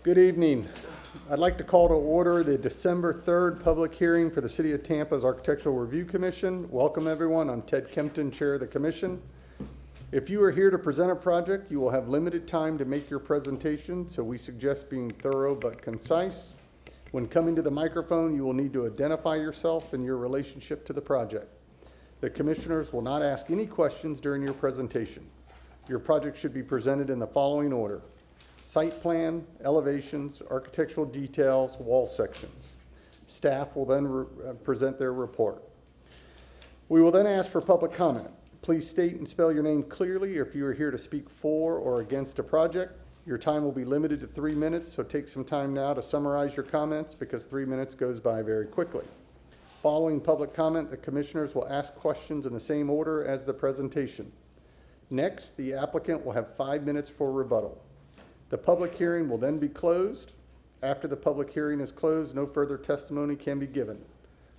Good evening. I'd like to call to order the December 3rd public hearing for the City of Tampa's Architectural Review Commission. Welcome everyone. I'm Ted Kempton, Chair of the Commission. If you are here to present a project, you will have limited time to make your presentation, so we suggest being thorough but concise. When coming to the microphone, you will need to identify yourself and your relationship to the project. The commissioners will not ask any questions during your presentation. Your project should be presented in the following order: site plan, elevations, architectural details, wall sections. Staff will then present their report. We will then ask for public comment. Please state and spell your name clearly if you are here to speak for or against a project. Your time will be limited to 3 minutes, so take some time now to summarize your comments because 3 minutes goes by very quickly. Following public comment, the commissioners will ask questions in the same order as the presentation. Next, the applicant will have 5 minutes for rebuttal. The public hearing will then be closed. After the public hearing is closed, no further testimony can be given.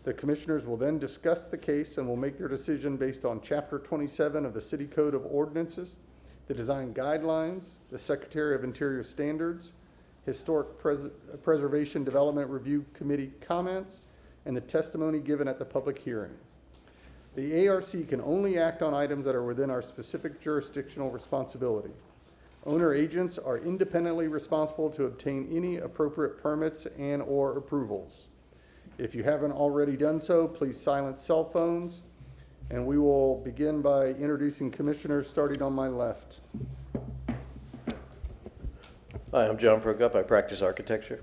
The commissioners will then discuss the case and will make their decision based on Chapter 27 of the City Code of Ordinances, the design guidelines, the Secretary of Interior standards, Historic Preservation Development Review Committee comments, and the testimony given at the public hearing. The ARC can only act on items that are within our specific jurisdictional responsibility. Owner agents are independently responsible to obtain any appropriate permits and/or approvals. If you haven't already done so, please silence cell phones. And we will begin by introducing commissioners, starting on my left. Hi, I'm John Prokup. I practice architecture.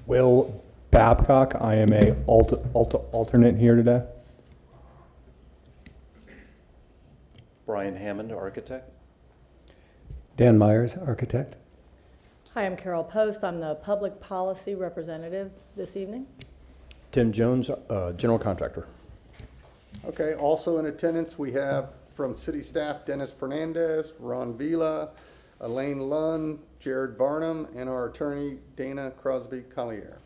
Will Babcock. I am a alternate here today. Brian Hammond, architect. Dan Myers, architect. Hi, I'm Carol Post. I'm the public policy representative this evening. Tim Jones, general contractor. Okay, also in attendance, we have from city staff, Dennis Fernandez, Ron Vila, Elaine Lund, Jared Barnum, and our attorney, Dana Crosby Collier.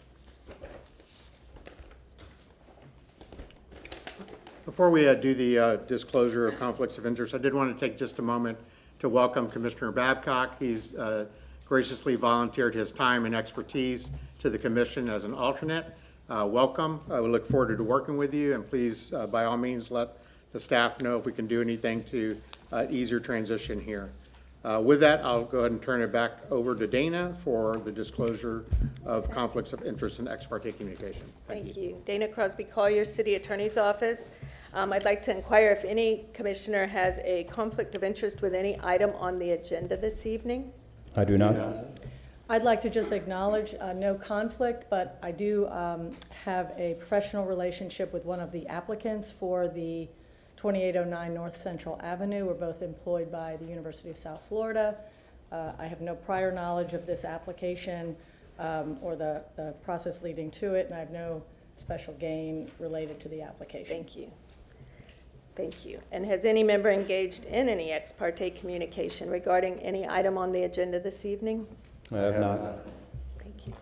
Before we do the disclosure of conflicts of interest, I did want to take just a moment to welcome Commissioner Babcock. He's graciously volunteered his time and expertise to the commission as an alternate. Welcome. We look forward to working with you, and please, by all means, let the staff know if we can do anything to ease your transition here. With that, I'll go ahead and turn it back over to Dana for the disclosure of conflicts of interest and ex parte communication. Thank you. Dana Crosby Collier, City Attorney's Office. I'd like to inquire if any commissioner has a conflict of interest with any item on the agenda this evening. I do not. I'd like to just acknowledge no conflict, but I do have a professional relationship with one of the applicants for the 2809 North Central Avenue. We're both employed by the University of South Florida. I have no prior knowledge of this application or the process leading to it, and I have no special gain related to the application. Thank you. Thank you. And has any member engaged in any ex parte communication regarding any item on the agenda this evening? I have not. Thank you.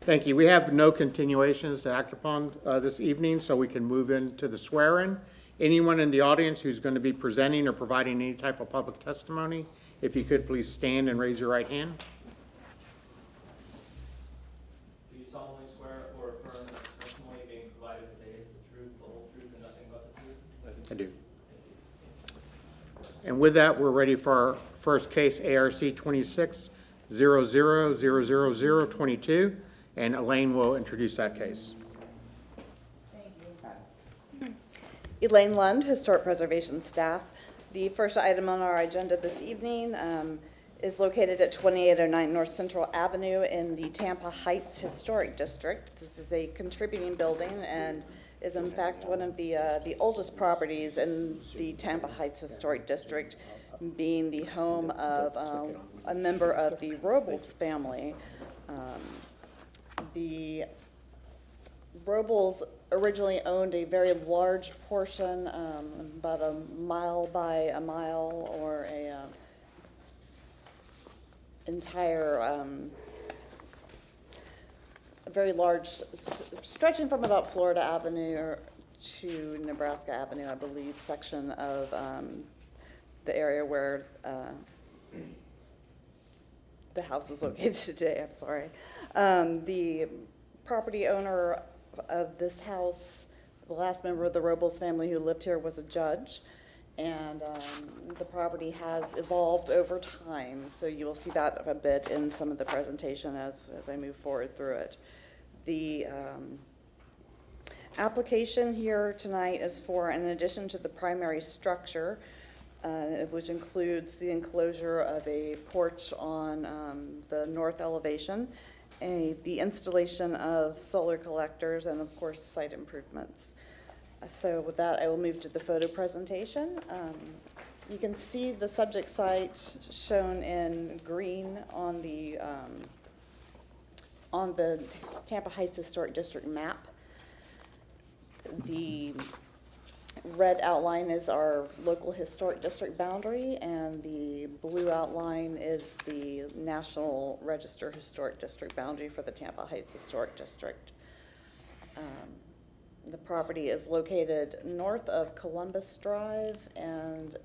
Thank you. We have no continuations to act upon this evening, so we can move into the swearing. Anyone in the audience who's going to be presenting or providing any type of public testimony, if you could please stand and raise your right hand. Do you solemnly swear or affirm that the testimony being provided today is the truth, the whole truth, and nothing but the truth? I do. And with that, we're ready for our first case, ARC 26-00-00022, and Elaine will introduce that case. Elaine Lund, Historic Preservation Staff. The first item on our agenda this evening is located at 2809 North Central Avenue in the Tampa Heights Historic District. This is a contributing building and is in fact one of the oldest properties in the Tampa Heights Historic District, being the home of a member of the Robles family. The Robles originally owned a very large portion, about a mile by a mile, or a entire, a very large, stretching from about Florida Avenue to Nebraska Avenue, I believe, section of the area where the house is located today, I'm sorry. The property owner of this house, the last member of the Robles family who lived here was a judge. And the property has evolved over time, so you will see that a bit in some of the presentation as I move forward through it. The application here tonight is for an addition to the primary structure, which includes the enclosure of a porch on the north elevation, the installation of solar collectors, and of course, site improvements. So with that, I will move to the photo presentation. You can see the subject site shown in green on the Tampa Heights Historic District map. The red outline is our local historic district boundary, and the blue outline is the National Register Historic District boundary for the Tampa Heights Historic District. The property is located north of Columbus Drive and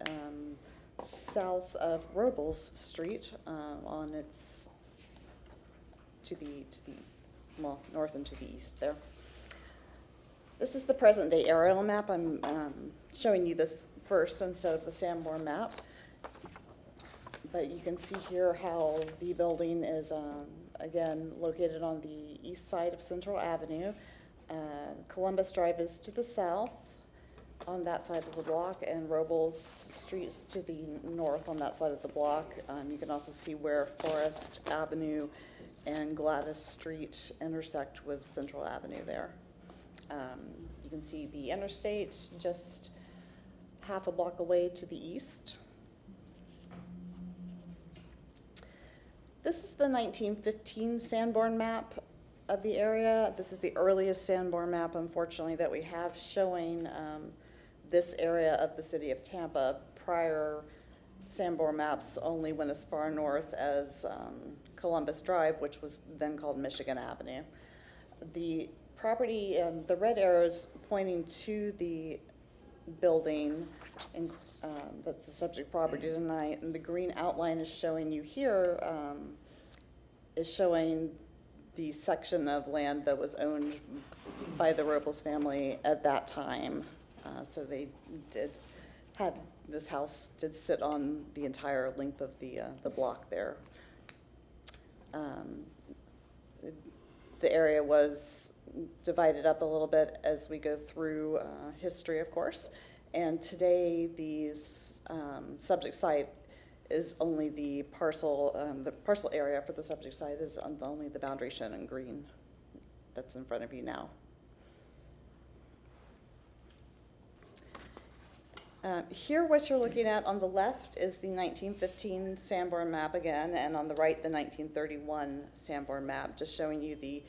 south of Robles Street on its north and to the east there. This is the present day aerial map. I'm showing you this first instead of the Sanborn map. But you can see here how the building is, again, located on the east side of Central Avenue. Columbus Drive is to the south on that side of the block, and Robles Street is to the north on that side of the block. You can also see where Forest Avenue and Gladys Street intersect with Central Avenue there. You can see the interstate just half a block away to the east. This is the 1915 Sanborn map of the area. This is the earliest Sanborn map, unfortunately, that we have showing this area of the city of Tampa. Prior Sanborn maps only went as far north as Columbus Drive, which was then called Michigan Avenue. The property, the red arrows pointing to the building, and that's the subject property tonight, and the green outline is showing you here, is showing the section of land that was owned by the Robles family at that time. So they this house did sit on the entire length of the block there. The area was divided up a little bit as we go through history, of course. And today, the subject site is only the parcel area for the subject site is only the boundary shown in green that's in front of you now. Here, what you're looking at on the left is the 1915 Sanborn map again, and on the right, the 1931 Sanborn map, just showing you the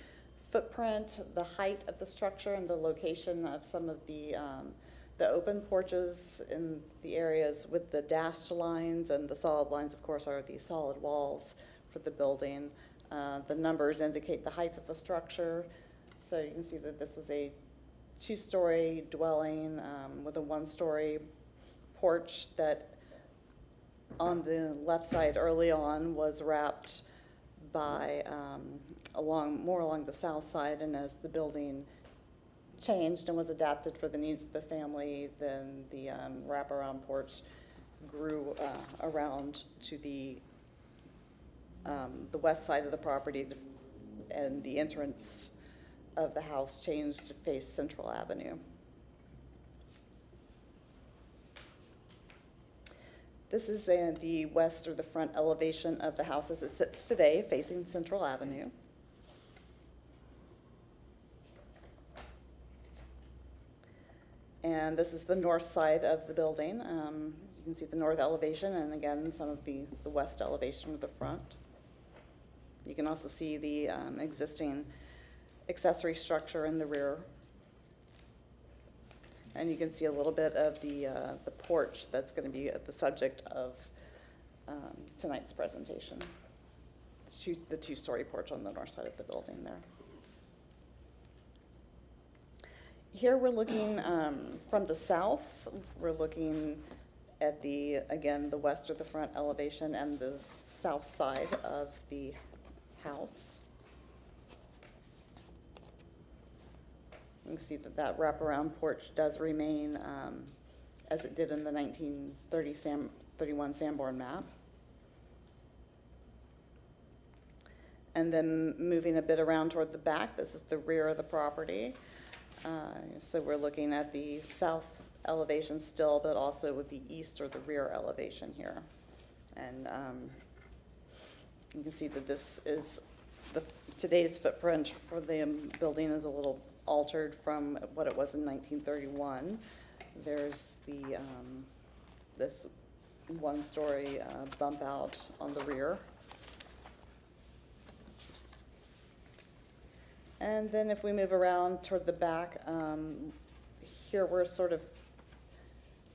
footprint, the height of the structure, and the location of some of the open porches in the areas with the dashed lines, and the solid lines, of course, are the solid walls for the building. The numbers indicate the height of the structure, so you can see that this was a two-story dwelling with a one-story porch that on the left side early on was wrapped by more along the south side, and as the building changed and was adapted for the needs of the family, then the wraparound porch grew around to the west side of the property, and the entrance of the house changed to face Central Avenue. This is the west or the front elevation of the house as it sits today, facing Central Avenue. And this is the north side of the building. You can see the north elevation, and again, some of the west elevation of the front. You can also see the existing accessory structure in the rear. And you can see a little bit of the porch that's going to be the subject of tonight's presentation. The two-story porch on the north side of the building there. Here we're looking from the south. We're looking at the, again, the west or the front elevation and the south side of the house. You can see that that wraparound porch does remain as it did in the 1931 Sanborn map. And then moving a bit around toward the back, this is the rear of the property. So we're looking at the south elevation still, but also with the east or the rear elevation here. And you can see that this is today's footprint for the building is a little altered from what it was in 1931. There's the this one-story bump out on the rear. And then if we move around toward the back, here we're sort of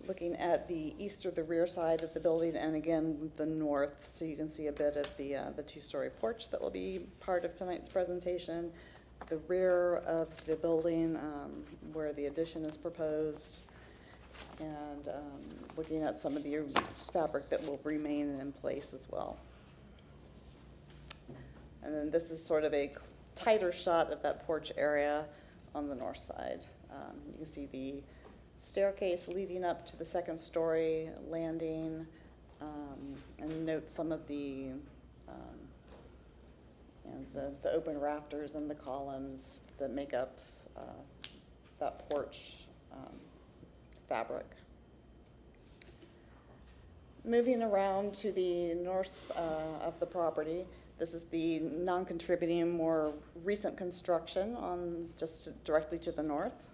looking at the east or the rear side of the building, and again, the north. So you can see a bit of the two-story porch that will be part of tonight's presentation. The rear of the building, where the addition is proposed, and looking at some of the fabric that will remain in place as well. And then this is sort of a tighter shot of that porch area on the north side. You can see the staircase leading up to the second story landing, and note some of the the open rafters and the columns that make up that porch fabric. Moving around to the north of the property, this is the non-contributing, more recent construction on just directly to the north.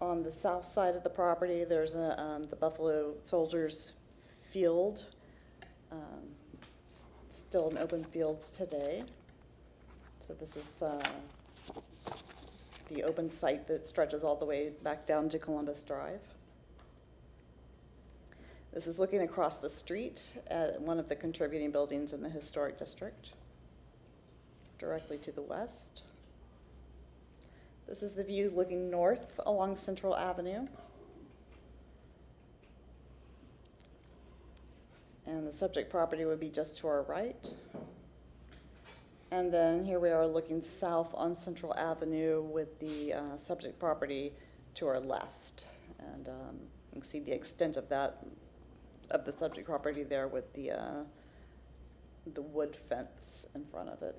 On the south side of the property, there's the Buffalo Soldiers Field, still an open field today. So this is the open site that stretches all the way back down to Columbus Drive. This is looking across the street at one of the contributing buildings in the historic district, directly to the west. This is the view looking north along Central Avenue. And the subject property would be just to our right. And then here we are looking south on Central Avenue with the subject property to our left. And you can see the extent of that, of the subject property there with the wood fence in front of it.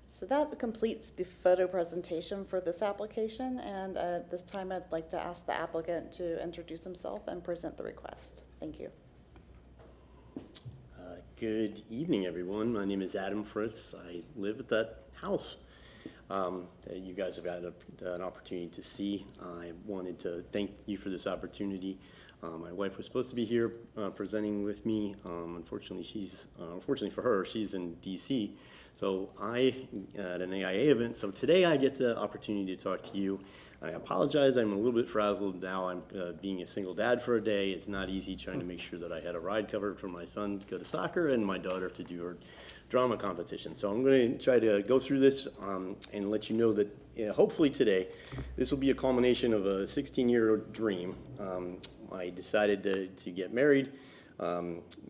So that completes the photo presentation for this application, and at this time I'd like to ask the applicant to introduce himself and present the request. Thank you. Good evening, everyone. My name is Adam Fritz. I live at that house that you guys have had an opportunity to see. I wanted to thank you for this opportunity. My wife was supposed to be here presenting with me. Unfortunately for her, she's in DC. So I at an AIA event. So today I get the opportunity to talk to you. I apologize, I'm a little bit frazzled now. I'm being a single dad for a day. It's not easy trying to make sure that I had a ride covered for my son to go to soccer and my daughter to do her drama competition. So I'm going to try to go through this and let you know that hopefully today, this will be a culmination of a 16-year dream. I decided to get married,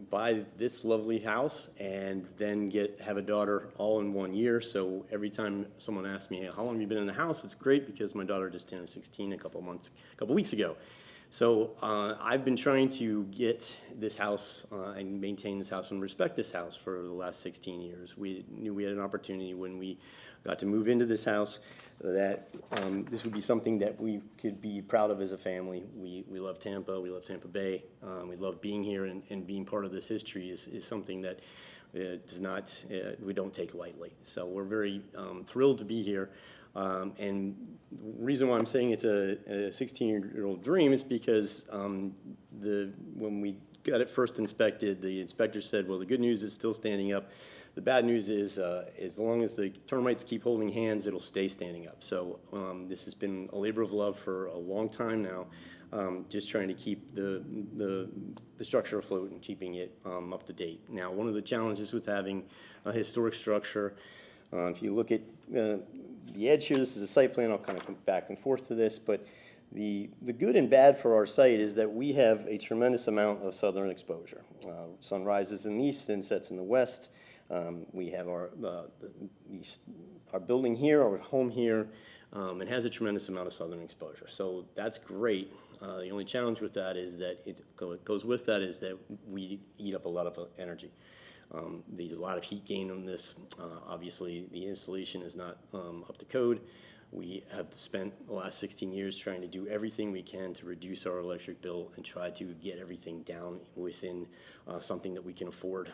buy this lovely house, and then have a daughter all in 1 year. So every time someone asks me, hey, how long have you been in the house? It's great because my daughter just turned 16 a couple weeks ago. So I've been trying to get this house and maintain this house and respect this house for the last 16 years. We knew we had an opportunity when we got to move into this house that this would be something that we could be proud of as a family. We love Tampa, we love Tampa Bay, we love being here, and being part of this history is something that we don't take lightly. So we're very thrilled to be here. And the reason why I'm saying it's a 16-year-old dream is because when we got it first inspected, the inspector said, well, the good news is still standing up. The bad news is as long as the termites keep holding hands, it'll stay standing up. So this has been a labor of love for a long time now, just trying to keep the structure afloat and keeping it up to date. Now, one of the challenges with having a historic structure, if you look at the edge here, this is a site plan. I'll kind of come back and forth to this, but The good and bad for our site is that we have a tremendous amount of southern exposure. Sun rises in the east and sets in the west. We have our building here, our home here, it has a tremendous amount of southern exposure. So that's great. The only challenge with that is that goes with that is that we eat up a lot of energy. There's a lot of heat gain on this. Obviously, the installation is not up to code. We have spent the last 16 years trying to do everything we can to reduce our electric bill and try to get everything down within something that we can afford.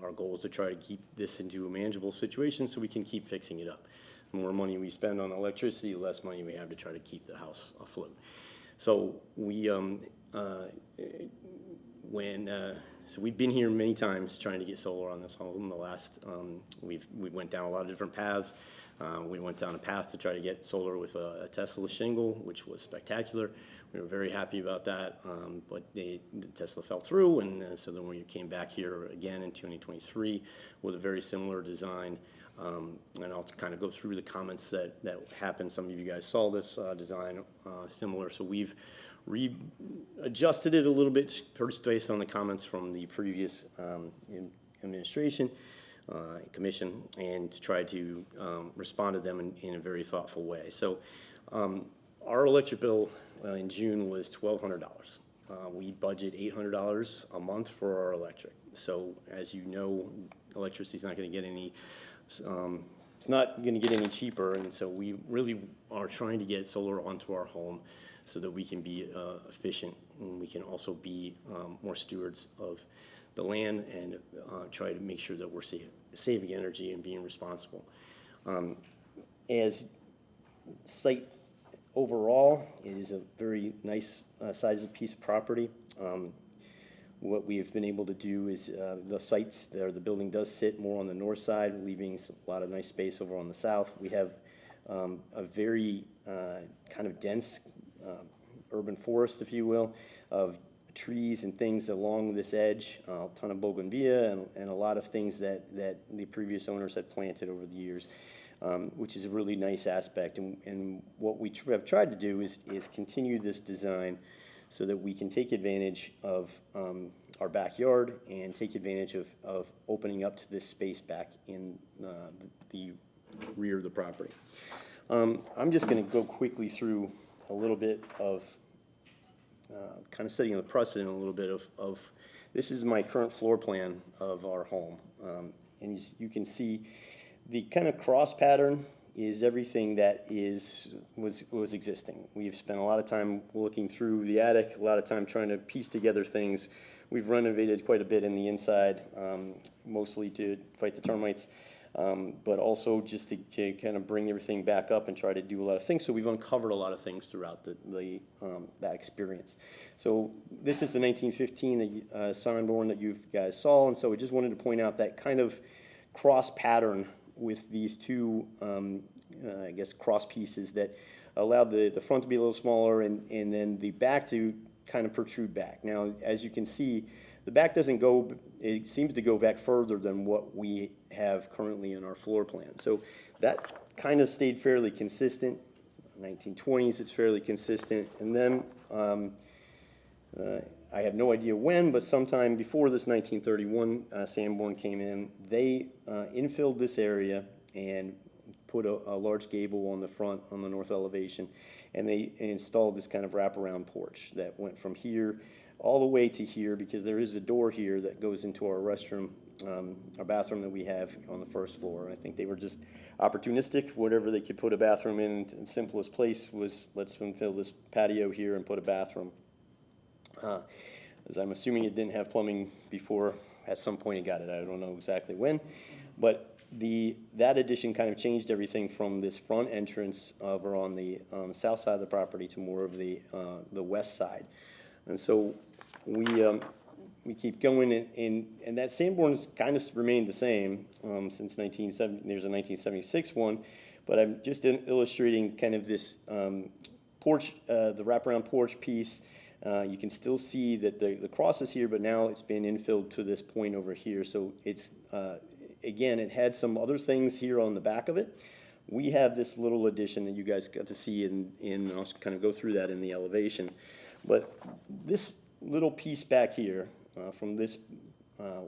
Our goal is to try to keep this into a manageable situation so we can keep fixing it up. The more money we spend on electricity, the less money we have to try to keep the house afloat. So so we've been here many times trying to get solar on this home. We went down a lot of different paths. We went down a path to try to get solar with a Tesla shingle, which was spectacular. We were very happy about that, but the Tesla fell through, and so then we came back here again in 2023 with a very similar design. And I'll kind of go through the comments that happened. Some of you guys saw this design similar, so we've readjusted it a little bit based on the comments from the previous administration, commission, and to try to respond to them in a very thoughtful way. So our electric bill in June was $1,200. We budget $800 a month for our electric. So as you know, electricity is not going to get any it's not going to get any cheaper, and so we really are trying to get solar onto our home so that we can be efficient, and we can also be more stewards of the land and try to make sure that we're saving energy and being responsible. As site overall, it is a very nice sized piece of property. What we've been able to do is the sites there, the building does sit more on the north side, leaving a lot of nice space over on the south. We have a very kind of dense urban forest, if you will, of trees and things along this edge, a ton of bougainvillea and a lot of things that the previous owners had planted over the years, which is a really nice aspect. And what we have tried to do is continue this design so that we can take advantage of our backyard and take advantage of opening up to this space back in the rear of the property. I'm just going to go quickly through a little bit of kind of setting the precedent a little bit of this is my current floor plan of our home. And you can see the kind of cross pattern is everything that was existing. We've spent a lot of time looking through the attic, a lot of time trying to piece together things. We've renovated quite a bit in the inside, mostly to fight the termites, but also just to kind of bring everything back up and try to do a lot of things. So we've uncovered a lot of things throughout that experience. So this is the 1915 Sanborn that you guys saw, and so we just wanted to point out that kind of cross pattern with these two, I guess, cross pieces that allowed the front to be a little smaller and then the back to kind of protrude back. Now, as you can see, the back doesn't go, it seems to go back further than what we have currently in our floor plan. So that kind of stayed fairly consistent. 1920s, it's fairly consistent. And then I have no idea when, but sometime before this 1931 Sanborn came in, they infilled this area and put a large gable on the front, on the north elevation, and they installed this kind of wraparound porch that went from here all the way to here, because there is a door here that goes into our restroom, our bathroom that we have on the first floor. I think they were just opportunistic. Whatever they could put a bathroom in the simplest place was, let's fill this patio here and put a bathroom. As I'm assuming it didn't have plumbing before, at some point it got it. I don't know exactly when, but that addition kind of changed everything from this front entrance over on the south side of the property to more of the west side. And so we keep going, and that Sanborn's kind of remained the same since 1970. There's a 1976 one, but I'm just illustrating kind of this porch, the wraparound porch piece. You can still see that the cross is here, but now it's been infilled to this point over here. So it's, again, it had some other things here on the back of it, we have this little addition that you guys got to see in I'll kind of go through that in the elevation. But this little piece back here, from this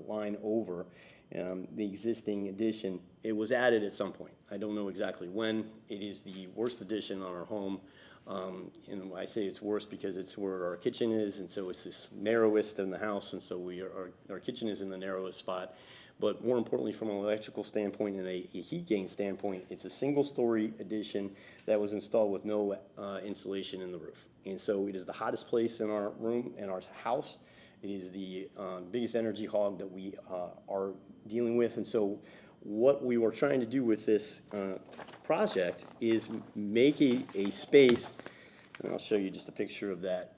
line over, the existing addition, it was added at some point. I don't know exactly when. It is the worst addition on our home. And I say it's worse because it's where our kitchen is, and so it's this narrowest in the house, and so our kitchen is in the narrowest spot. But more importantly, from an electrical standpoint and a heat gain standpoint, it's a single-story addition that was installed with no insulation in the roof. And so it is the hottest place in our room, in our house. It is the biggest energy hog that we are dealing with. And so what we were trying to do with this project is make a space, and I'll show you just a picture of that.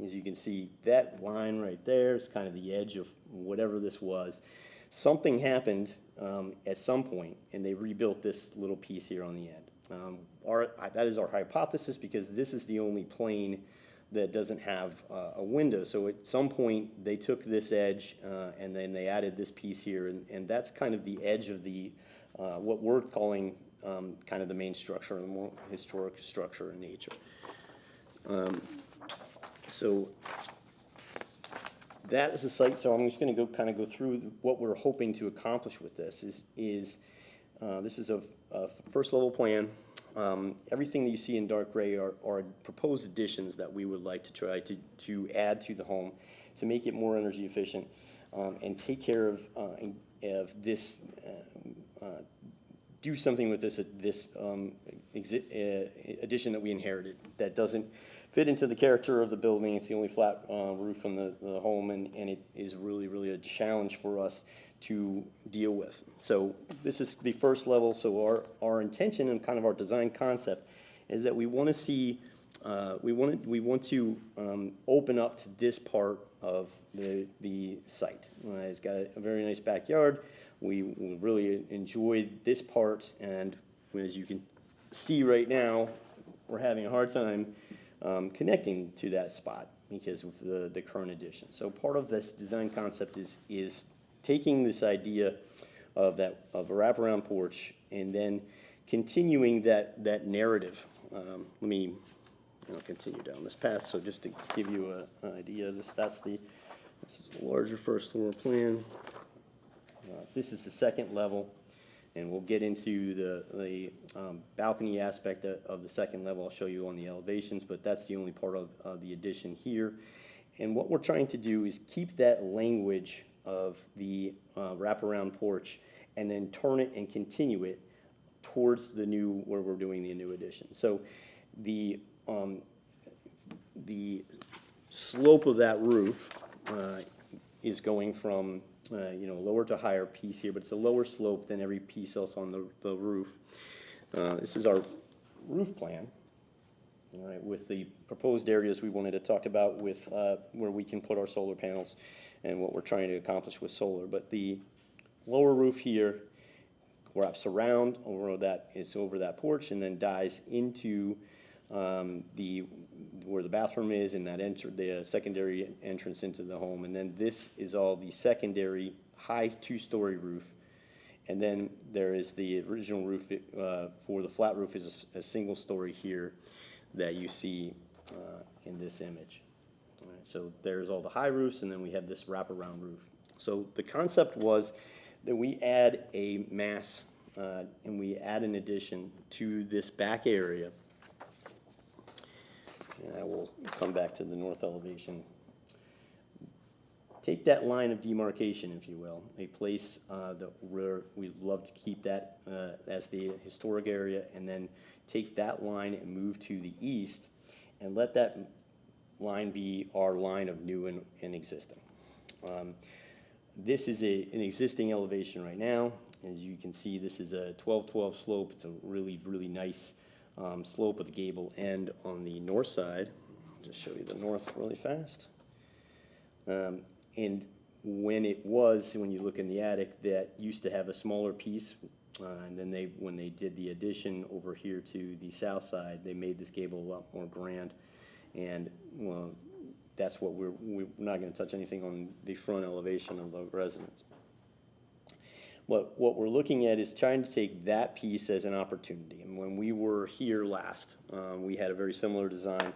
As you can see, that line right there is kind of the edge of whatever this was. Something happened at some point, and they rebuilt this little piece here on the end. That is our hypothesis, because this is the only plane that doesn't have a window. So at some point, they took this edge, and then they added this piece here, and that's kind of the edge of the what we're calling kind of the main structure, the more historic structure in nature. So that is the site. So I'm just going to go through what we're hoping to accomplish with this. This is a first level plan. Everything that you see in dark gray are proposed additions that we would like to try to add to the home to make it more energy efficient, and take care of this, do something with this addition that we inherited that doesn't fit into the character of the building. It's the only flat roof in the home, and it is really, really a challenge for us to deal with. So this is the first level. So our intention and kind of our design concept is that we want to see, we want to open up to this part of the site. It's got a very nice backyard. We really enjoyed this part, and as you can see right now, we're having a hard time connecting to that spot because of the current addition. So part of this design concept is taking this idea of a wraparound porch and then continuing that narrative. Let me continue down this path. So just to give you an idea, this is a larger first floor plan. This is the second level, and we'll get into the balcony aspect of the second level. I'll show you on the elevations, but that's the only part of the addition here. And what we're trying to do is keep that language of the wraparound porch and then turn it and continue it towards the new, where we're doing the new addition. So the slope of that roof is going from lower to higher piece here, but it's a lower slope than every piece else on the roof. This is our roof plan, all right, with the proposed areas we wanted to talk about with where we can put our solar panels and what we're trying to accomplish with solar. But the lower roof here wraps around over that porch and then dies into where the bathroom is, and the secondary entrance into the home. And then this is all the secondary high two-story roof. And then there is the original roof for the flat roof is a single story here that you see in this image. All right, so there's all the high roofs, and then we have this wraparound roof. So the concept was that we add a mass and we add an addition to this back area. And I will come back to the north elevation. Take that line of demarcation, if you will, a place where we love to keep that as the historic area, and then take that line and move to the east and let that line be our line of new and existing. This is an existing elevation right now. As you can see, this is a 12-12 slope. It's a really, really nice slope of the gable end on the north side. I'll just show you the north really fast. And when you look in the attic, that used to have a smaller piece, and then when they did the addition over here to the south side, they made this gable a lot more grand. And that's what we're not going to touch anything on the front elevation of the residence. What we're looking at is trying to take that piece as an opportunity. And when we were here last, we had a very similar design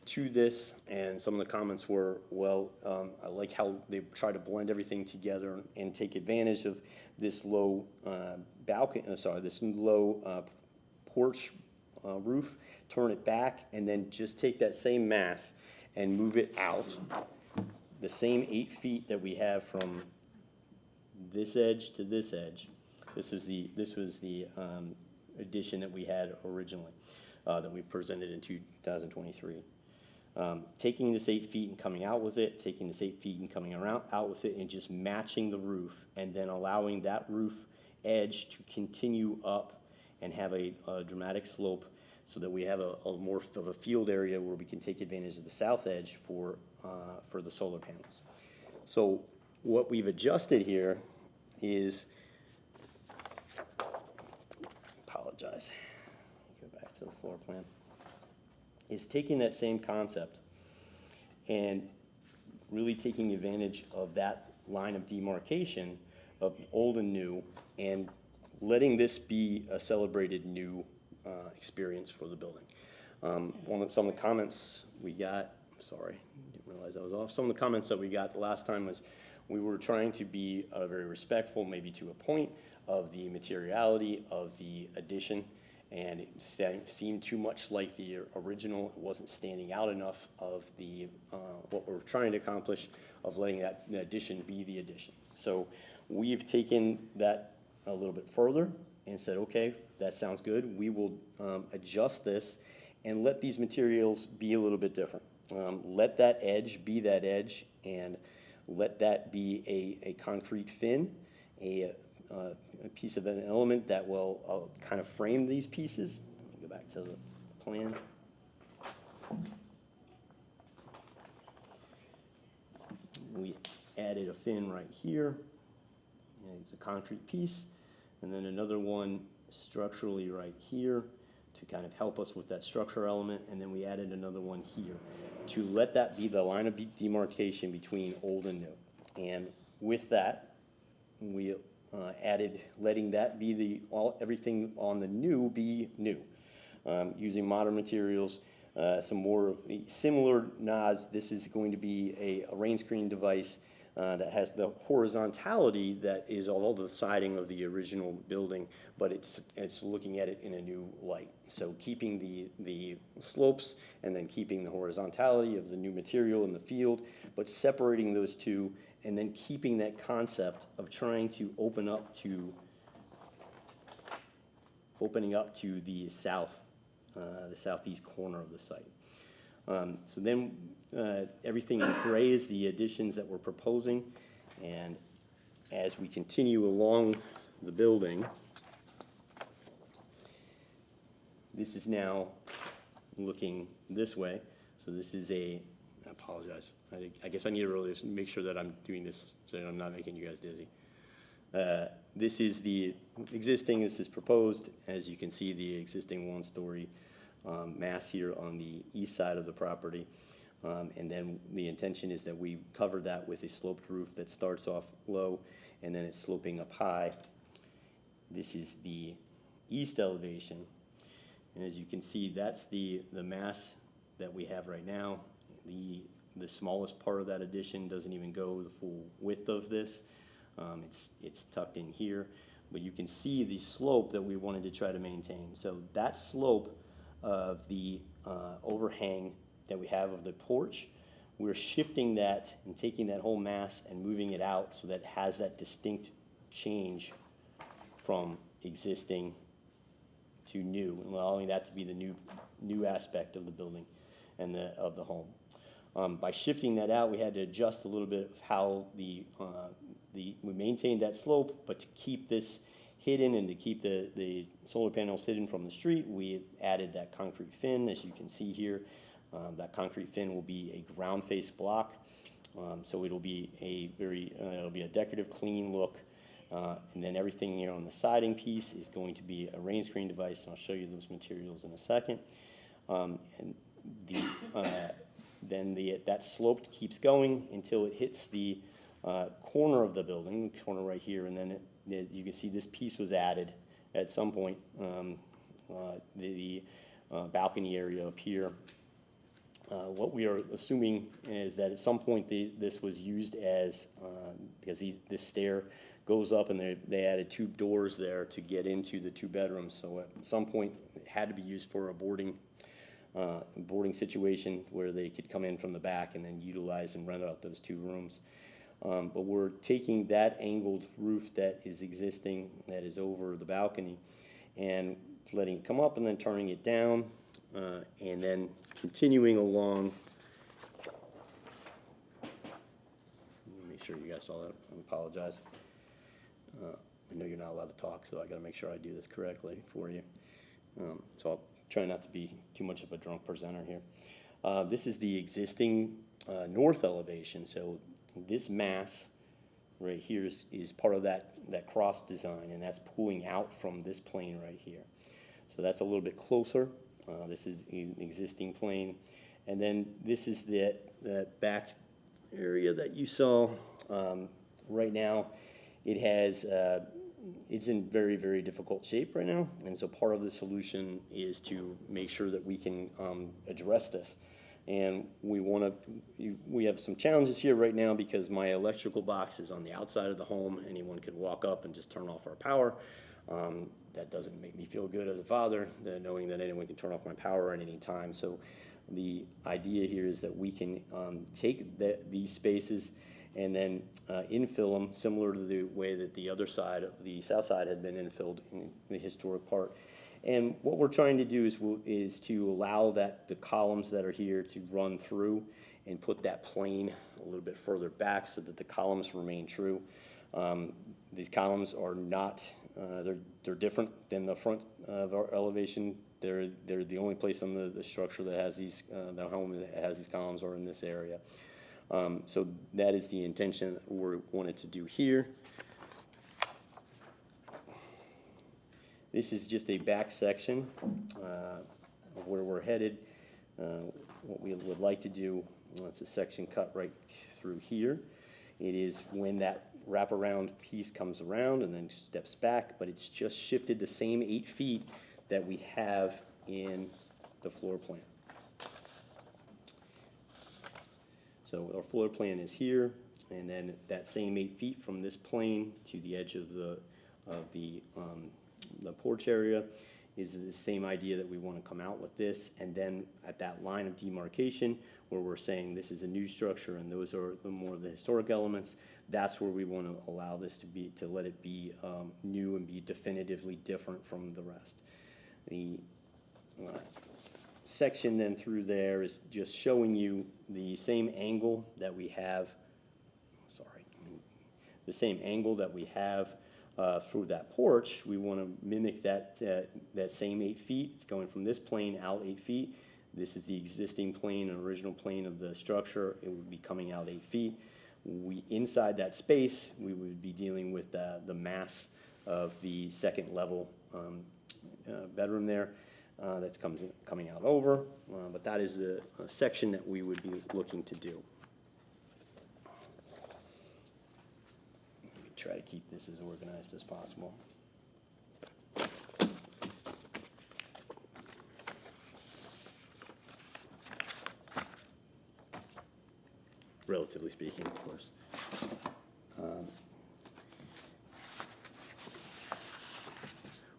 to this, and some of the comments were, well, I like how they try to blend everything together and take advantage of this low this low porch roof, turn it back, and then just take that same mass and move it out the same 8 feet that we have from this edge to this edge. This was the addition that we had originally, that we presented in 2023. Taking this 8 feet and coming out with it, taking this 8 feet and coming out with it, and just matching the roof, and then allowing that roof edge to continue up and have a dramatic slope, so that we have a more of a field area where we can take advantage of the south edge for the solar panels. So what we've adjusted here is, apologize, go back to the floor plan, is taking that same concept and really taking advantage of that line of demarcation of old and new, and letting this be a celebrated new experience for the building. Some of the comments we got, sorry, didn't realize I was off. Some of the comments that we got the last time was we were trying to be very respectful, maybe to a point, of the materiality of the addition, and it seemed too much like the original. It wasn't standing out enough of the what we're trying to accomplish, of letting that addition be the addition. So we've taken that a little bit further and said, okay, that sounds good. We will adjust this and let these materials be a little bit different. Let that edge be that edge, and let that be a concrete fin, a piece of an element that will kind of frame these pieces. Let me go back to the plan. We added a fin right here. And it's a concrete piece, and then another one structurally right here to kind of help us with that structure element, and then we added another one here to let that be the line of demarcation between old and new. And with that, we added letting that be everything on the new be new, using modern materials, some more of the similar nods. This is going to be a rain screen device that has the horizontality that is all the siding of the original building, but it's looking at it in a new light. So keeping the slopes and then keeping the horizontality of the new material in the field, but separating those two, and then keeping that concept of trying to opening up to the southeast corner of the site. So then everything in gray is the additions that we're proposing, and as we continue along the building, this is now looking this way. So this is I apologize. I guess I need to really make sure that I'm doing this so that I'm not making you guys dizzy. This is the existing, this is proposed. As you can see, the existing one-story mass here on the east side of the property. And then the intention is that we cover that with a sloped roof that starts off low and then it's sloping up high. This is the east elevation. And as you can see, that's the mass that we have right now. The smallest part of that addition doesn't even go the full width of this. It's tucked in here, but you can see the slope that we wanted to try to maintain. So that slope of the overhang that we have of the porch, we're shifting that and taking that whole mass and moving it out so that it has that distinct change from existing to new, and allowing that to be the new aspect of the building and of the home. By shifting that out, we had to adjust a little bit of how we maintained that slope, but to keep this hidden and to keep the solar panels hidden from the street, we added that concrete fin. As you can see here, that concrete fin will be a ground face block, so it'll be it'll be a decorative, clean look. And then everything here on the siding piece is going to be a rain screen device, and I'll show you those materials in a second. And then that slope keeps going until it hits the corner of the building, corner right here, and then you can see this piece was added at some point, the balcony area up here. What we are assuming is that at some point this was used as, because this stair goes up and they added 2 doors there to get into the 2 bedrooms. So at some point it had to be used for a boarding situation where they could come in from the back and then utilize and rent out those 2 rooms. But we're taking that angled roof that is existing, that is over the balcony, and letting it come up and then turning it down, and then continuing along. Let me make sure you guys saw that. I apologize. I know you're not allowed to talk, so I got to make sure I do this correctly for you. So I'll try not to be too much of a drunk presenter here. This is the existing north elevation. So this mass right here is part of that cross design, and that's pulling out from this plane right here. So that's a little bit closer. This is an existing plane. And then this is that back area that you saw. Right now, it's in very, very difficult shape right now. And so part of the solution is to make sure that we can address this. And we have some challenges here right now because my electrical box is on the outside of the home. Anyone could walk up and just turn off our power. That doesn't make me feel good as a father, knowing that anyone can turn off my power at any time. So the idea here is that we can take these spaces and then infill them similar to the way that the other side, the south side, had been infilled in the historic part. And what we're trying to do is to allow the columns that are here to run through and put that plane a little bit further back so that the columns remain true. These columns are not, they're different than the front of our elevation. They're the only place on the structure that has these, the home that has these columns are in this area. So that is the intention that we wanted to do here. This is just a back section of where we're headed. What we would like to do, it's a section cut right through here. It is when that wraparound piece comes around and then steps back, but it's just shifted the same 8 feet that we have in the floor plan. So our floor plan is here, and then that same 8 feet from this plane to the edge of the porch area is the same idea that we want to come out with this, and then at that line of demarcation where we're saying this is a new structure and those are more of the historic elements, that's where we want to allow this to let it be new and be definitively different from the rest. The section then through there is just showing you the same angle that we have, the same angle that we have through that porch. We want to mimic that same 8 feet. It's going from this plane out 8 feet. This is the existing plane, an original plane of the structure. It would be coming out 8 feet. Inside that space, we would be dealing with the mass of the second level bedroom there that's coming out over. But that is the section that we would be looking to do. Try to keep this as organized as possible. Relatively speaking, of course.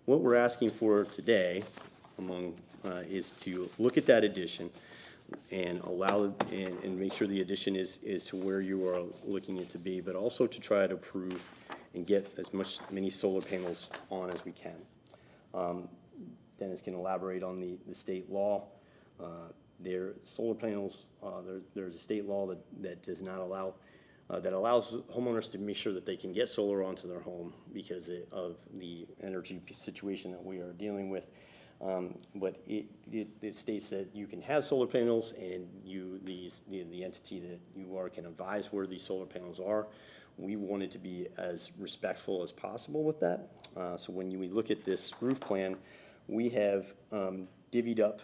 What we're asking for today is to look at that addition and allow and make sure the addition is to where you are looking it to be, but also to try to approve and get many solar panels on as we can. Dennis can elaborate on the state law. Solar panels, there's a state law that does not allow, that allows homeowners to make sure that they can get solar onto their home because of the energy situation that we are dealing with. But it states that you can have solar panels, and the entity that you are can advise where these solar panels are. We wanted to be as respectful as possible with that. So when we look at this roof plan, we have divvied up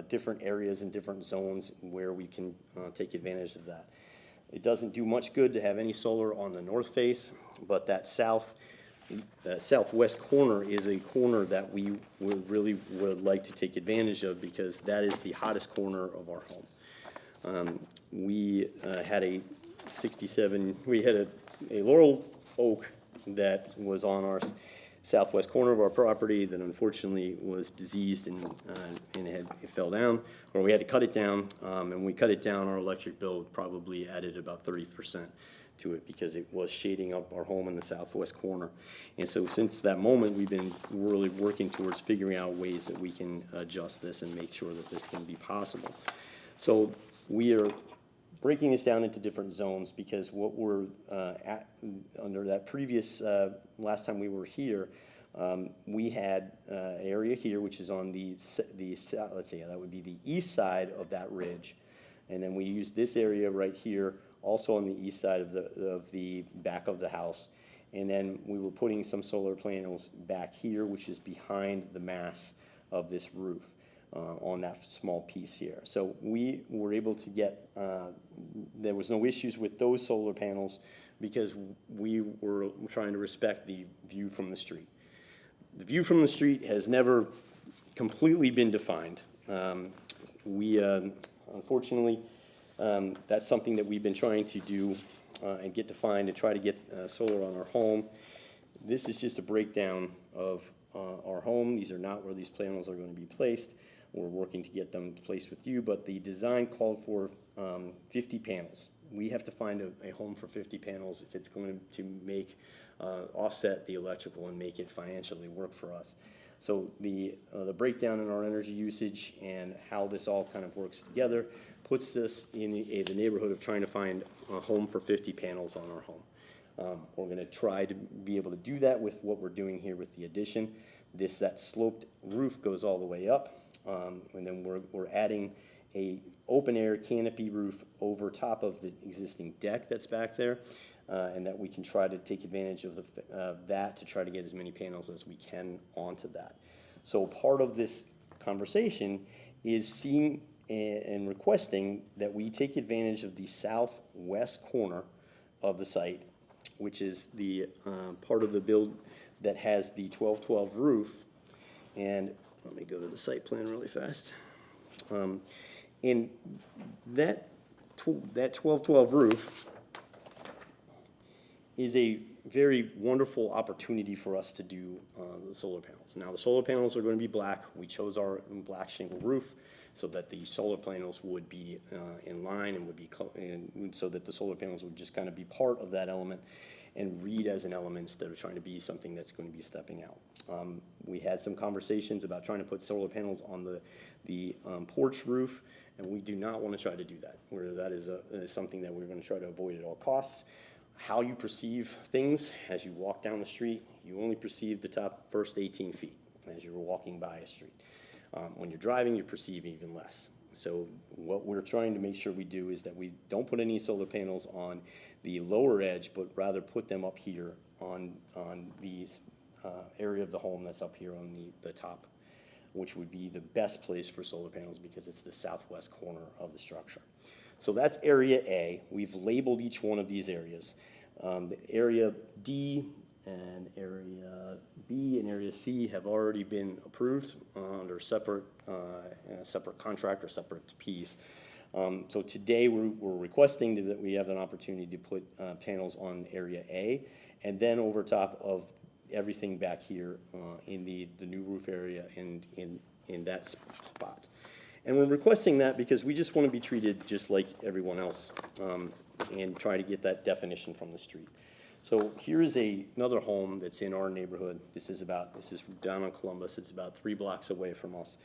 different areas and different zones where we can take advantage of that. It doesn't do much good to have any solar on the north face, but that southwest corner is a corner that we would like to take advantage of because that is the hottest corner of our home. We had a 67, we had a laurel oak that was on our southwest corner of our property that unfortunately was diseased and it fell down, or we had to cut it down. And when we cut it down, our electric bill probably added about 30% to it because it was shading up our home in the southwest corner. And so since that moment, we've been really working towards figuring out ways that we can adjust this and make sure that this can be possible. So we are breaking this down into different zones because what we're at under that previous, last time we were here, we had an area here which is on the let's say that would be the east side of that ridge. And then we used this area right here also on the east side of the back of the house. And then we were putting some solar panels back here, which is behind the mass of this roof. On that small piece here. So we were able to get, there was no issues with those solar panels because we were trying to respect the view from the street. The view from the street has never completely been defined. Unfortunately, that's something that we've been trying to do and get defined and try to get solar on our home. This is just a breakdown of our home. These are not where these panels are going to be placed. We're working to get them placed with you, but the design called for 50 panels. We have to find a home for 50 panels if it's going to make offset the electrical and make it financially work for us. So the breakdown in our energy usage and how this all kind of works together puts us in the neighborhood of trying to find a home for 50 panels on our home. We're going to try to be able to do that with what we're doing here with the addition. That sloped roof goes all the way up. And then we're adding a open air canopy roof over top of the existing deck that's back there, and that we can try to take advantage of that to try to get as many panels as we can onto that. So part of this conversation is seeing and requesting that we take advantage of the southwest corner of the site, which is the part of the build that has the 1212 roof. And let me go to the site plan really fast. And that 1212 roof is a very wonderful opportunity for us to do the solar panels. Now the solar panels are going to be black. We chose our black shingle roof so that the solar panels would be in line and would be, and so that the solar panels would just kind of be part of that element and read as an element instead of trying to be something that's going to be stepping out. We had some conversations about trying to put solar panels on the porch roof, and we do not want to try to do that. That is something that we're going to try to avoid at all costs. How you perceive things as you walk down the street, you only perceive the top first 18 feet as you're walking by a street. When you're driving, you perceive even less. So what we're trying to make sure we do is that we don't put any solar panels on the lower edge, but rather put them up here on the area of the home that's up here on the top, which would be the best place for solar panels because it's the southwest corner of the structure. So that's area A. We've labeled each one of these areas. The area D and area B and area C have already been approved under separate contract or separate piece. So today we're requesting that we have an opportunity to put panels on area A, and then over top of everything back here in the new roof area and in that spot. And we're requesting that because we just want to be treated just like everyone else and try to get that definition from the street. So here is another home that's in our neighborhood. This is down on Columbus. It's about 3 blocks away from us.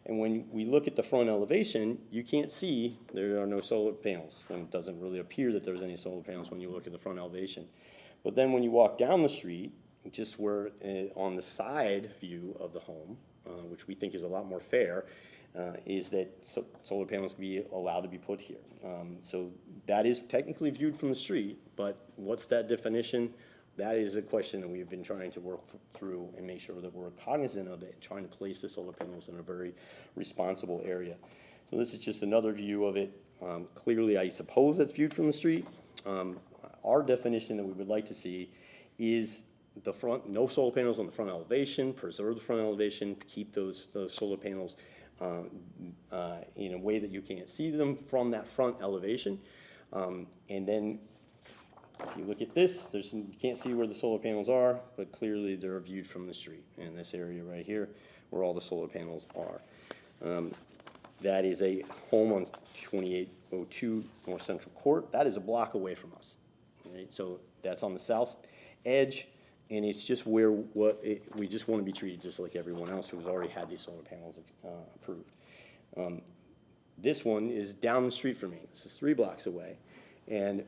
And when we look at the front elevation, you can't see there are no solar panels. And it doesn't really appear that there's any solar panels when you look at the front elevation. But then when you walk down the street, just where on the side view of the home, which we think is a lot more fair, is that solar panels can be allowed to be put here. So that is technically viewed from the street, but what's that definition? That is a question that we've been trying to work through and make sure that we're cognizant of it and trying to place the solar panels in a very responsible area. So this is just another view of it. Clearly, I suppose it's viewed from the street, Our definition that we would like to see is the front, no solar panels on the front elevation, preserve the front elevation, keep those solar panels in a way that you can't see them from that front elevation. And then if you look at this, you can't see where the solar panels are, but clearly they're viewed from the street in this area right here where all the solar panels are. That is a home on 2802 North Central Court. That is a block away from us. Right? So that's on the south edge, and it's just where we just want to be treated just like everyone else who's already had these solar panels approved. This one is down the street from me. This is 3 blocks away, and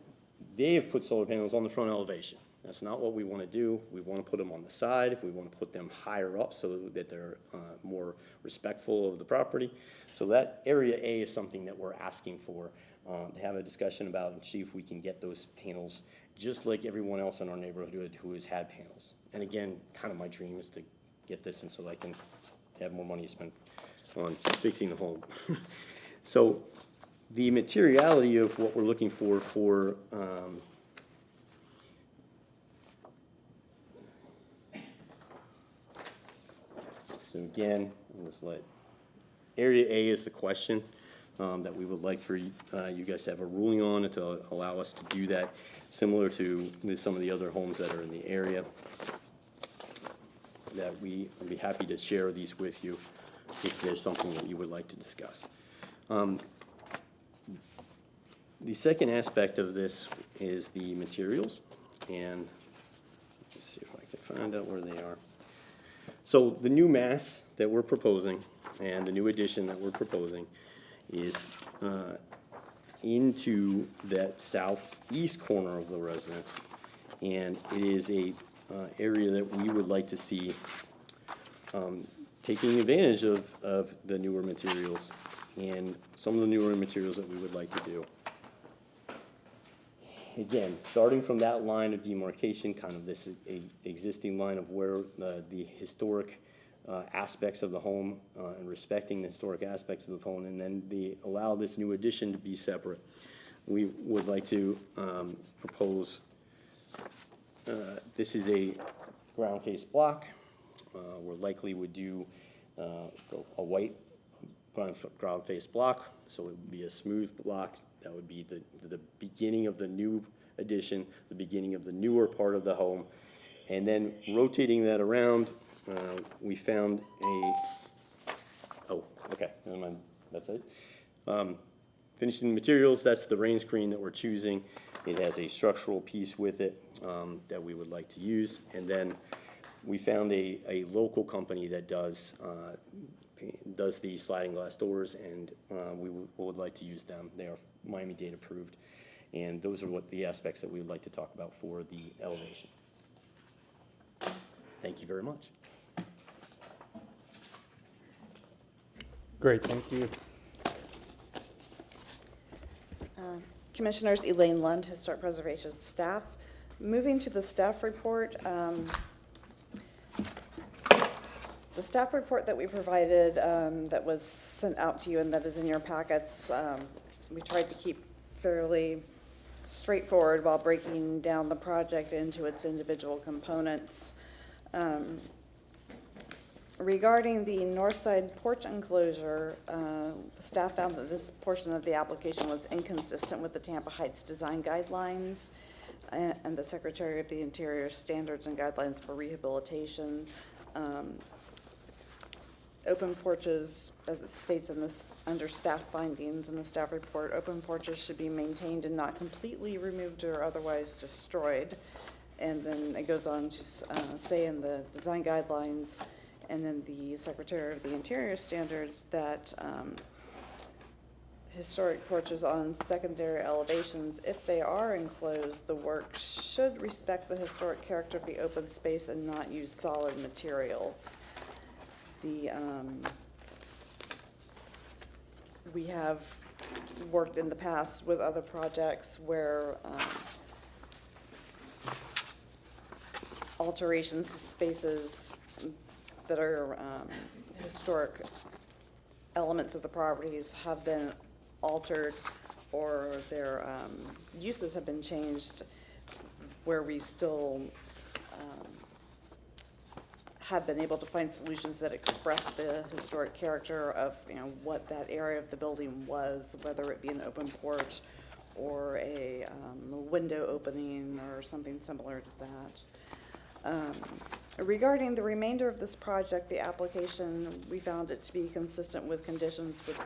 they have put solar panels on the front elevation. That's not what we want to do. We want to put them on the side. We want to put them higher up so that they're more respectful of the property. So that area A is something that we're asking for to have a discussion about and see if we can get those panels just like everyone else in our neighborhood who has had panels. And again, kind of my dream is to get this in so I can have more money to spend on fixing the home. So the materiality of what we're looking for so again, I'll just let area A is the question that we would like for you guys to have a ruling on and to allow us to do that, similar to some of the other homes that are in the area. That we would be happy to share these with you if there's something that you would like to discuss. The second aspect of this is the materials, and let's see if I can find out where they are. So the new mass that we're proposing and the new addition that we're proposing is into that southeast corner of the residence, and it is a area that we would like to see taking advantage of the newer materials and some of the newer materials that we would like to do. Again, starting from that line of demarcation, kind of this existing line of where the historic aspects of the home and respecting the historic aspects of the home, and then allow this new addition to be separate. We would like to propose, this is a ground face block. We're likely would do a white ground face block, so it would be a smooth block. That would be the beginning of the new addition, the beginning of the newer part of the home. And then rotating that around, we found never mind, that's it. Finishing the materials, that's the rain screen that we're choosing. It has a structural piece with it that we would like to use. And then we found a local company that does the sliding glass doors, and we would like to use them. They are Miami-Dade approved, and those are what the aspects that we would like to talk about for the elevation. Thank you very much. Great, thank you. Commissioners, Elaine Lund, Historic Preservation staff. Moving to the staff report, the staff report that we provided that was sent out to you and that is in your packets, we tried to keep fairly straightforward while breaking down the project into its individual components. Regarding the north side porch enclosure, the staff found that this portion of the application was inconsistent with the Tampa Heights design guidelines and the Secretary of the Interior standards and guidelines for rehabilitation. Open porches, as it states in this, under staff findings in the staff report, open porches should be maintained and not completely removed or otherwise destroyed. And then it goes on to say in the design guidelines and then the Secretary of the Interior standards that historic porches on secondary elevations, if they are enclosed, the work should respect the historic character of the open space and not use solid materials. We have worked in the past with other projects where alterations to spaces that are historic elements of the properties have been altered or their uses have been changed where we still have been able to find solutions that express the historic character of, what that area of the building was, whether it be an open porch or a window opening or something similar to that. Regarding the remainder of this project, the application, we found it to be consistent with conditions with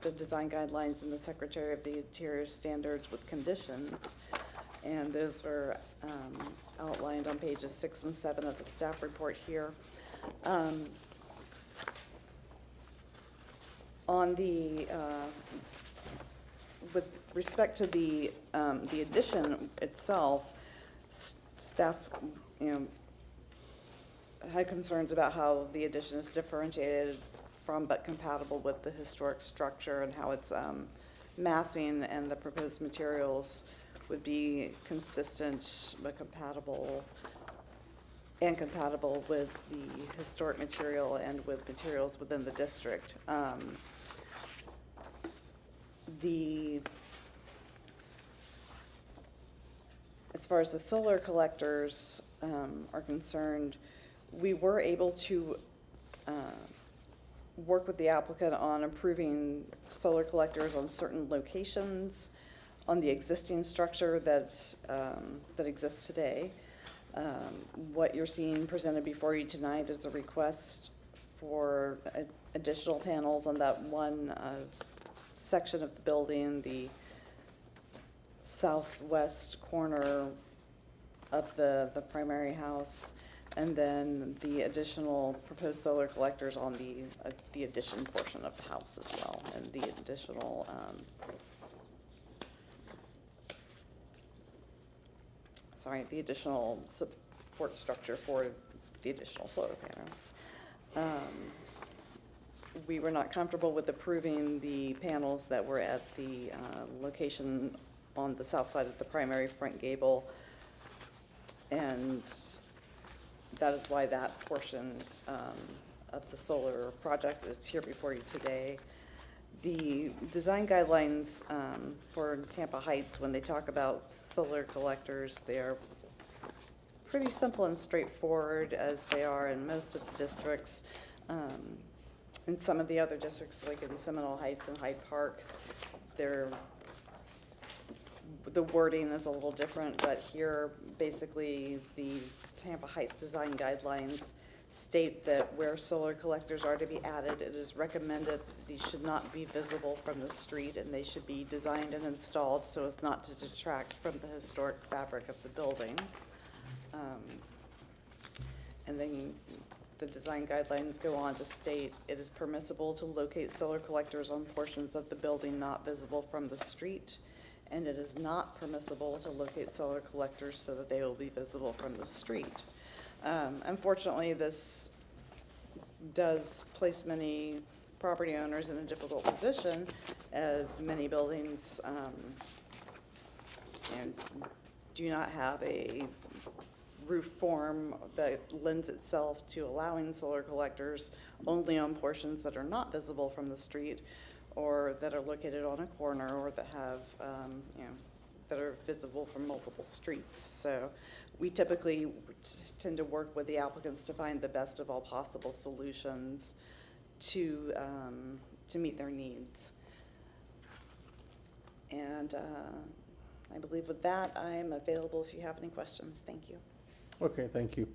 the design guidelines and the Secretary of the Interior standards with conditions. And those are outlined on pages 6 and 7 of the staff report here. With respect to the addition itself, staff, had concerns about how the addition is differentiated from but compatible with the historic structure and how it's massing and the proposed materials would be consistent but compatible with the historic material and with materials within the district. As far as the solar collectors are concerned, we were able to work with the applicant on improving solar collectors on certain locations on the existing structure that exists today. What you're seeing presented before you tonight is a request for additional panels on that one section of the building, the southwest corner of the primary house, and then the additional proposed solar collectors on the addition portion of the house as well, and the additional the additional support structure for the additional solar panels. We were not comfortable with approving the panels that were at the location on the south side of the primary front gable, and that is why that portion of the solar project is here before you today. The design guidelines for Tampa Heights, when they talk about solar collectors, they're pretty simple and straightforward, as they are in most of the districts. In some of the other districts, like in Seminole Heights and Hyde Park, the wording is a little different, but here, basically, the Tampa Heights design guidelines state that where solar collectors are to be added, it is recommended that these should not be visible from the street, and they should be designed and installed so as not to detract from the historic fabric of the building. And then the design guidelines go on to state it is permissible to locate solar collectors on portions of the building not visible from the street, and it is not permissible to locate solar collectors so that they will be visible from the street. Unfortunately, this does place many property owners in a difficult position, as many buildings do not have a roof form that lends itself to allowing solar collectors only on portions that are not visible from the street, or that are located on a corner, or that have that are visible from multiple streets. So we typically tend to work with the applicants to find the best of all possible solutions to meet their needs. And I believe with that, I am available if you have any questions. Thank you. Okay, thank you.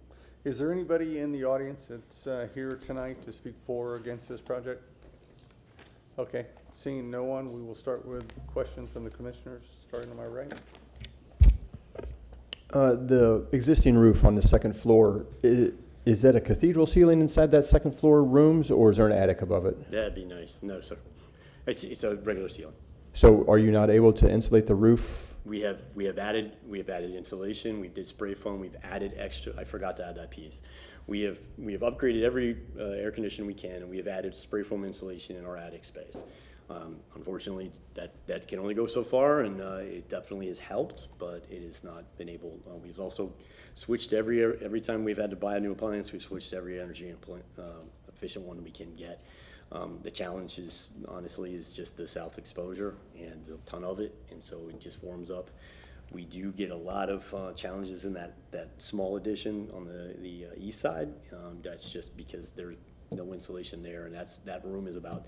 Is there anybody in the audience that's here tonight to speak for or against this project? Okay, seeing no one, we will start with questions from the commissioners, starting on my right. The existing roof on the second floor, is that a cathedral ceiling inside that second floor rooms, or is there an attic above it? That'd be nice. No, sir. It's a regular ceiling. So are you not able to insulate the roof? We have added insulation. We did spray foam. We've added extra. I forgot to add that piece. We have upgraded every air conditioner we can, and we have added spray foam insulation in our attic space. Unfortunately, that can only go so far, and it definitely has helped, but it has not been able. We've also switched every time we've had to buy a new appliance. We've switched every energy efficient one we can get. The challenge is, honestly, is just the south exposure and a ton of it, and so it just warms up. We do get a lot of challenges in that small addition on the east side. That's just because there's no insulation there, and that room is about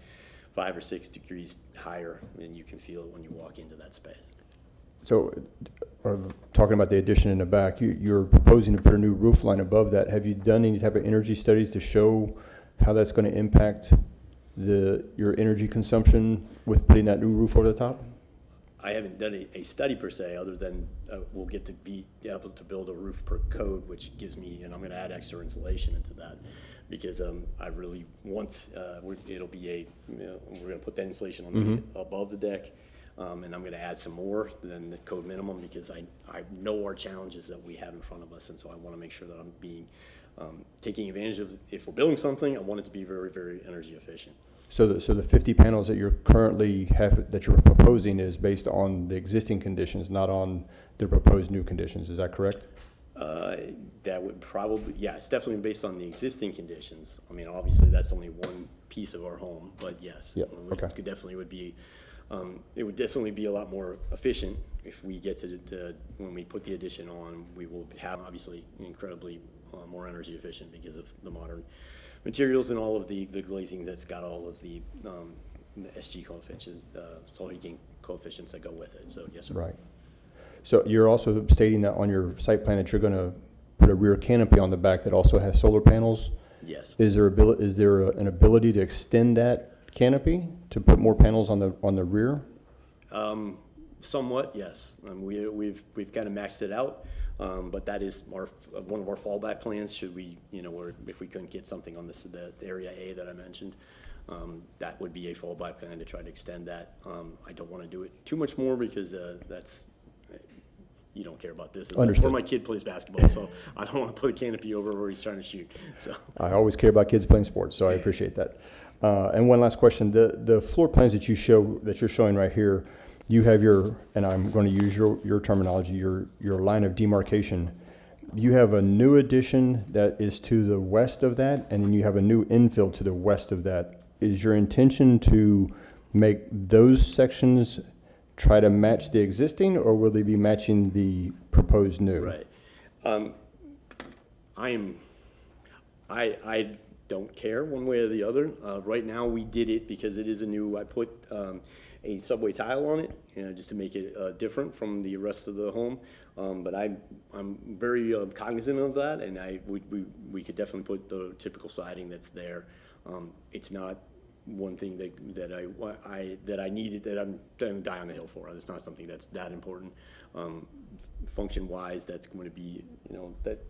5 or 6 degrees higher, and you can feel it when you walk into that space. So, talking about the addition in the back, you're proposing to put a new roof line above that. Have you done any type of energy studies to show how that's going to impact your energy consumption with putting that new roof over the top? I haven't done a study per se, other than we'll get to be able to build a roof per code, which gives me, and I'm going to add extra insulation into that, because I really want, it'll be we're going to put that insulation on above the deck, and I'm going to add some more than the code minimum, because I know our challenges that we have in front of us, and so I want to make sure that I'm being taking advantage of, if we're building something, I want it to be very, very energy efficient. So the 50 panels that you're currently that you're proposing is based on the existing conditions, not on the proposed new conditions. Is that correct? That would probably, yeah, it's definitely based on the existing conditions. I mean, obviously, that's only one piece of our home, but yes. Yep, okay. It definitely would be, it would definitely be a lot more efficient if we get to when we put the addition on. We will have, obviously, incredibly more energy efficient because of the modern materials and all of the glazing that's got all of the SG coefficients, solar heating coefficients that go with it. So yes, sir. Right. So you're also stating that on your site plan that you're going to put a rear canopy on the back that also has solar panels. Yes. Is there an ability to extend that canopy to put more panels on the rear? Somewhat, yes. We've kind of maxed it out, but that is one of our fallback plans. Should we, or if we couldn't get something on the area A that I mentioned, that would be a fallback plan to try to extend that. I don't want to do it too much more because that's. You don't care about this. That's where my kid plays basketball, so I don't want to put a canopy over where he's trying to shoot. So I always care about kids playing sports, so I appreciate that. And one last question: the floor plans that you're showing right here, you have and I'm going to use your terminology, your line of demarcation. You have a new addition that is to the west of that, and then you have a new infill to the west of that. Is your intention to make those sections try to match the existing, or will they be matching the proposed new? Right. I don't care one way or the other. Right now, we did it because it is a new. I put a subway tile on it, just to make it different from the rest of the home. But I'm very cognizant of that, and we could definitely put the typical siding that's there. It's not one thing that I needed, that I'm going to die on the hill for. It's not something that's that important. Function wise, that's going to be, that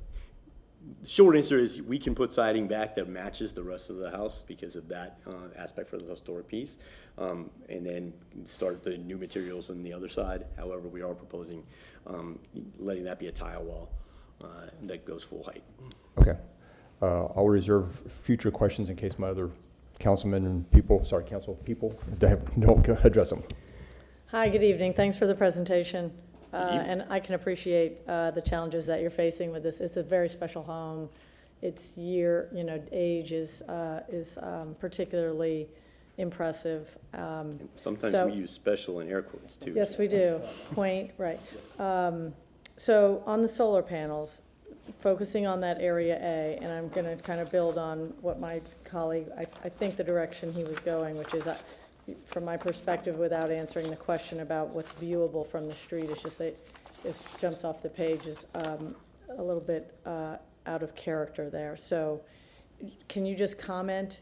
short answer is we can put siding back that matches the rest of the house because of that aspect for the historic piece, and then start the new materials on the other side. However, we are proposing letting that be a tile wall that goes full height. Okay. I'll reserve future questions in case my other councilmen and council people don't address them. Hi, good evening. Thanks for the presentation. And I can appreciate the challenges that you're facing with this. It's a very special home. Its age is particularly impressive. Sometimes we use special in air quotes too. Yes, we do. Right. So on the solar panels, focusing on that area A, and I'm going to kind of build on what my colleague, I think the direction he was going, which is, from my perspective, without answering the question about what's viewable from the street, it's just that this jumps off the page, is a little bit out of character there. So can you just comment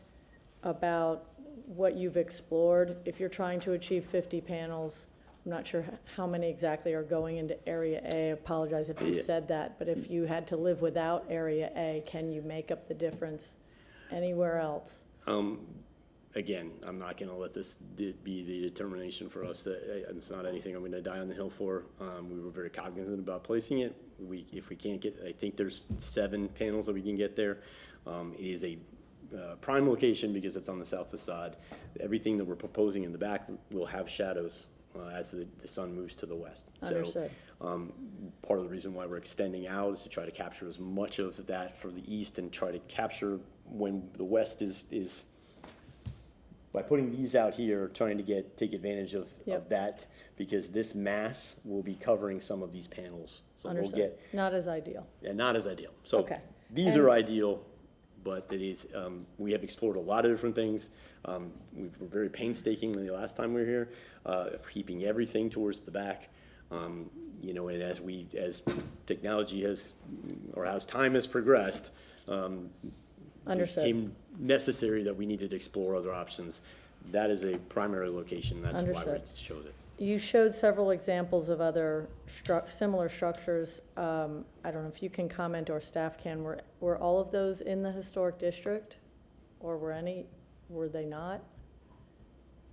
about what you've explored? If you're trying to achieve 50 panels, I'm not sure how many exactly are going into Area A. I apologize if you said that, but if you had to live without Area A, can you make up the difference anywhere else? Again, I'm not going to let this be the determination for us. It's not anything I'm going to die on the hill for. We were very cognizant about placing it. If we can't get, I think there's 7 panels that we can get there. It is a prime location because it's on the south facade. Everything that we're proposing in the back will have shadows as the sun moves to the west. Understood. So part of the reason why we're extending out is to try to capture as much of that for the east and try to capture when the west is by putting these out here, trying to take advantage of Yep. that, because this mass will be covering some of these panels. So we'll Understood. get, Not as ideal. and not as ideal. So Okay. these And- are ideal, but it is, we have explored a lot of different things. We were very painstakingly the last time we were here, keeping everything towards the back. You know, and as technology has, or as time has progressed, it Understood. became necessary that we needed to explore other options. That is a primary location, that's why we Understood. chose it. You showed several examples of other similar structures. I don't know if you can comment or staff can. Were all of those in the historic district? Or were they not?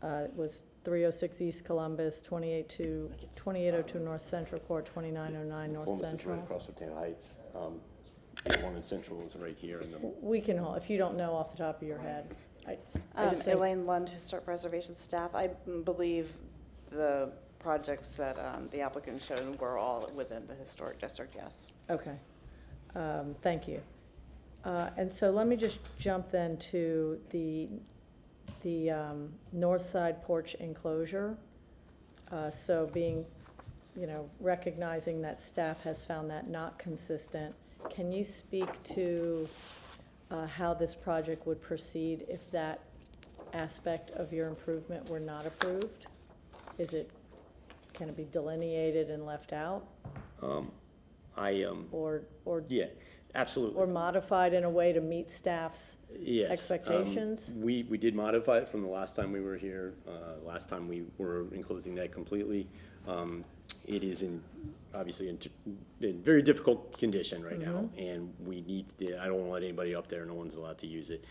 It was 306 East Columbus, 2802 North Central Court, 2909 North Columbus is right Central. across from Town Heights. The one in Central is right here in the. We can, if you don't know off the top of your head. I just think, Elaine Lund, Historic Preservation Staff. I believe the projects that the applicant showed were all within the historic district, yes. okay. Thank you. And so let me just jump then to the north side porch enclosure. So being, recognizing that staff has found that not consistent, can you speak to how this project would proceed if that aspect of your improvement were not approved? Can it be delineated and left out, or Yeah, absolutely. or modified in a way to meet staff's Yes. expectations? We did modify it from the last time we were here. Last time we were enclosing that completely. It is obviously in very difficult condition right now, and we need, I don't want to let anybody up there, no one's allowed to use it.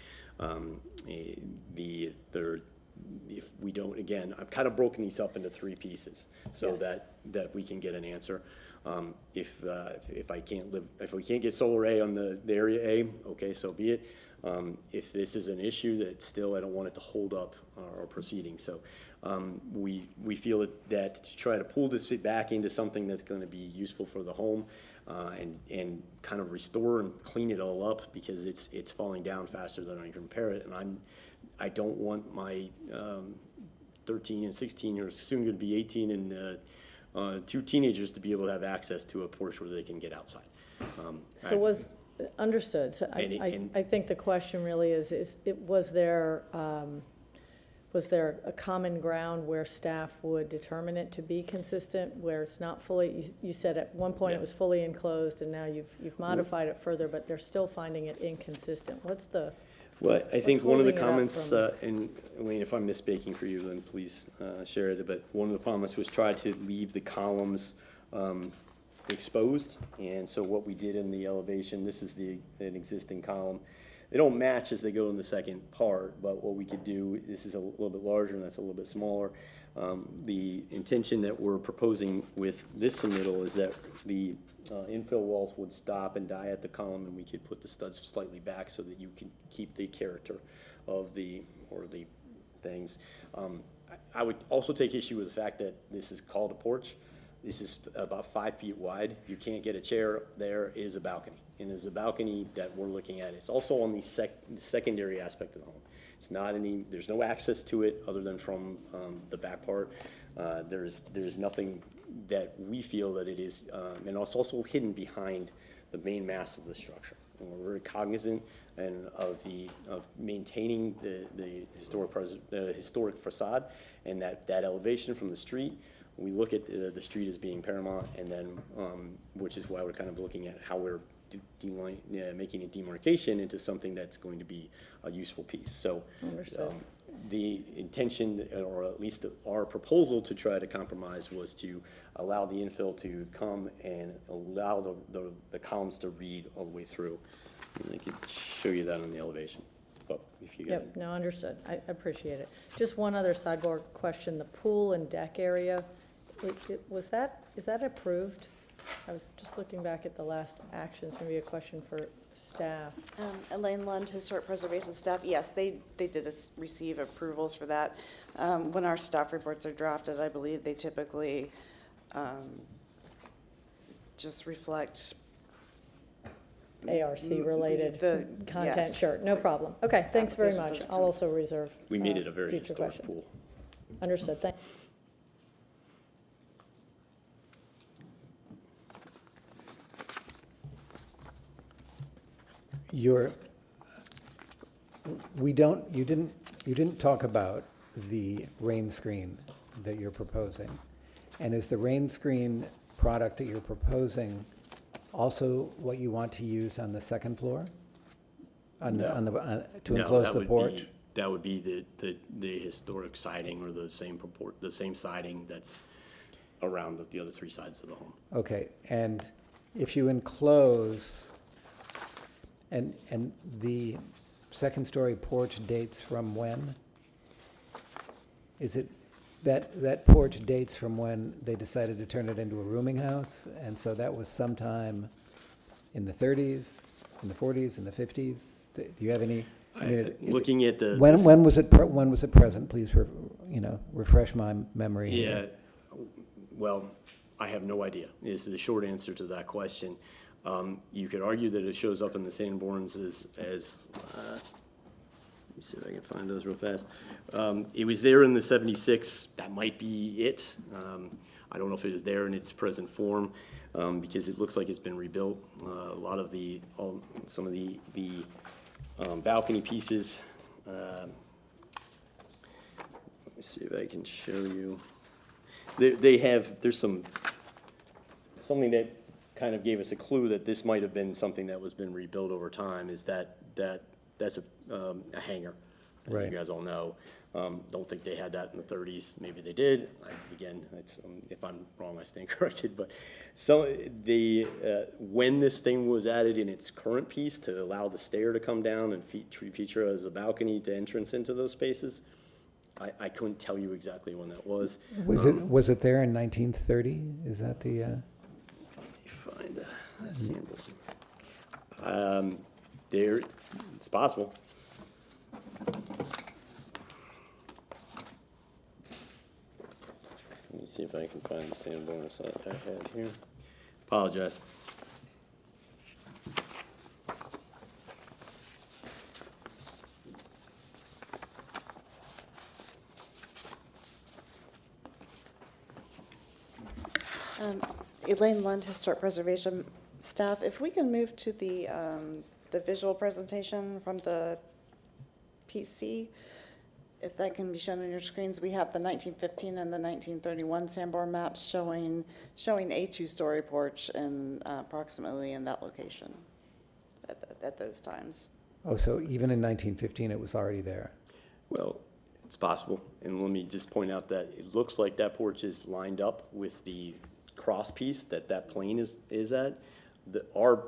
If we don't, again, I've kind of broken these up into three pieces so Yes. that we can get an answer. If we can't get solar A on the area A, okay, so be it. If this is an issue that still, I don't want it to hold up our proceedings. So we feel that to try to pull this back into something that's going to be useful for the home and kind of restore and clean it all up, because it's falling down faster than I can repair it, and I don't want my 13 and 16, or soon going to be 18 and two teenagers to be able to have access to a porch where they can get outside. So understood. So And- I think the question really was there a common ground where staff would determine it to be consistent, where it's not fully, you said at one point it Yeah. was fully enclosed, and now you've modified it further, but they're still finding it inconsistent. Well, I think one of the holding it up comments, from- and Elaine, if I'm misspeaking for you, then please share it, but one of the comments was try to leave the columns exposed, and so what we did in the elevation, this is an existing column. They don't match as they go in the second part, but what we could do, this is a little bit larger and that's a little bit smaller. The intention that we're proposing with this submittal is that the infill walls would stop and die at the column, and we could put the studs slightly back so that you can keep the character of the things. I would also take issue with the fact that this is called a porch. This is about 5 feet wide. You can't get a chair. There is a balcony, and there's a balcony that we're looking at. It's also on the secondary aspect of the home. It's not there's no access to it other than from the back part. There's nothing that we feel that it is, and it's also hidden behind the main mass of the structure. And we're very cognizant of maintaining the historic facade, and that elevation from the street. We look at the street as being paramount, and then which is why we're kind of looking at how we're making a demarcation into something that's going to be a useful piece. So the intention, or at least our proposal to try to compromise, was to allow the infill to come and allow the columns to read all the way through. And I could show you that on the elevation. But if you Yep, no, understood. I appreciate it. Just one other sidebar question, the pool and deck area, is that approved? I was just looking back at the last actions, maybe a question for staff. Elaine Lund, Historic Preservation Staff, yes, they did receive approvals for that. When our staff reports are drafted, I believe they ARC-related The- content, yes. sure, no problem. Okay, thanks very Applications much. are I'll also reserve We made it a very future historic questions. pool. Understood, thank Your, you didn't talk about the rain screen that you're proposing. And is the rain screen product that you're proposing also what you want to use on the second floor? To No, enclose that the would porch? be- That would be the historic siding or the same siding that's around the other three sides of the home. Okay, and if you enclose, and the second-story porch dates from when? Is it, that porch dates from when they decided to turn it into a rooming house? And so that was sometime in the 30s, in the 40s, in the 50s? Do you have any? I mean, Looking at the. When was it, when was it present? Please, refresh my memory here. Yeah, well, I have no idea, is the short answer to that question. You could argue that it shows up in the Sanborns as let me see if I can find those real fast. It was there in the 76, that might be it. I don't know if it is there in its present form, because it looks like it's been rebuilt. A lot of some of the balcony pieces, let me see if I can show you. There's something that kind of gave us a clue that this might have been something that was been rebuilt over time, is that's a hangar, as Right. you guys all know. Don't think they had that in the 30s, maybe they did. Again, if I'm wrong, I stand corrected, but when this thing was added in its current piece to allow the stair to come down and feature as a balcony to entrance into those spaces, I couldn't tell you exactly when that was. Was it there in 1930? Is that the, Let me find that sample. There, it's possible. Let me see if I can find the Sanborns that I had here. Apologize. Elaine Lund, Historic Preservation staff, if we can move to the visual presentation from the PC, if that can be shown on your screens. We have the 1915 and the 1931 Sanborn maps showing a two-story porch and approximately in that location at those times. oh, so even in 1915, it was already there? Well, it's possible, and let me just point out that it looks like that porch is lined up with the cross piece that plane is at. Our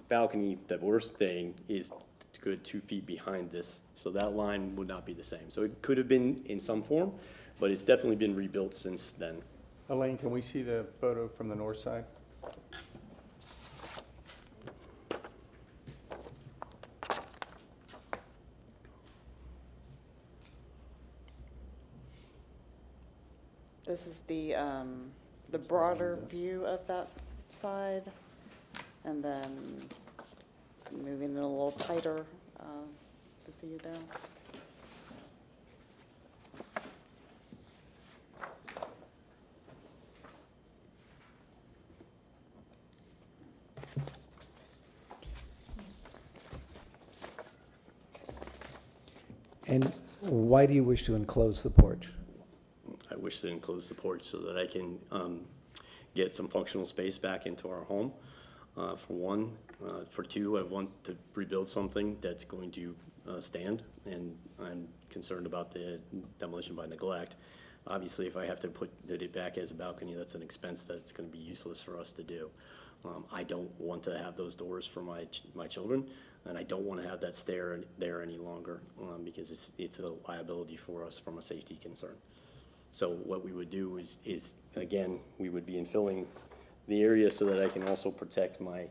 balcony that we're staying is a good 2 feet behind this, so that line would not be the same. So it could have been in some form, but it's definitely been rebuilt since then. Elaine, can we see the photo from the north side? This is the broader view of that side, and then moving it a little tighter, the view there. And why do you wish to enclose the porch? I wish to enclose the porch so that I can get some functional space back into our home, for one. For two, I want to rebuild something that's going to stand, and I'm concerned about the demolition by neglect. Obviously, if I have to put it back as a balcony, that's an expense that's going to be useless for us to do. I don't want to have those doors for my children, and I don't want to have that stair there any longer, because it's a liability for us from a safety concern. So what we would do is again, we would be infilling the area so that I can also protect my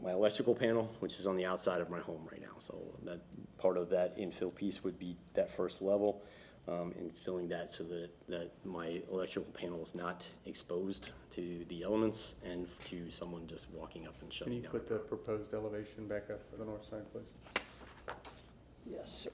my electrical panel, which is on the outside of my home right now. So that part of that infill piece would be that first level. and filling that so that my electrical panel is not exposed to the elements and to someone just walking up and Can shutting you down. put the proposed elevation back up for the north side, please? Yes, sir.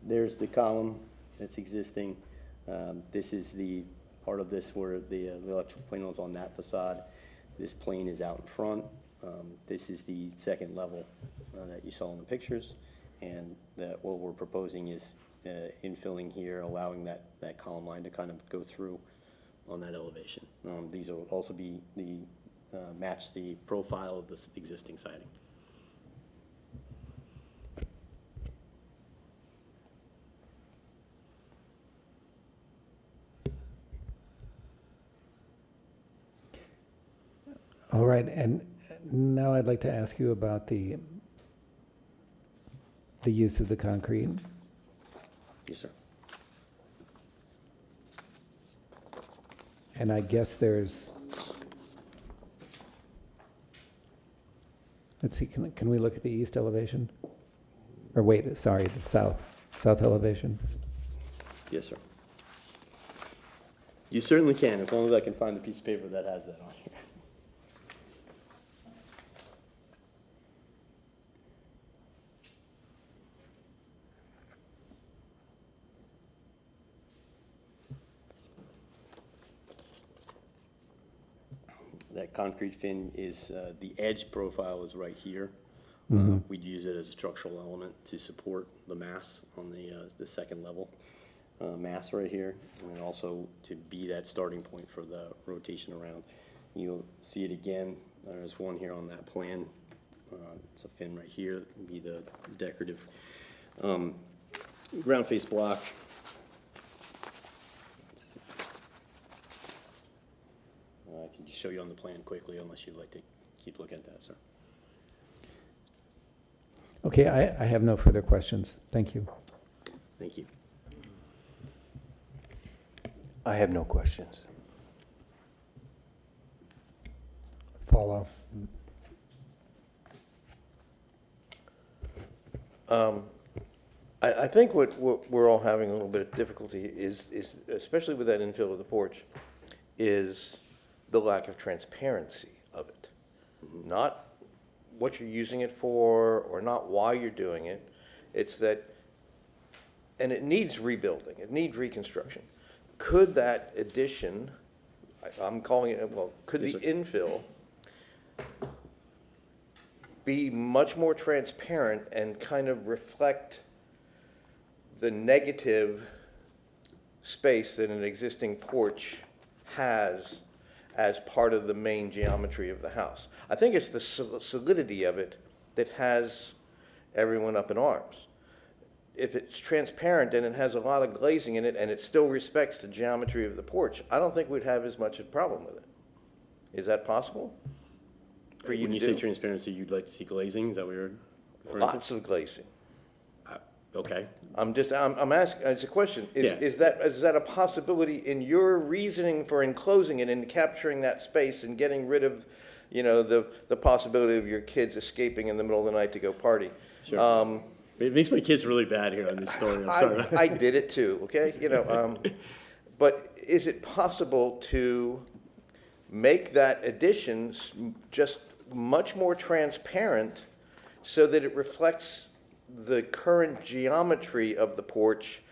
There's the column that's existing. This is the part of this where the electrical panel is on that facade. This plane is out in front. This is the second level that you saw in the pictures. And that what we're proposing is infilling here, allowing that column line to kind of go through on that elevation. These will also be match the profile of this existing siding. All right, and now I'd like to ask you about the use of the concrete. Yes, sir. And I guess there's, let's see, can we look at the east elevation? Or wait, sorry, the south elevation? Yes, sir. You certainly can, as long as I can find the piece of paper that has that on here. That concrete fin is, the edge profile is right here. We'd use it as a structural element to support the mass on the second level mass right here, and also to be that starting point for the rotation around. You'll see it again. There's one here on that plan. It's a fin right here. It'd be the decorative ground face block. I can just show you on the plan quickly, unless you'd like to keep looking at that, sir. Okay, I have no further questions. Thank you. Thank you. I have no questions. Follow. I think what we're all having a little bit of difficulty is especially with that infill of the porch, is the lack of transparency of it. Not what you're using it for, or not why you're doing it. It's that, and it needs rebuilding, it needs reconstruction. Could that addition, I'm calling it, well, could the Yes, sir. infill be much more transparent and kind of reflect the negative space that an existing porch has as part of the main geometry of the house? I think it's the solidity of it that has everyone up in arms. If it's transparent and it has a lot of glazing in it and it still respects the geometry of the porch, I don't think we'd have as much a problem with it. Is that possible for you When to you do? say transparency, you'd like to see glazing, is that what you're referring to? Lots of glazing. Okay. I'm asking, it's a question. Yeah. Is that a possibility in your reasoning for enclosing it and capturing that space and getting rid of, the possibility of your kids escaping in the middle of the night to go party? Sure. It makes my kids really bad here on this story, I'm sorry. I did it too, okay? But is it possible to make that addition just much more transparent so that it reflects the current geometry of the porch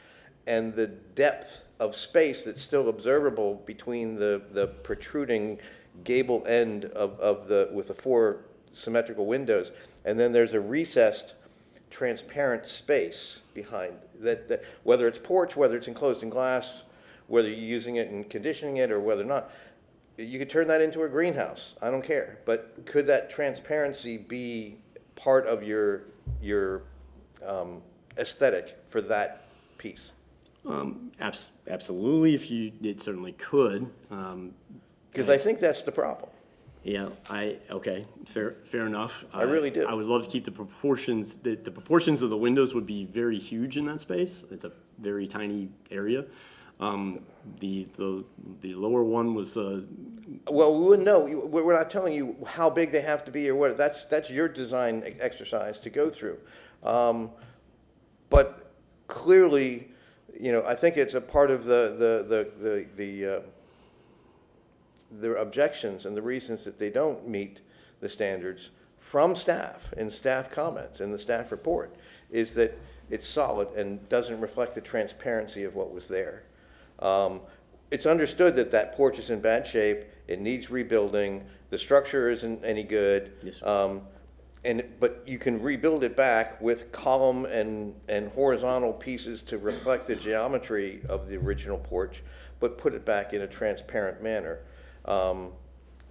and the depth of space that's still observable between the protruding gable end with the four symmetrical windows, and then there's a recessed transparent space behind that, whether it's porch, whether it's enclosed in glass, whether you're using it and conditioning it or whether not, you could turn that into a greenhouse. I don't care. But could that transparency be part of your aesthetic for that piece? Absolutely, it certainly could. Because I think that's the problem. Yeah, okay, fair enough. I really do. I would love to keep the proportions, the proportions of the windows would be very huge in that space. It's a very tiny area. The lower one was, Well, we wouldn't know. We're not telling you how big they have to be or what. That's your design exercise to go through. But clearly, I think it's a part of the objections and the reasons that they don't meet the standards from staff and staff comments in the staff report is that it's solid and doesn't reflect the transparency of what was there. It's understood that that porch is in bad shape, it needs rebuilding, the structure isn't any good. Yes, sir. But you can rebuild it back with column and horizontal pieces to reflect the geometry of the original porch, but put it back in a transparent manner.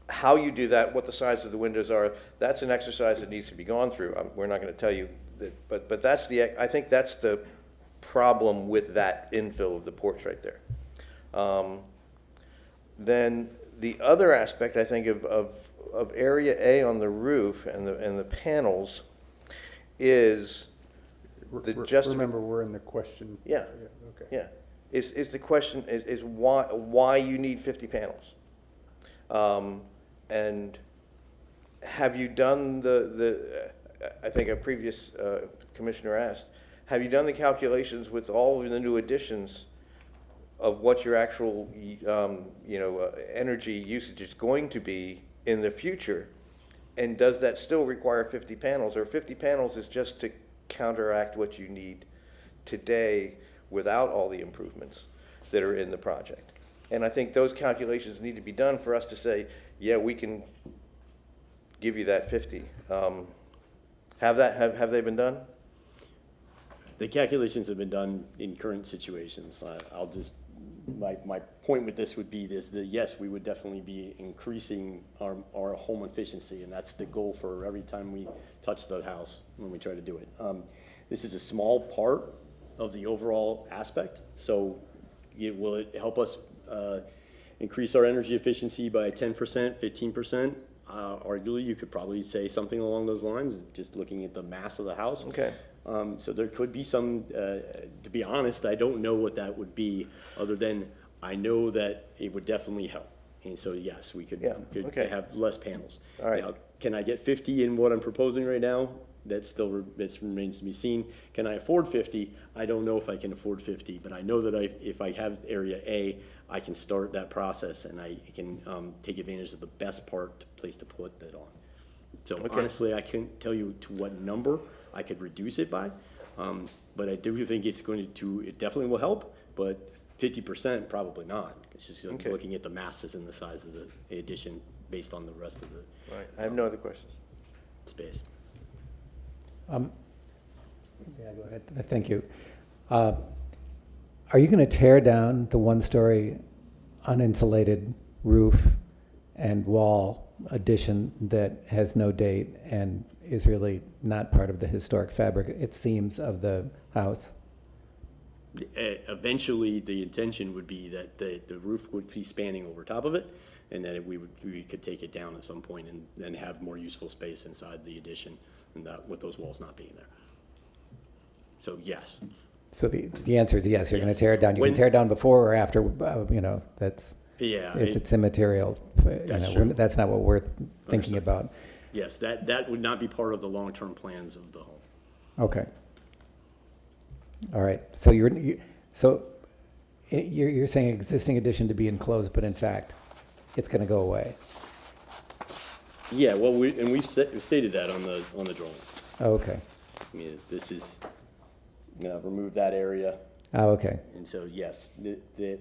How you do that, what the size of the windows are, that's an exercise that needs to be gone through. We're not going to tell you that, but I think that's the problem with that infill of the porch right there. Then the other aspect, I think, of area A on the roof and the panels is the Remember, we're in the question. Yeah. Okay. Yeah, is the question is why you need 50 panels? And have you done I think a previous commissioner asked, have you done the calculations with all of the new additions of what your actual, energy usage is going to be in the future? And does that still require 50 panels? Or 50 panels is just to counteract what you need today without all the improvements that are in the project? And I think those calculations need to be done for us to say, yeah, we can give you that 50. Have they been done? The calculations have been done in current situations. My point with this would be that yes, we would definitely be increasing our home efficiency, and that's the goal for every time we touch the house when we try to do it. This is a small part of the overall aspect, so will it help us increase our energy efficiency by 10%, 15%? Arguably, you could probably say something along those lines, just looking at the mass of the house. Okay. So there could be some, to be honest, I don't know what that would be, other than I know that it would definitely help. And so, yes, we could, Yeah, okay. have less panels. All right. Now, can I get 50 in what I'm proposing right now? That still remains to be seen. Can I afford 50? I don't know if I can afford 50, but I know that if I have area A, I can start that process and I can take advantage of the best place to put that on. So honestly, I can't tell you to what number I could reduce it by, but I do think it definitely will help, but 50% probably not. It's just looking at the masses and the size of the addition based on the rest of the Right. I have no other questions. space. Yeah, go ahead. Thank you. Are you going to tear down the one-story uninsulated roof and wall addition that has no date and is really not part of the historic fabric, it seems, of the house? Eventually, the intention would be that the roof would be spanning over top of it, and that we could take it down at some point and then have more useful space inside the addition, and that with those walls not being there. So yes. So the answer is yes, you're going Yes. to tear it down. You When- can tear it down before or after, that's, Yeah. it's immaterial. That's true. That's not what we're thinking Understood. about. Yes, that would not be part of the long-term plans of the home. Okay. All right. So you're saying existing addition to be enclosed, but in fact, it's going to go away. Yeah, well, we've stated that on the drawing. Oh, okay. I mean, this is, remove that area, Oh, okay. and so yes,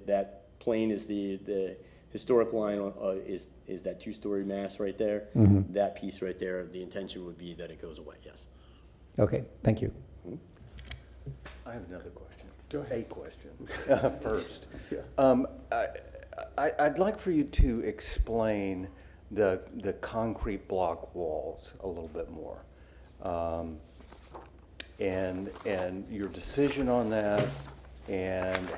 that plane is the historic line is that two-story mass right there. Mm-hmm. That piece right there, the intention would be that it goes away, yes. Okay. Thank you. I have another question. Go ahead. A question first. I'd like for you to explain the concrete block walls a little bit more. And your decision on that, and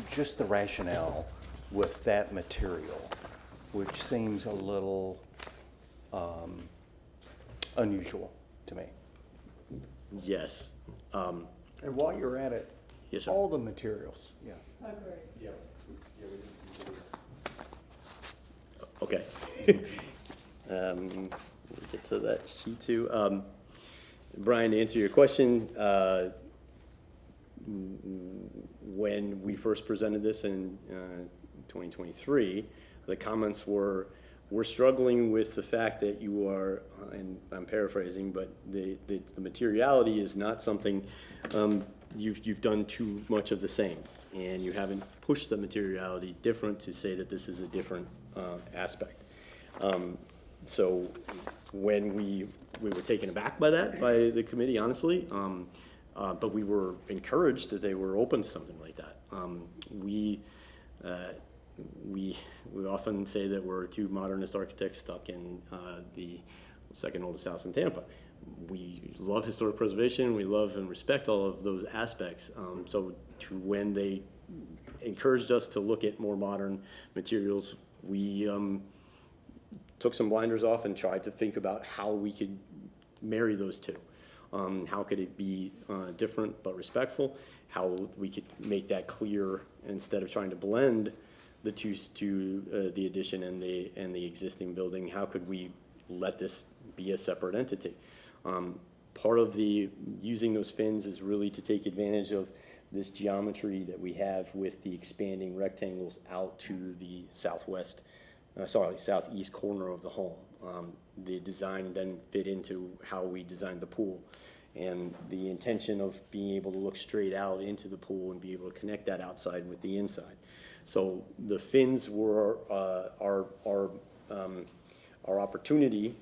just the rationale with that material. which seems a little unusual to me. Yes. And while you're at it, Yes, sir. all the materials, yeah. Okay. We'll get to that sheet too. Brian, to answer your question, when we first presented this in 2023, the comments were, we're struggling with the fact that you are, and I'm paraphrasing, but the materiality is not something, you've done too much of the same, and you haven't pushed the materiality different to say that this is a different aspect. So when we were taken aback by that, by the committee, honestly, but we were encouraged that they were open to something like that. We often say that we're two modernist architects stuck in the second oldest house in Tampa. We love historic preservation, we love and respect all of those aspects. So when they encouraged us to look at more modern materials, we took some blinders off and tried to think about how we could marry those two. How could it be different but respectful? How we could make that clear instead of trying to blend the two to the addition and the existing building. How could we let this be a separate entity? Part of using those fins is really to take advantage of this geometry that we have with the expanding rectangles out to the southeast corner of the home. The design then fit into how we designed the pool, and the intention of being able to look straight out into the pool and be able to connect that outside with the inside. So the fins were our opportunity.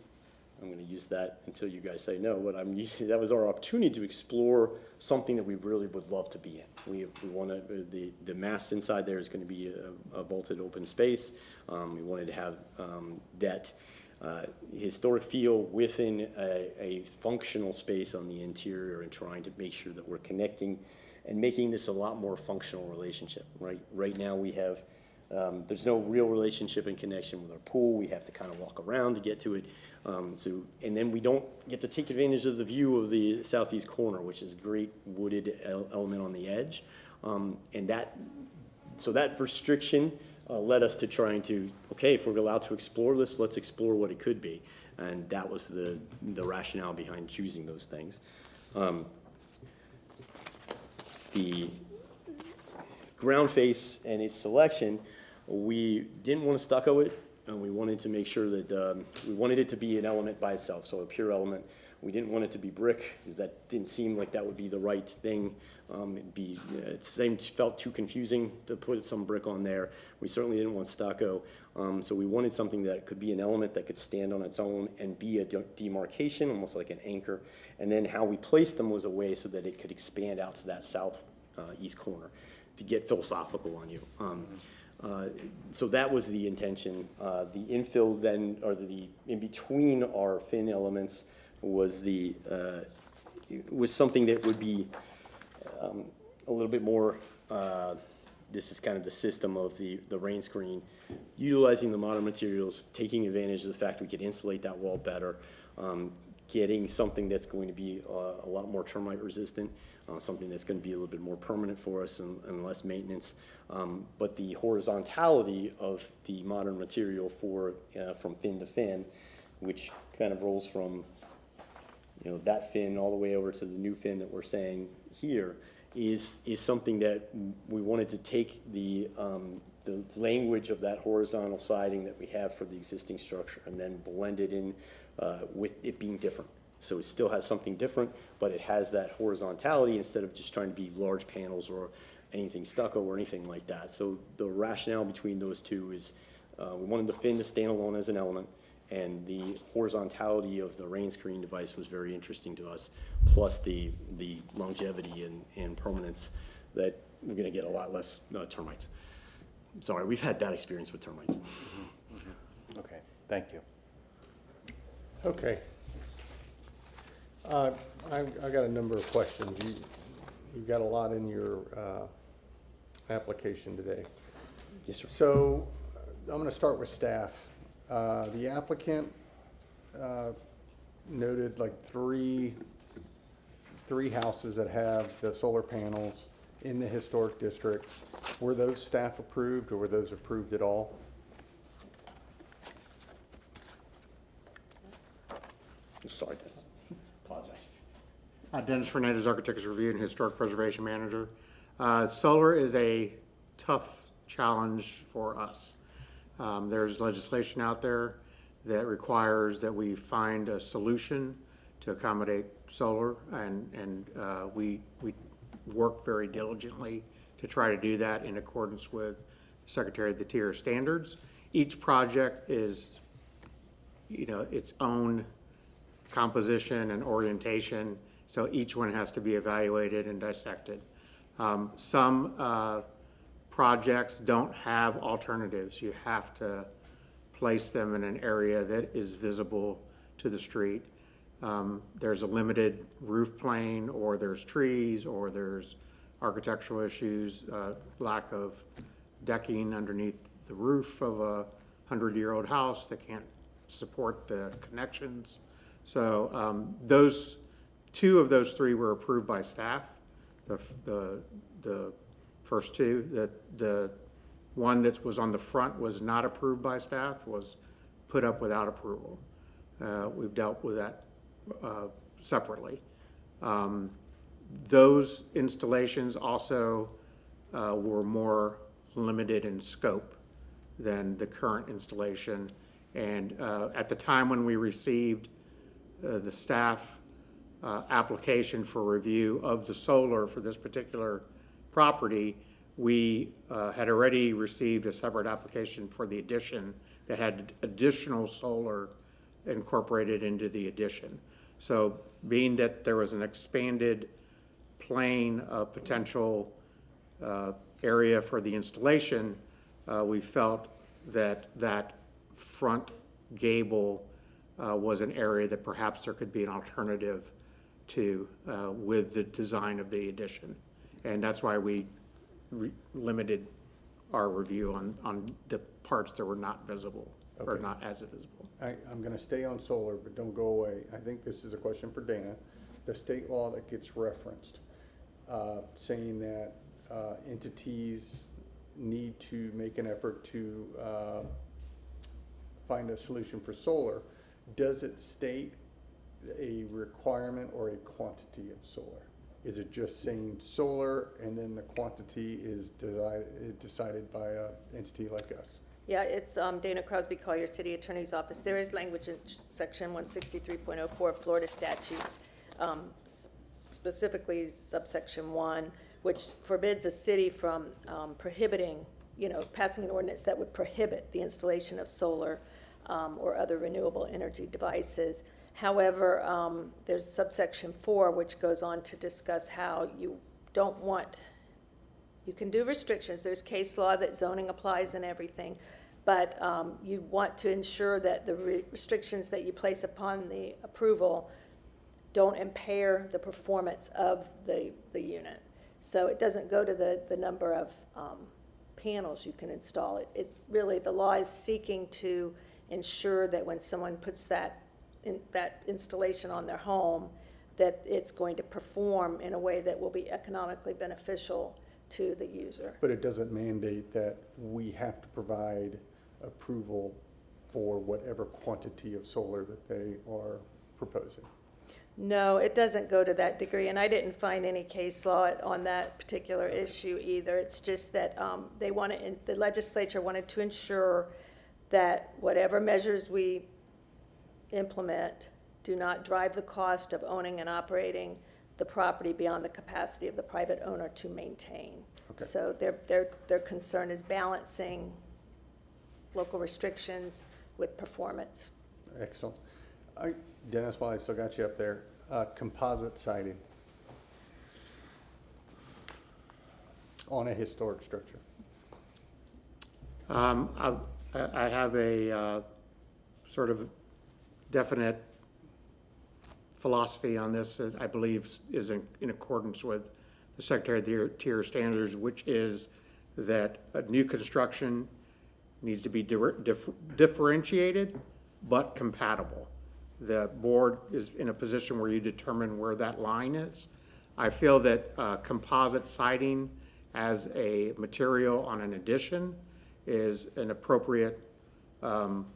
I'm going to use that until you guys say no, but that was our opportunity to explore something that we really would love to be in. We want to, the mast inside there is going to be a vaulted open space. We wanted to have that historic feel within a functional space on the interior, and trying to make sure that we're connecting and making this a lot more functional relationship. Right now we have, there's no real relationship and connection with our pool. We have to kind of walk around to get to it. And then we don't get to take advantage of the view of the southeast corner, which is great wooded element on the edge. So that restriction led us to trying to, okay, if we're allowed to explore this, let's explore what it could be. And that was the rationale behind choosing those things. The ground face and its selection, we didn't want to stucco it. We wanted to make sure that we wanted it to be an element by itself, so a pure element. We didn't want it to be brick, because that didn't seem like that would be the right thing. It felt too confusing to put some brick on there. We certainly didn't want stucco, so we wanted something that could be an element that could stand on its own and be a demarcation, almost like an anchor. And then how we placed them was a way so that it could expand out to that southeast corner, to get philosophical on you. So that was the intention. The infill then, or the in between our fin elements, was was something that would be a little bit more. This is kind of the system of the rain screen, utilizing the modern materials, taking advantage of the fact we could insulate that wall better, getting something that's going to be a lot more termite resistant, something that's going to be a little bit more permanent for us and less maintenance. But the horizontality of the modern material from fin to fin, which kind of rolls from that fin all the way over to the new fin that we're saying here, is something that we wanted to take the language of that horizontal siding that we have for the existing structure and then blend it in with it being different. So it still has something different, but it has that horizontality instead of just trying to be large panels or anything stucco or anything like that. So the rationale between those two is we wanted the fin to stand alone as an element, and the horizontality of the rain screen device was very interesting to us, plus the longevity and permanence that we're going to get a lot less termites. Sorry, we've had bad experience with termites. Okay, thank you. Okay. I got a number of questions. You've got a lot in your application today. Yes, sir. So I'm going to start with staff. The applicant noted like three houses that have the solar panels in the historic district. Were those staff approved, or were those approved at all? Sorry, Dennis. Apologize. Dennis Fernandez, Architects Review and Historic Preservation Manager. Solar is a tough challenge for us. There's legislation out there that requires that we find a solution to accommodate solar, and we work very diligently to try to do that in accordance with Secretary of the Tier standards. Each project is, its own composition and orientation, so each one has to be evaluated and dissected. Some projects don't have alternatives. You have to place them in an area that is visible to the street. There's a limited roof plane, or there's trees, or there's architectural issues, lack of decking underneath the roof of a 100-year-old house that can't support the connections. So two of those three were approved by staff. The first two, the one that was on the front was not approved by staff, was put up without approval. We've dealt with that separately. Those installations also were more limited in scope than the current installation. And at the time when we received the staff application for review of the solar for this particular property, we had already received a separate application for the addition that had additional solar incorporated into the addition. So being that there was an expanded plane of potential area for the installation, we felt that that front gable was an area that perhaps there could be an alternative to with the design of the addition. And that's why we limited our review on the parts that were not visible or Okay. not as visible. I'm going to stay on solar, but don't go away. I think this is a question for Dana. The state law that gets referenced, saying that entities need to make an effort to find a solution for solar, does it state a requirement or a quantity of solar? Is it just saying solar and then the quantity is decided by an entity like us? Yeah, it's Dana Crosby Collier, City Attorney's Office. There is language in Section 163.04 Florida statutes, specifically subsection 1, which forbids a city from prohibiting, passing an ordinance that would prohibit the installation of solar or other renewable energy devices. However, there's subsection 4, which goes on to discuss how you can do restrictions. There's case law that zoning applies and everything, but you want to ensure that the restrictions that you place upon the approval don't impair the performance of the unit. So it doesn't go to the number of panels you can install. It really, the law is seeking to ensure that when someone puts that installation on their home, that it's going to perform in a way that will be economically beneficial to the user. But it doesn't mandate that we have to provide approval for whatever quantity of solar that they are proposing. No, it doesn't go to that degree, and I didn't find any case law on that particular issue either. It's just that the legislature wanted to ensure that whatever measures we implement do not drive the cost of owning and operating the property beyond the capacity of the private owner to maintain. Okay. So their concern is balancing local restrictions with performance. Excellent. Dennis, while I still got you up there, composite siding on a historic structure. I have a sort of definite philosophy on this that I believe is in accordance with the Secretary of the Tier standards, which is that a new construction needs to be differentiated but compatible. The board is in a position where you determine where that line is. I feel that composite siding as a material on an addition is an appropriate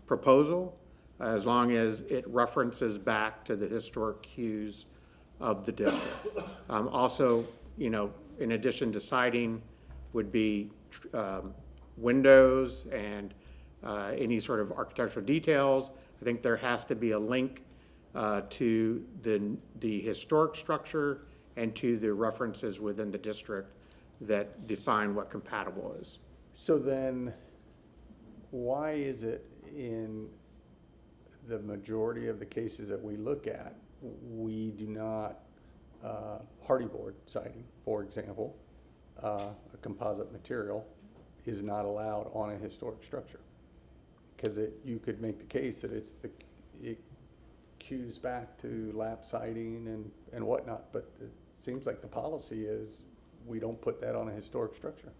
proposal, as long as it references back to the historic cues of the district. Also, you know, in addition to siding would be windows and any sort of architectural details. I think there has to be a link to the historic structure and to the references within the district that define what compatible is. So then, why is it in the majority of the cases that we look at, we do not, hardy board siding, for example, a composite material is not allowed on a historic structure? Because you could make the case that it cues back to lap siding and whatnot, but it seems like the policy is we don't put that on a historic structure.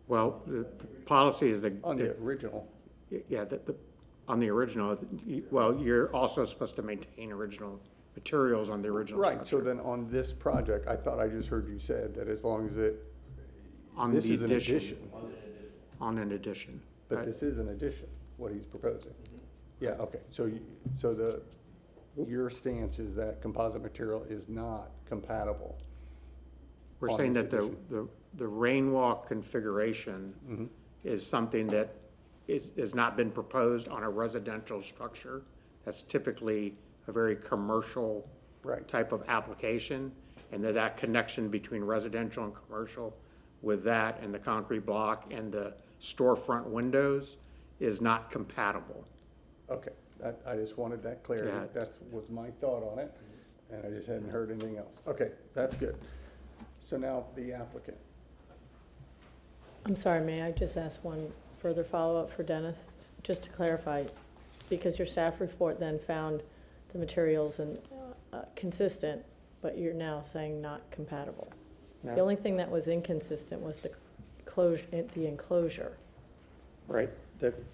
Well, the policy is On the original. yeah, on the original, well, you're also supposed to maintain original materials on the original Right, so structure. then on this project, I thought I just heard you said that as long as On this the is an addition. On an addition. But this is an addition, what he's proposing. Yeah, okay, so your stance is that composite material is not compatible. We're on saying this that addition. the rain wall configuration is something that has not been proposed on a residential structure. That's typically a very commercial Right. type of application, and that connection between residential and commercial with that and the concrete block and the storefront windows is not compatible. Okay, I just wanted that clarity. Yeah. That was my thought on it, and I just hadn't heard anything else. Okay, that's good. So now the applicant. I'm sorry, may I just ask one further follow-up for Dennis? Just to clarify, because your staff report then found the materials and consistent, but you're now saying not compatible. The No. only thing that was inconsistent was the enclosure. Right.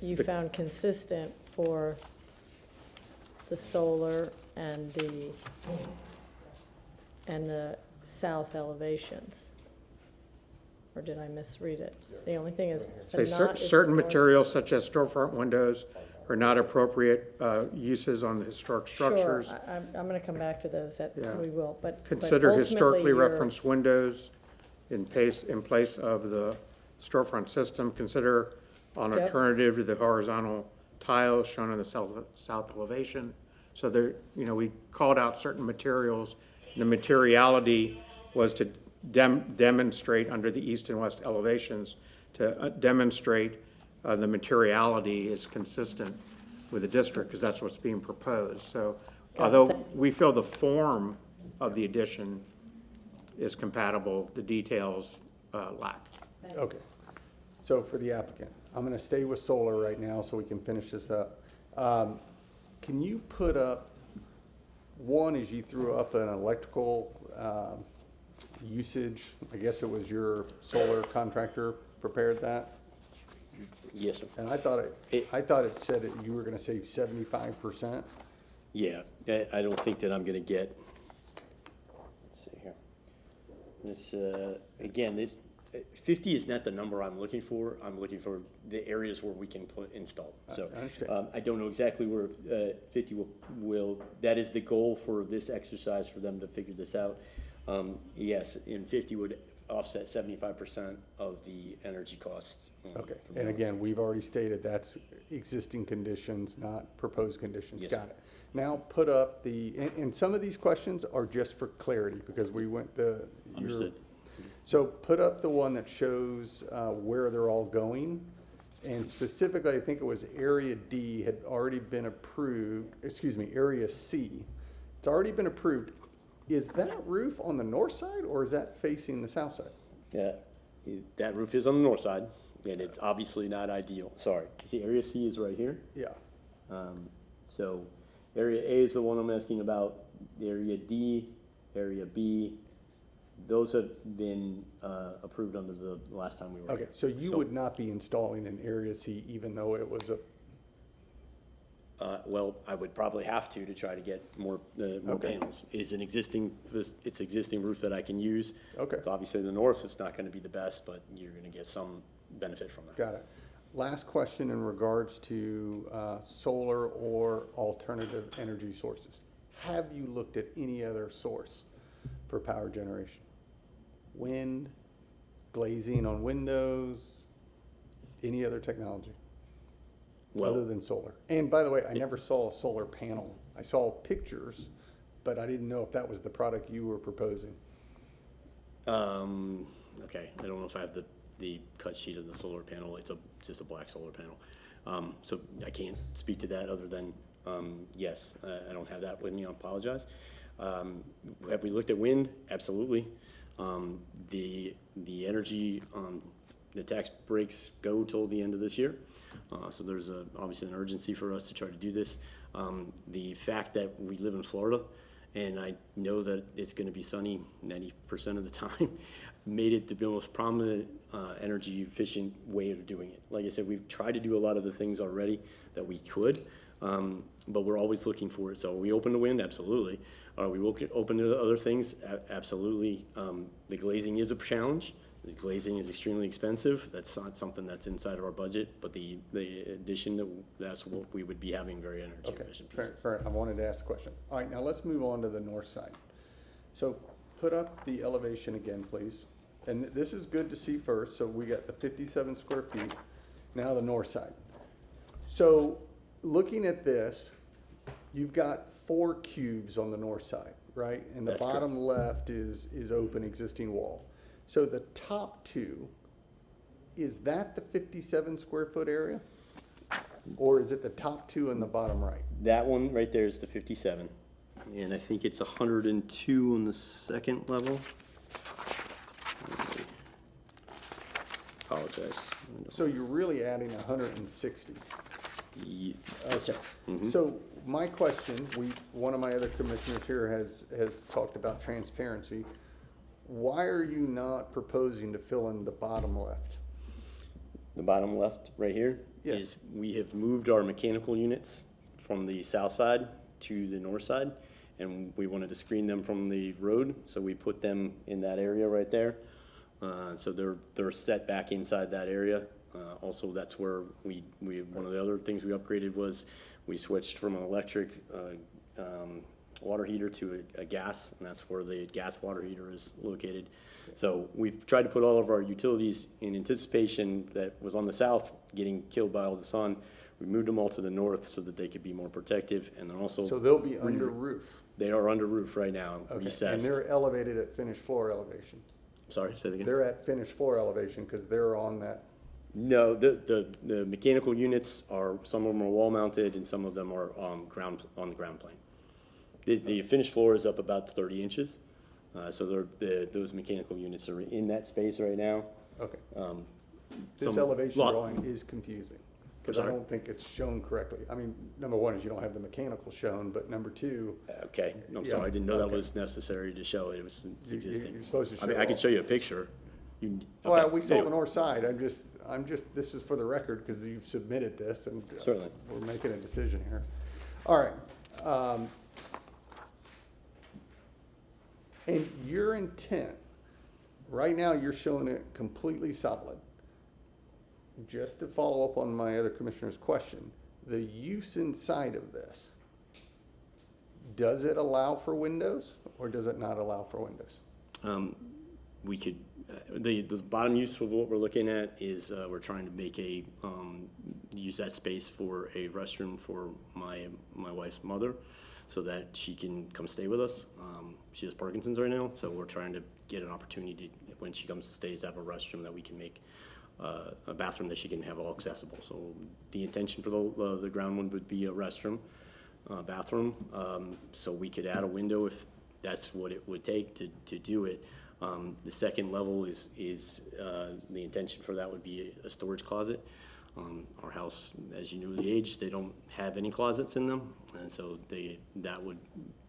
You found consistent for the solar and the south elevations. Or did I misread it? The only thing is, Say the not is the certain north. materials such as storefront windows are not appropriate uses on the historic structures. Sure, I'm gonna come back to those, that Yeah. we will, but Consider ultimately historically you're- referenced windows in place of the storefront system. Consider an Yep. alternative to the horizontal tiles shown on the south elevation. So there, you know, we called out certain materials. The materiality was to demonstrate under the east and west elevations, to demonstrate the materiality is consistent with the district, because that's what's being proposed. So although we feel the form of the addition is compatible, the details lack. Okay, so for the applicant, I'm gonna stay with solar right now so we can finish this up. Can you put up, one is you threw up an electrical usage, I guess it was your solar contractor prepared that? Yes, sir. And I thought it said that you were gonna save 75%. Yeah, I don't think that I'm gonna get, let's see here. This, again, this, 50 is not the number I'm looking for. I'm looking for the areas where we can install. So, I understand. I don't know exactly where 50 will, that is the goal for this exercise, for them to figure this out. Yes, and 50 would offset 75% of the energy costs. Okay, and again, we've already stated that's existing conditions, not proposed conditions. Yes, Got sir. it. Now, put up and some of these questions are just for clarity, because we went Understood. So put up the one that shows where they're all going. And specifically, I think it was Area D had already been approved, Area C. It's already been approved. Is that roof on the north side, or is that facing the south side? Yeah, that roof is on the north side, and it's obviously not ideal. Sorry. See, Area C is right here. Yeah. So Area A is the one I'm asking about. Area D, Area B, Those have been approved under the last time we were Okay, here. so you would not be installing an Area C even though it was a, Well, I would probably have to try to get more Okay. panels. It's existing roof that I can use. Okay. So obviously the north, it's not gonna be the best, but you're gonna get some benefit from that. got it. Last question in regards to solar or alternative energy sources. Have you looked at any other source for power generation? Wind, glazing on windows, any other technology Well- other than solar? And by the way, I never saw a solar panel. I saw pictures, but I didn't know if that was the product you were proposing. Okay, I don't know if I have the cut sheet of the solar panel. It's just a black solar panel. So I can't speak to that other than, yes, I don't have that with me, I apologize. Have we looked at wind? Absolutely. The energy, the tax breaks go till the end of this year. So there's obviously an urgency for us to try to do this. The fact that we live in Florida, and I know that it's gonna be sunny 90% of the time, made it the most prominent, energy efficient way of doing it. Like I said, we've tried to do a lot of the things already that we could, but we're always looking for it. So are we open to wind? Absolutely. Are we open to other things? Absolutely. The glazing is a challenge. The glazing is extremely expensive. That's not something that's inside of our budget, but the addition, that's what we would be having very energy Okay, efficient fair, pieces. fair. I wanted to ask a question. All right, now let's move on to the north side. So put up the elevation again, please. And this is good to see first. So we got the 57 square feet. Now the north side. So looking at this, you've got 4 cubes on the north side, right? And the That's correct. bottom left is open existing wall. So the top 2, is that the 57 square foot area? Or is it the top 2 and the bottom right? That one right there is the 57, and I think it's 102 on the second level. Apologize. So you're really adding 160. Ye- Yes, sir. Mhm. So my question, one of my other commissioners here has talked about transparency. Why are you not proposing to fill in the bottom left? The bottom left, right here, Yes. is we have moved our mechanical units from the south side to the north side, and we wanted to screen them from the road, so we put them in that area right there. So they're set back inside that area. Also, that's where one of the other things we upgraded was we switched from an electric water heater to a gas, and that's where the gas water heater is located. So we've tried to put all of our utilities in anticipation that was on the south, getting killed by all the sun. We moved them all to the north so that they could be more protective, and then also. So they'll be under roof. They are under roof right now, Okay. And recessed. they're elevated at finished floor elevation. Sorry, say that again? They're at finished floor elevation because they're on that. No, the mechanical units are, some of them are wall mounted and some of them are on the ground plane. The finished floor is up about 30 inches, so those mechanical units are in that space right now. Okay. This Some- elevation lot- drawing is confusing because I Sorry? don't think it's shown correctly. I mean, number one is you don't have the mechanical shown, but number 2, Okay, I'm Yeah, sorry, I didn't know that okay. was necessary to show it, it's existing. you're supposed to I mean, show I could all. show you a picture. well, Okay, we saw there- the north side. I'm just, this is for the record because you've submitted this and Certainly. we're making a decision here. All right. And your intent, right now you're showing it completely solid. Just to follow up on my other commissioner's question, the use inside of this, does it allow for windows or does it not allow for windows? We could, the bottom use of what we're looking at is, we're trying to make use that space for a restroom for my wife's mother, so that she can come stay with us. She has Parkinson's right now, so we're trying to get an opportunity, when she comes to stay, to have a restroom that we can make, a bathroom that she can have all accessible. So the intention for the ground one would be a restroom, bathroom, so we could add a window if that's what it would take to do it. The second level is the intention for that would be a storage closet. Our house, as you know the age, they don't have any closets in them, and so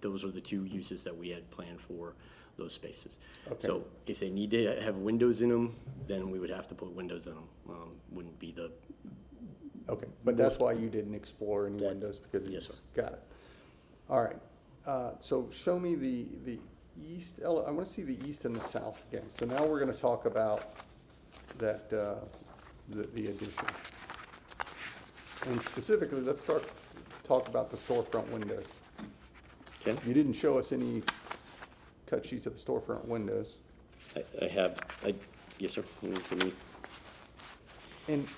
those are the 2 uses that we had planned for those spaces. Okay. So if they need to have windows in them, then we would have to put windows in them. Wouldn't be the, Okay, but that's why you didn't explore any That's- windows because you yes, sir. got it. All right, so show me the east, I want to see the east and the south again. So now we're going to talk about that, the addition. And specifically, let's start to talk about the storefront windows. okay? You didn't show us any cut sheets of the storefront windows. Yes, sir. Give me-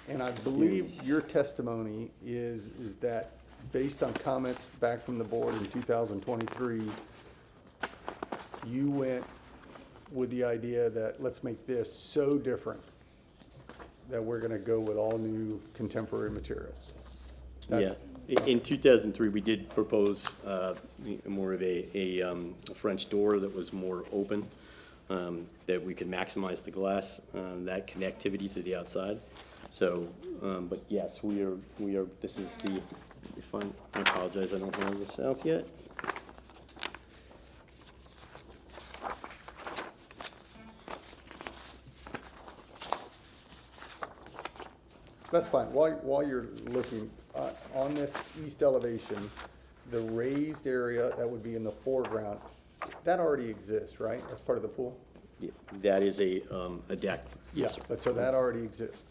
And I believe your testimony is that based on comments back from the board in 2023, you went with the idea that let's make this so different that we're gonna go with all new contemporary materials. That's- Yeah, in 2003, we did propose more of a French door that was more open, that we could maximize the glass, that connectivity to the outside. So, but yes, we are, this is the, if I apologize, I don't have the south yet. That's fine. While you're looking, on this east elevation, the raised area that would be in the foreground, that already exists, right? As part of the pool? Yeah, that is a deck. Yes, sir. But so that already exists.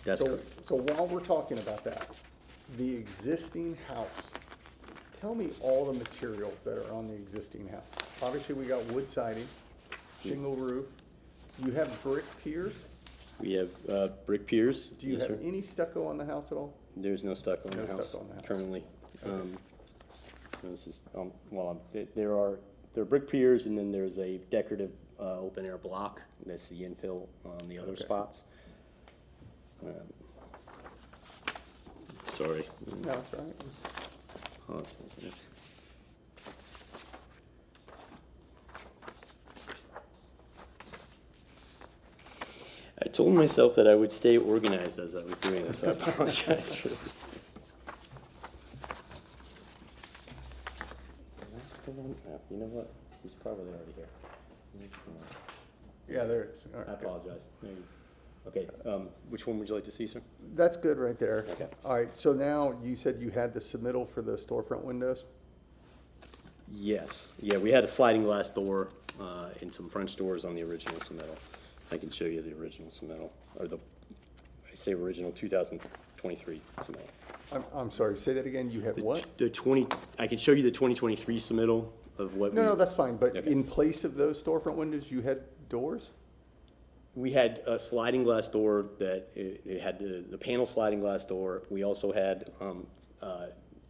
That's So- correct. So while we're talking about that, the existing house, tell me all the materials that are on the existing house. Obviously, we got wood siding, shingle roof. You have brick piers? We have brick piers. Do you Yes, have sir. any stucco on the house at all? There's no stucco in No the house stucco in the house. currently. This is, there are brick piers, and then there's a decorative open air block. That's the infill on the other Okay. spots. Sorry. No, that's all right. Apologize. It's- I told myself that I would stay organized as I was doing this, so I apologize for this. That's the one, you know what? He's probably already here. Next one. Yeah, there it is. All I right, good. apologize. Maybe. Okay, which one would you like to see, sir? That's good right there. Okay. All right, so now you said you had the submittal for the storefront windows? Yes, yeah, we had a sliding glass door and some French doors on the original submittal. I can show you the original submittal, or I say original 2023 submittal. I'm sorry, say that again. You have what? I can show you the 2023 submittal of what. No, that's fine, but Okay. in place of those storefront windows, you had doors? We had a sliding glass door that it had the panel sliding glass door. We also had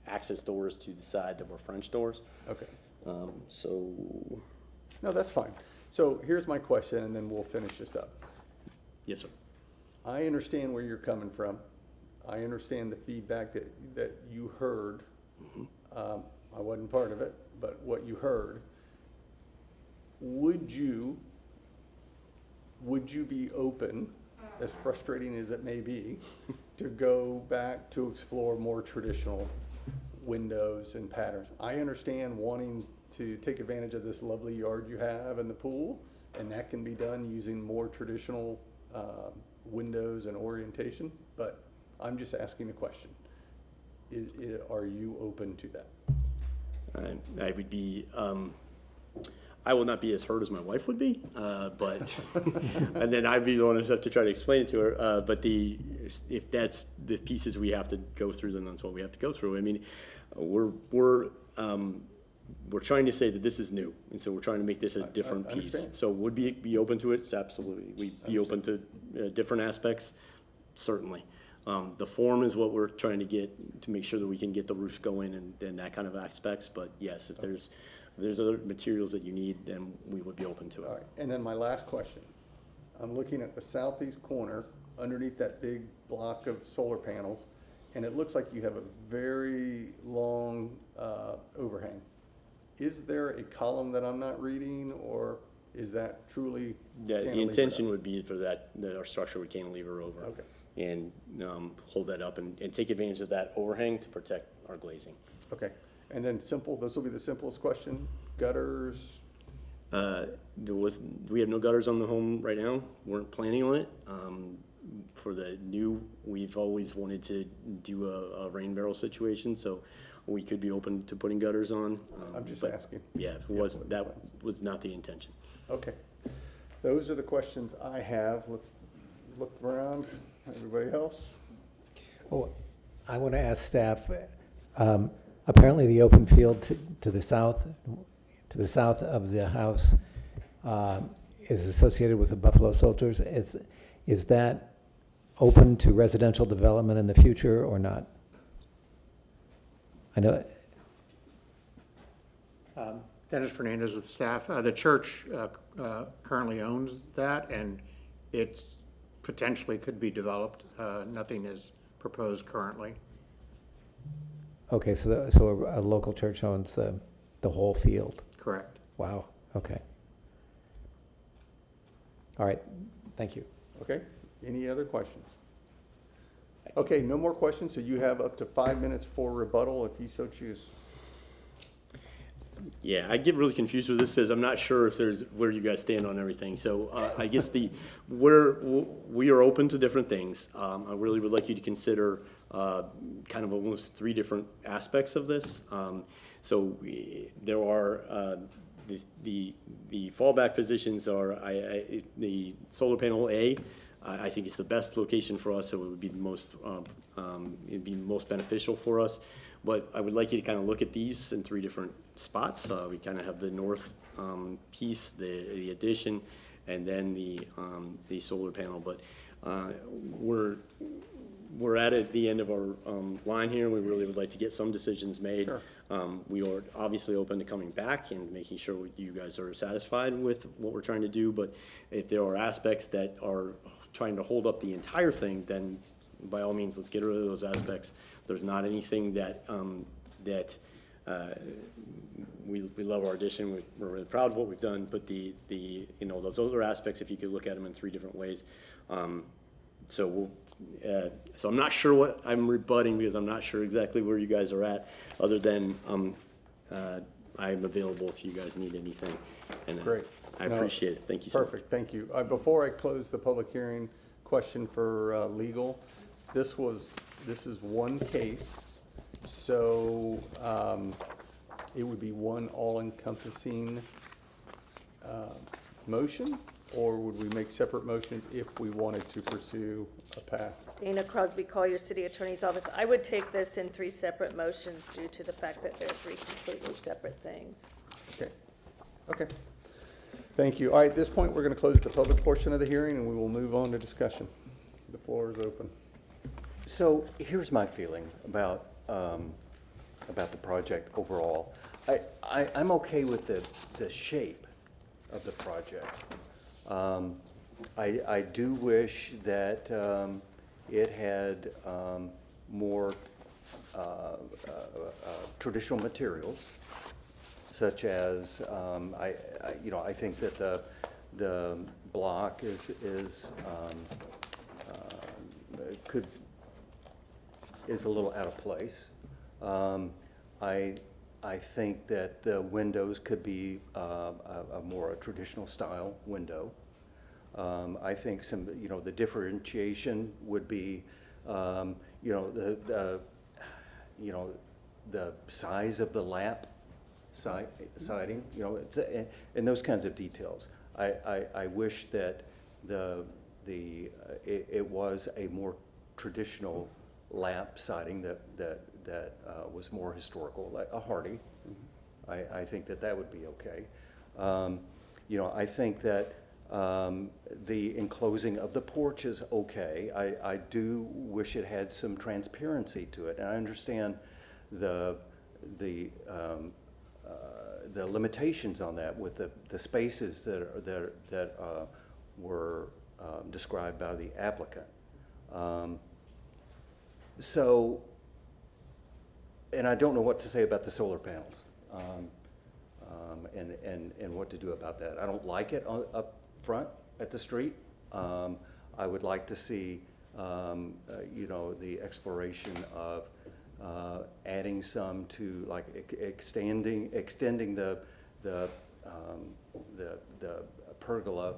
access doors to the side that were French doors. Okay. So, No, that's fine. So here's my question, and then we'll finish this up. yes, sir. I understand where you're coming from. I understand the feedback that you heard. I wasn't part of it, but what you heard. Would you be open, as frustrating as it may be, to go back to explore more traditional windows and patterns? I understand wanting to take advantage of this lovely yard you have and the pool, and that can be done using more traditional windows and orientation, but I'm just asking a question. Are you open to that? I would be, I will not be as hurt as my wife would be, but, and then I'd be the one who's have to try to explain it to her. But if that's the pieces we have to go through, then that's what we have to go through. I mean, we're trying to say that this is new, and so we're trying to make this a different I piece. understand. So would be open to it? Absolutely. We'd be open to different aspects, certainly. The form is what we're trying to get, to make sure that we can get the roof going and that kind of aspects. But yes, if there's other materials that you need, then we would be open to it. All right, and then my last question. I'm looking at the southeast corner, underneath that big block of solar panels, and it looks like you have a very long overhang. Is there a column that I'm not reading, or is that truly Yeah, the cantilevered intention up? would be for that our structure would cantilever over. Okay. And hold that up and take advantage of that overhang to protect our glazing. Okay, and then simple, this will be the simplest question, gutters, We have no gutters on the home right now, weren't planning on it. For the new, we've always wanted to do a rain barrel situation, so we could be open to putting gutters on. I'm just but asking. Yeah, that was not the intention. Okay. Those are the questions I have. Let's look around. Everybody else? Oh, I want to ask staff, apparently the open field to the south of the house is associated with the Buffalo Soldiers. Is that open to residential development in the future or not? I know, Dennis Fernandez with staff. The church currently owns that, and it's potentially could be developed. Nothing is proposed currently. okay, so a local church owns the whole field. Correct. Wow, okay. All right, thank you. Okay. Any other questions? Okay, no more questions, so you have up to 5 minutes for rebuttal if you so choose. Yeah, I get really confused with this, as I'm not sure if there's where you guys stand on everything. So I guess we are open to different things. I really would like you to consider kind of almost 3 different aspects of this. There are the fallback positions are the solar panel A. I think it's the best location for us, so it would be the most it'd be most beneficial for us. But I would like you to kind of look at these in 3 different spots. We kind of have the north piece, the addition, and then the solar panel. But we're at the end of our line here. We really would like to get some decisions made. Sure. We are obviously open to coming back and making sure you guys are satisfied with what we're trying to do. But if there are aspects that are trying to hold up the entire thing, then by all means, let's get rid of those aspects. There's not anything that we love our addition. We're really proud of what we've done, but those other aspects, if you could look at them in 3 different ways. So I'm not sure what I'm rebutting, because I'm not sure exactly where you guys are at, other than I'm available if you guys need anything. And Great. I appreciate it. Thank you so much. Perfect, thank you. Before I close the public hearing, question for legal. This is one case, so it would be one all-encompassing motion, or would we make separate motions if we wanted to pursue a path? Dana Crosby, Collier City Attorney's Office. I would take this in 3 separate motions due to the fact that they're 3 completely separate things. Okay, okay. Thank you. All right, at this point, we're going to close the public portion of the hearing, and we will move on to discussion. The floor is open. So here's my feeling about the project overall. I'm okay with the shape of the project. I do wish that it had more traditional materials, such as I think that the block is a little out of place. I think that the windows could be a more traditional style window. I think the differentiation would be, the size of the lap siding, and those kinds of details. I wish that it was a more traditional lap siding that was more historical, like a Hardie. I think that would be okay. I think that the enclosing of the porch is okay. I do wish it had some transparency to it, and I understand the limitations on that with the spaces that were described by the applicant. And I don't know what to say about the solar panels, and what to do about that. I don't like it up front at the street. I would like to see, the exploration of adding some to, like, extending the the pergola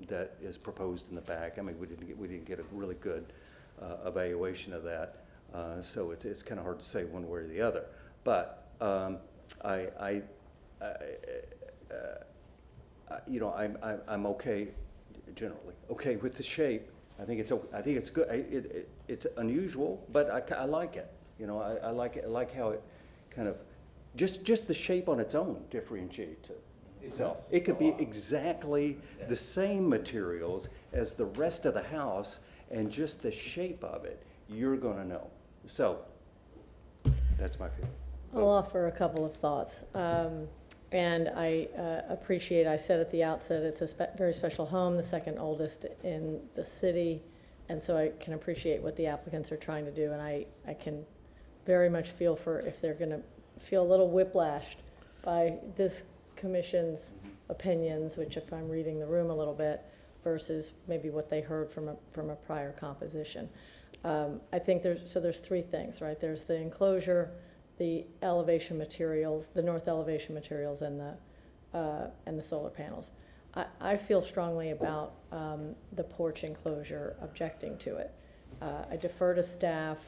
that is proposed in the back. I mean, we didn't get a really good evaluation of that, so it's kind of hard to say one way or the other. But you know, I'm okay, generally okay with the shape. I think it's good. It's unusual, but I like it. You know, I like it. I like how it kind of just the shape on its own differentiates itself. It could be exactly the same materials as the rest of the house, and just the shape of it, you're going to know. So that's my feeling. I'll offer a couple of thoughts. And I appreciate, I said at the outset, it's a very special home, the second oldest in the city. And so I can appreciate what the applicants are trying to do. And I can very much feel for if they're going to feel a little whiplashed by this commission's opinions, which if I'm reading the room a little bit, versus maybe what they heard from a prior composition. I think there's three things, right? There's the enclosure, the elevation materials, the north elevation materials, and the solar panels. I feel strongly about the porch enclosure, objecting to it. I defer to staff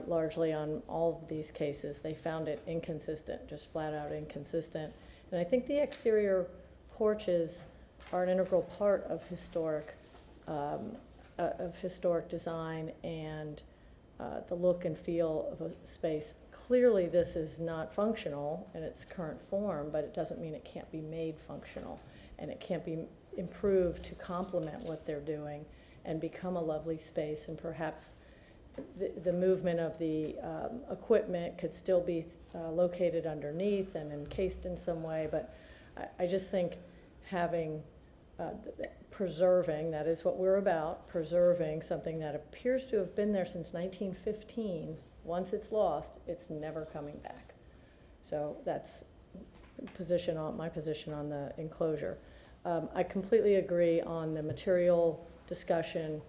largely on all of these cases. They found it inconsistent, just flat out inconsistent. And I think the exterior porches are an integral part of historic design and the look and feel of a space. Clearly, this is not functional in its current form, but it doesn't mean it can't be made functional, and it can't be improved to complement what they're doing and become a lovely space. And perhaps the movement of the equipment could still be located underneath and encased in some way. But I just think having preserving, that is what we're about, preserving something that appears to have been there since 1915. Once it's lost, it's never coming back. So that's my position on the enclosure. I completely agree on the material discussion,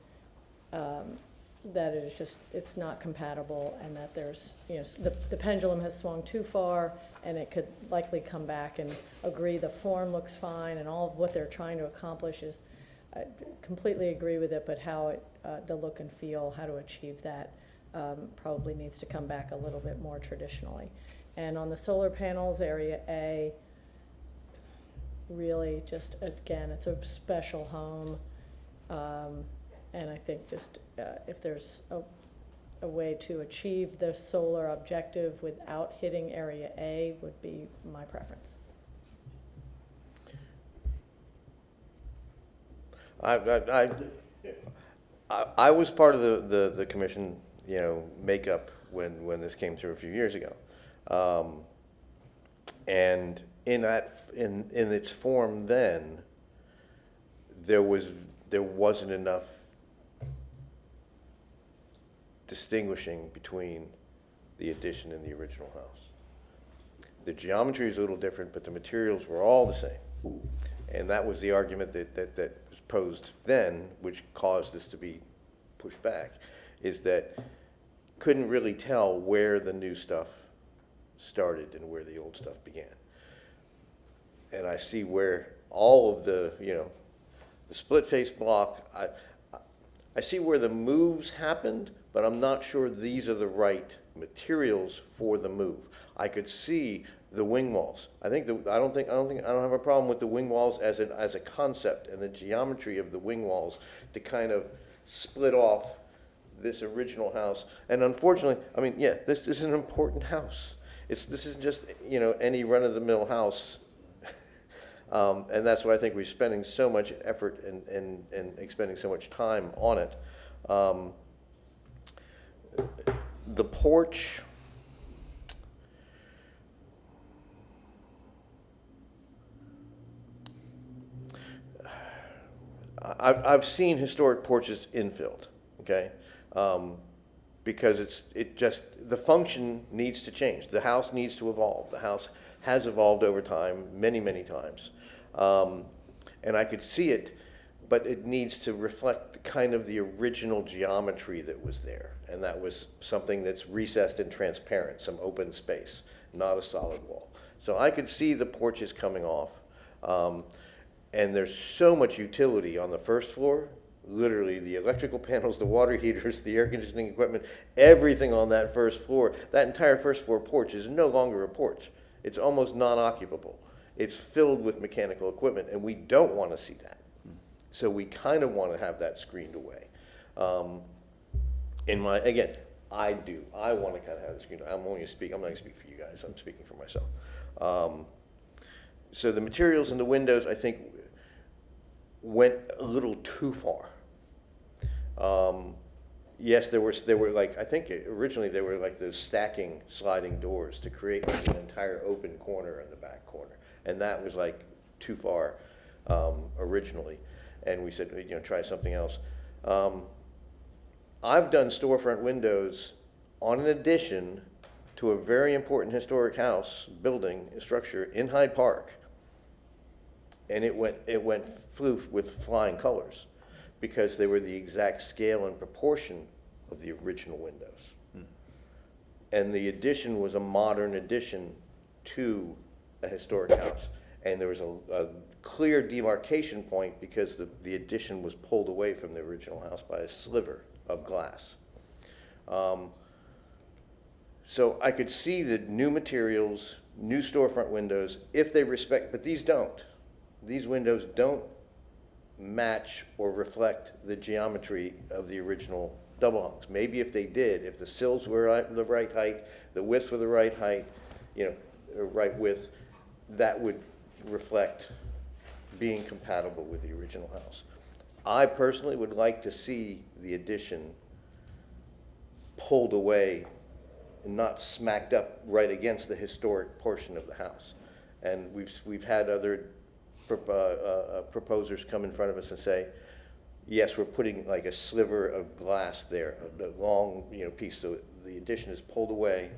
that it is just, it's not compatible, and that there's, you know, the pendulum has swung too far, and it could likely come back. And agree the form looks fine, and all of what they're trying to accomplish is, I completely agree with it, but how it, the look and feel, how to achieve that, probably needs to come back a little bit more traditionally. And on the solar panels, area A, really just, again, it's a special home. And I think just if there's a way to achieve the solar objective without hitting area A would be my preference. I was part of the commission, you know, makeup when this came through a few years ago, and in its form then, there wasn't enough distinguishing between the addition and the original house. The geometry is a little different, but the materials were all the same. And that was the argument that was posed then, which caused this to be pushed back, is that couldn't really tell where the new stuff started and where the old stuff began. And I see where all of the, you know, the split face block, I see where the moves happened, but I'm not sure these are the right materials for the move. I could see the wing walls. I don't have a problem with the wing walls as a concept and the geometry of the wing walls to kind of split off this original house. And unfortunately, I mean, yeah, this is an important house. This isn't just, you know, any run-of-the-mill house. And that's why I think we're spending so much effort and expending so much time on it. The porch, I've seen historic porches infilled, okay? Because the function needs to change. The house needs to evolve. The house has evolved over time, many, many times. And I could see it, but it needs to reflect kind of the original geometry that was there. And that was something that's recessed and transparent, some open space, not a solid wall. So I could see the porches coming off. And there's so much utility on the first floor, literally the electrical panels, the water heaters, the air conditioning equipment, everything on that first floor. That entire first floor porch is no longer a porch. It's almost non-occupable. It's filled with mechanical equipment, and we don't want to see that. So we kind of want to have that screened away. Again, I do. I want to kind of have it screened away. I'm not going to speak for you guys. I'm speaking for myself. So the materials in the windows, I think, went a little too far. Yes, there were like, I think originally they were like those stacking sliding doors to create like an entire open corner in the back corner. And that was like too far originally. And we said, try something else. I've done storefront windows on an addition to a very important historic building structure in Hyde Park. And it flew with flying colors because they were the exact scale and proportion of the original windows. And the addition was a modern addition to a historic house. And there was a clear demarcation point because the addition was pulled away from the original house by a sliver of glass. So I could see the new materials, new storefront windows, if they respect, but these don't. These windows don't match or reflect the geometry of the original double hungs. Maybe if they did, if the sills were the right height, the widths were the right height, right width, that would reflect being compatible with the original house. I personally would like to see the addition pulled away and not smacked up right against the historic portion of the house. And we've had other proposers come in front of us and say, yes, we're putting like a sliver of glass there, a long piece, so the addition is pulled away,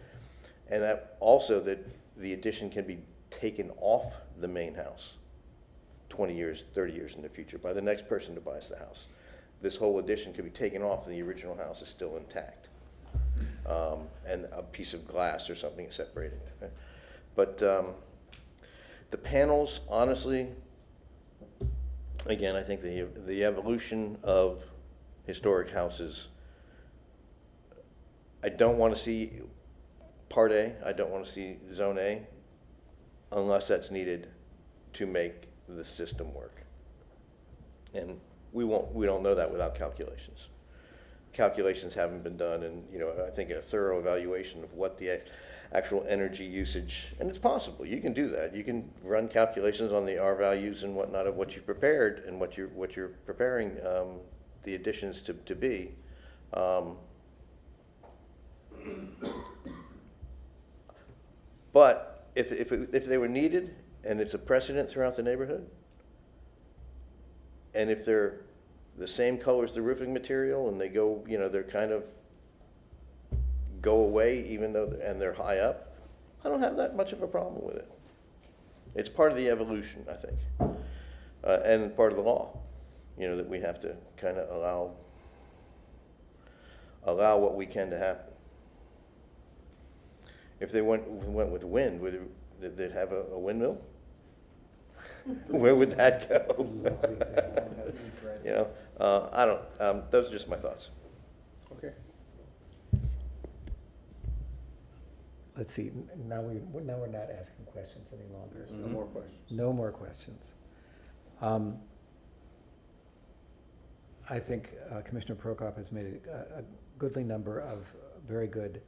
and that also that the addition can be taken off the main house 20 years, 30 years in the future by the next person who buys the house. This whole addition could be taken off and the original house is still intact. And a piece of glass or something separating it. But the panels, honestly, again, I think the evolution of historic houses, I don't want to see Part A, I don't want to see Zone A, unless that's needed to make the system work. And we don't know that without calculations. Calculations haven't been done, and I think a thorough evaluation of what the actual energy usage, and it's possible, you can do that. You can run calculations on the R values and whatnot of what you've prepared and what you're preparing the additions to be. But if they were needed, and it's a precedent throughout the neighborhood, and if they're the same color as the roofing material, and they go, they're kind of go away even though, and they're high up, I don't have that much of a problem with it. It's part of the evolution, I think, and part of the law, that we have to kind of allow what we can to happen. If they went with wind, would they'd have a windmill? Where would that go? I don't. Those are just my thoughts. Okay. Let's see, now we're not asking questions any longer. No more questions. No more questions. I think Commissioner Prokop has made a goodly number of very good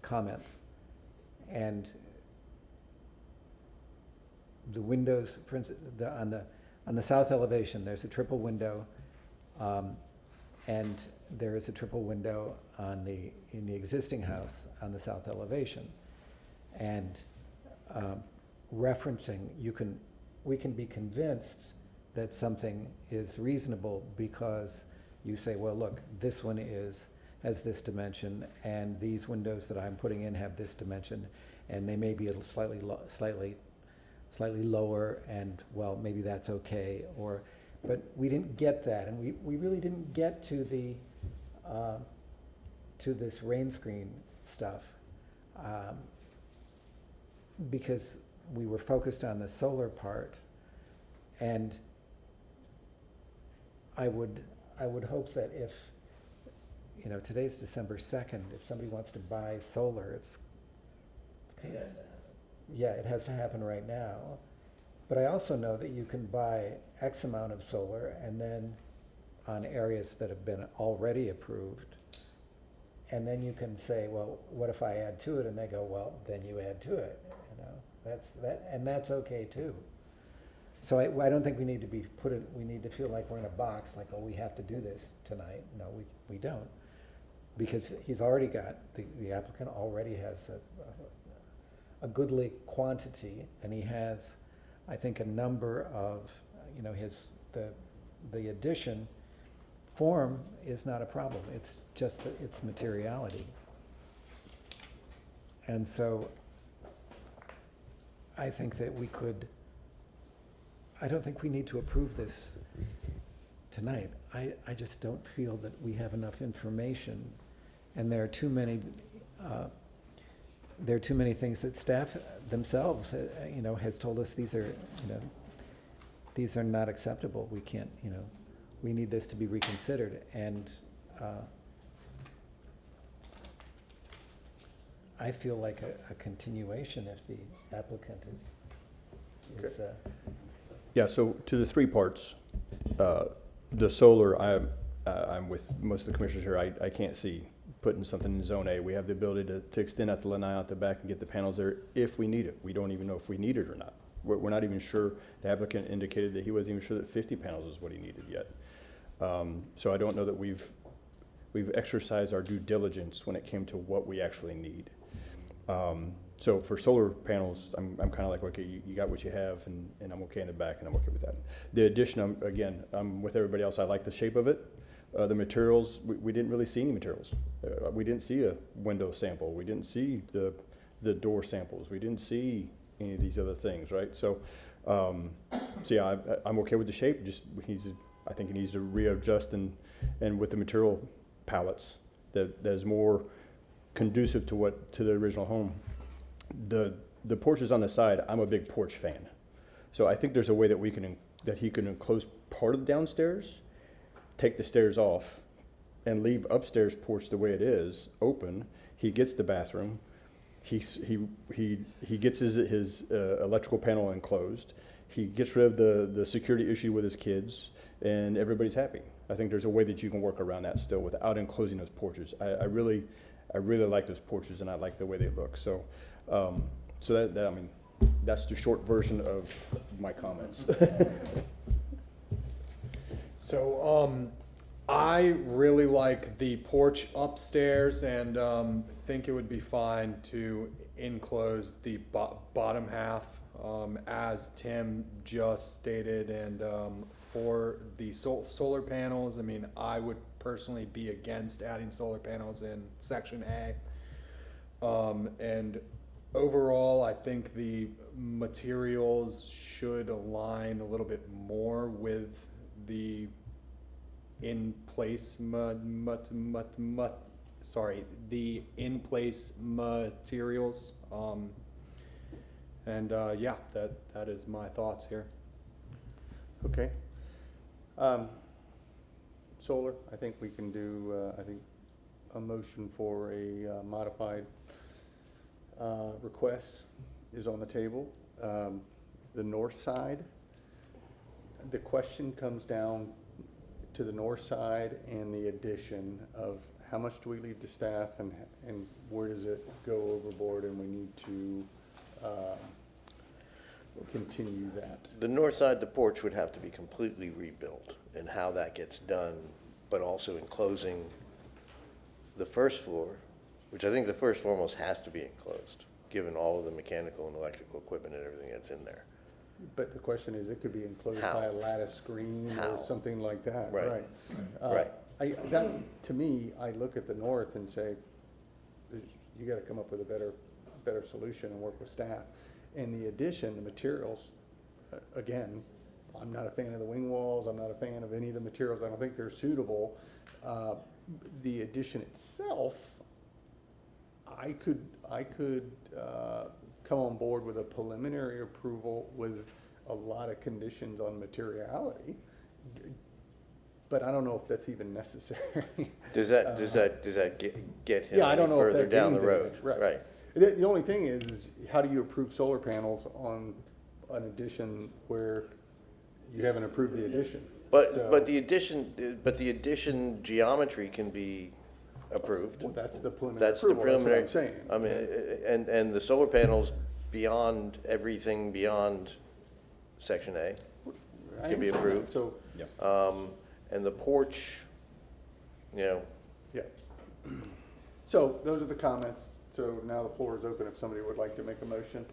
comments. And the windows, for instance, on the south elevation, there's a triple window, and there is a triple window in the existing house on the south elevation. And referencing, we can be convinced that something is reasonable because you say, well, look, this one has this dimension, and these windows that I'm putting in have this dimension, and they may be a slightly lower, and well, maybe that's okay. But we didn't get that, and we really didn't get to to this rain screen stuff because we were focused on the solar part, and I would hope that if, today's December 2nd, if somebody wants to buy solar, it's kind of, yeah, it has to happen right now. But I also know that you can buy X amount of solar and then on areas that have been already approved. And then you can say, well, what if I add to it? And they go, well, then you add to it, and that's okay too. So I don't think we need to be we need to feel like we're in a box, like, oh, we have to do this tonight. No, we don't. Because he's already got, the applicant already has a goodly quantity, and he has, I think, a number of, the addition form is not a problem. It's just its materiality. And so I think that I don't think we need to approve this tonight. I just don't feel that we have enough information, and there are too many things that staff themselves, has told us these are not acceptable. We can't, we need this to be reconsidered, and I feel like a continuation if the applicant is Yeah, so to the three parts, the solar, I'm with most of the commissioners here, I can't see putting something in Zone A. We have the ability to extend out the lanai out the back and get the panels there if we need it. We don't even know if we need it or not. We're not even sure. The applicant indicated that he wasn't even sure that 50 panels is what he needed yet. So I don't know that we've exercised our due diligence when it came to what we actually need. So for solar panels, I'm kind of like, okay, you got what you have, and I'm okay in the back, and I'm okay with that. The addition, I'm with everybody else. I like the shape of it. The materials, we didn't really see any materials. We didn't see a window sample. We didn't see the door samples. We didn't see any of these other things, right? So yeah, I'm okay with the shape. Just I think he needs to readjust and with the material palettes that is more conducive to the original home. The porches on the side, I'm a big porch fan. So I think there's a way that he can enclose part of the downstairs, take the stairs off, and leave upstairs porch the way it is, open. He gets the bathroom. He gets his electrical panel enclosed. He gets rid of the security issue with his kids, and everybody's happy. I think there's a way that you can work around that still without enclosing those porches. I really like those porches, and I like the way they look. So, that's the short version of my comments. So, I really like the porch upstairs and think it would be fine to enclose the bottom half, as Tim just stated. And for the solar panels, I would personally be against adding solar panels in Section A. And overall, I think the materials should align a little bit more with the in-place in-place materials. Yeah, that is my thoughts here. Okay. Solar, I think we can do, a motion for a modified request is on the table. The north side, the question comes down to the north side and the addition of how much do we leave to staff and where does it go overboard, and we need to continue that. The north side, the porch would have to be completely rebuilt, and how that gets done, but also enclosing the first floor, which I think the first floor almost has to be enclosed, given all of the mechanical and electrical equipment and everything that's in there. But the question is, it could be enclosed How? by a lattice screen How? or something like that, Right. right? Right. To me, I look at the north and say, you gotta come up with a better solution and work with staff. And the addition, the materials, again, I'm not a fan of the wing walls, I'm not a fan of any of the materials, I don't think they're suitable. The addition itself, I could come on board with a preliminary approval with a lot of conditions on materiality. But I don't know if that's even necessary. Does that get him Yeah, I don't any know if further that down the gains road? anything, right. The only thing is how do you approve solar panels on an addition where you haven't approved the addition? So- But the addition geometry can be approved. Well, that's the preliminary That's the approval, preliminary. that's what I'm saying. I mean, and the solar panels beyond everything beyond section A I can be understand that. approved. So, And the porch, you know, yeah. So those are the comments. So now the floor is open if somebody would like to make a motion.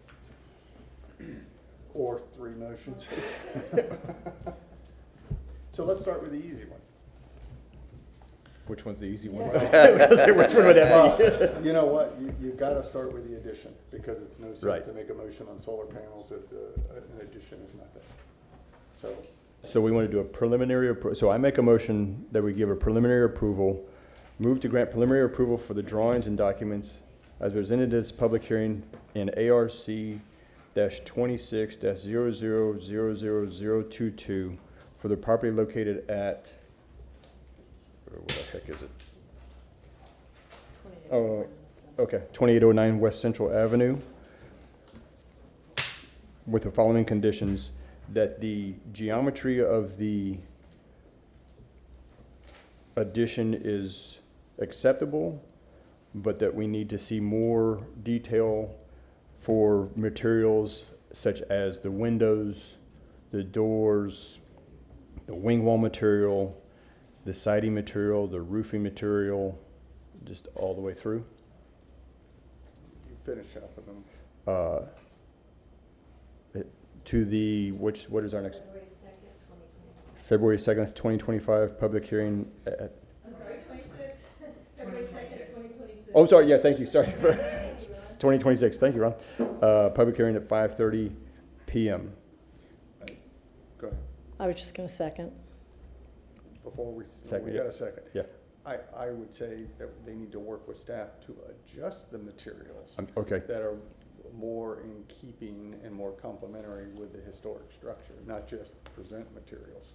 Or 3 motions. So let's start with the easy one. Which one's the easy one? Which one would that be? You know what, you gotta start with the addition, because it's no sense Right. to make a motion on solar panels if an addition is not there. So, So we want to do a preliminary, so I make a motion that we give a preliminary approval, move to grant preliminary approval for the drawings and documents as presented at this public hearing in ARC-26-00000022 for the property located at, where the heck is it? Oh, okay, 2809 West Central Avenue, with the following conditions: that the geometry of the addition is acceptable, but that we need to see more detail for materials such as the windows, the doors, the wing wall material, the siding material, the roofing material, just all the way through. you finish up with them. To the, what is our next? February 2nd, 2025, public hearing at. I'm sorry, 26, February 2nd, 2026. Oh, sorry, yeah, thank you, sorry. 2026, thank you, Ron. Public hearing at 5:30 PM. Go ahead. I was just going to second. Before we, Second, we yeah. got a second. Yeah. I would say that they need to work with staff to adjust the materials Okay, that are more in keeping and more complementary with the historic structure, not just present materials.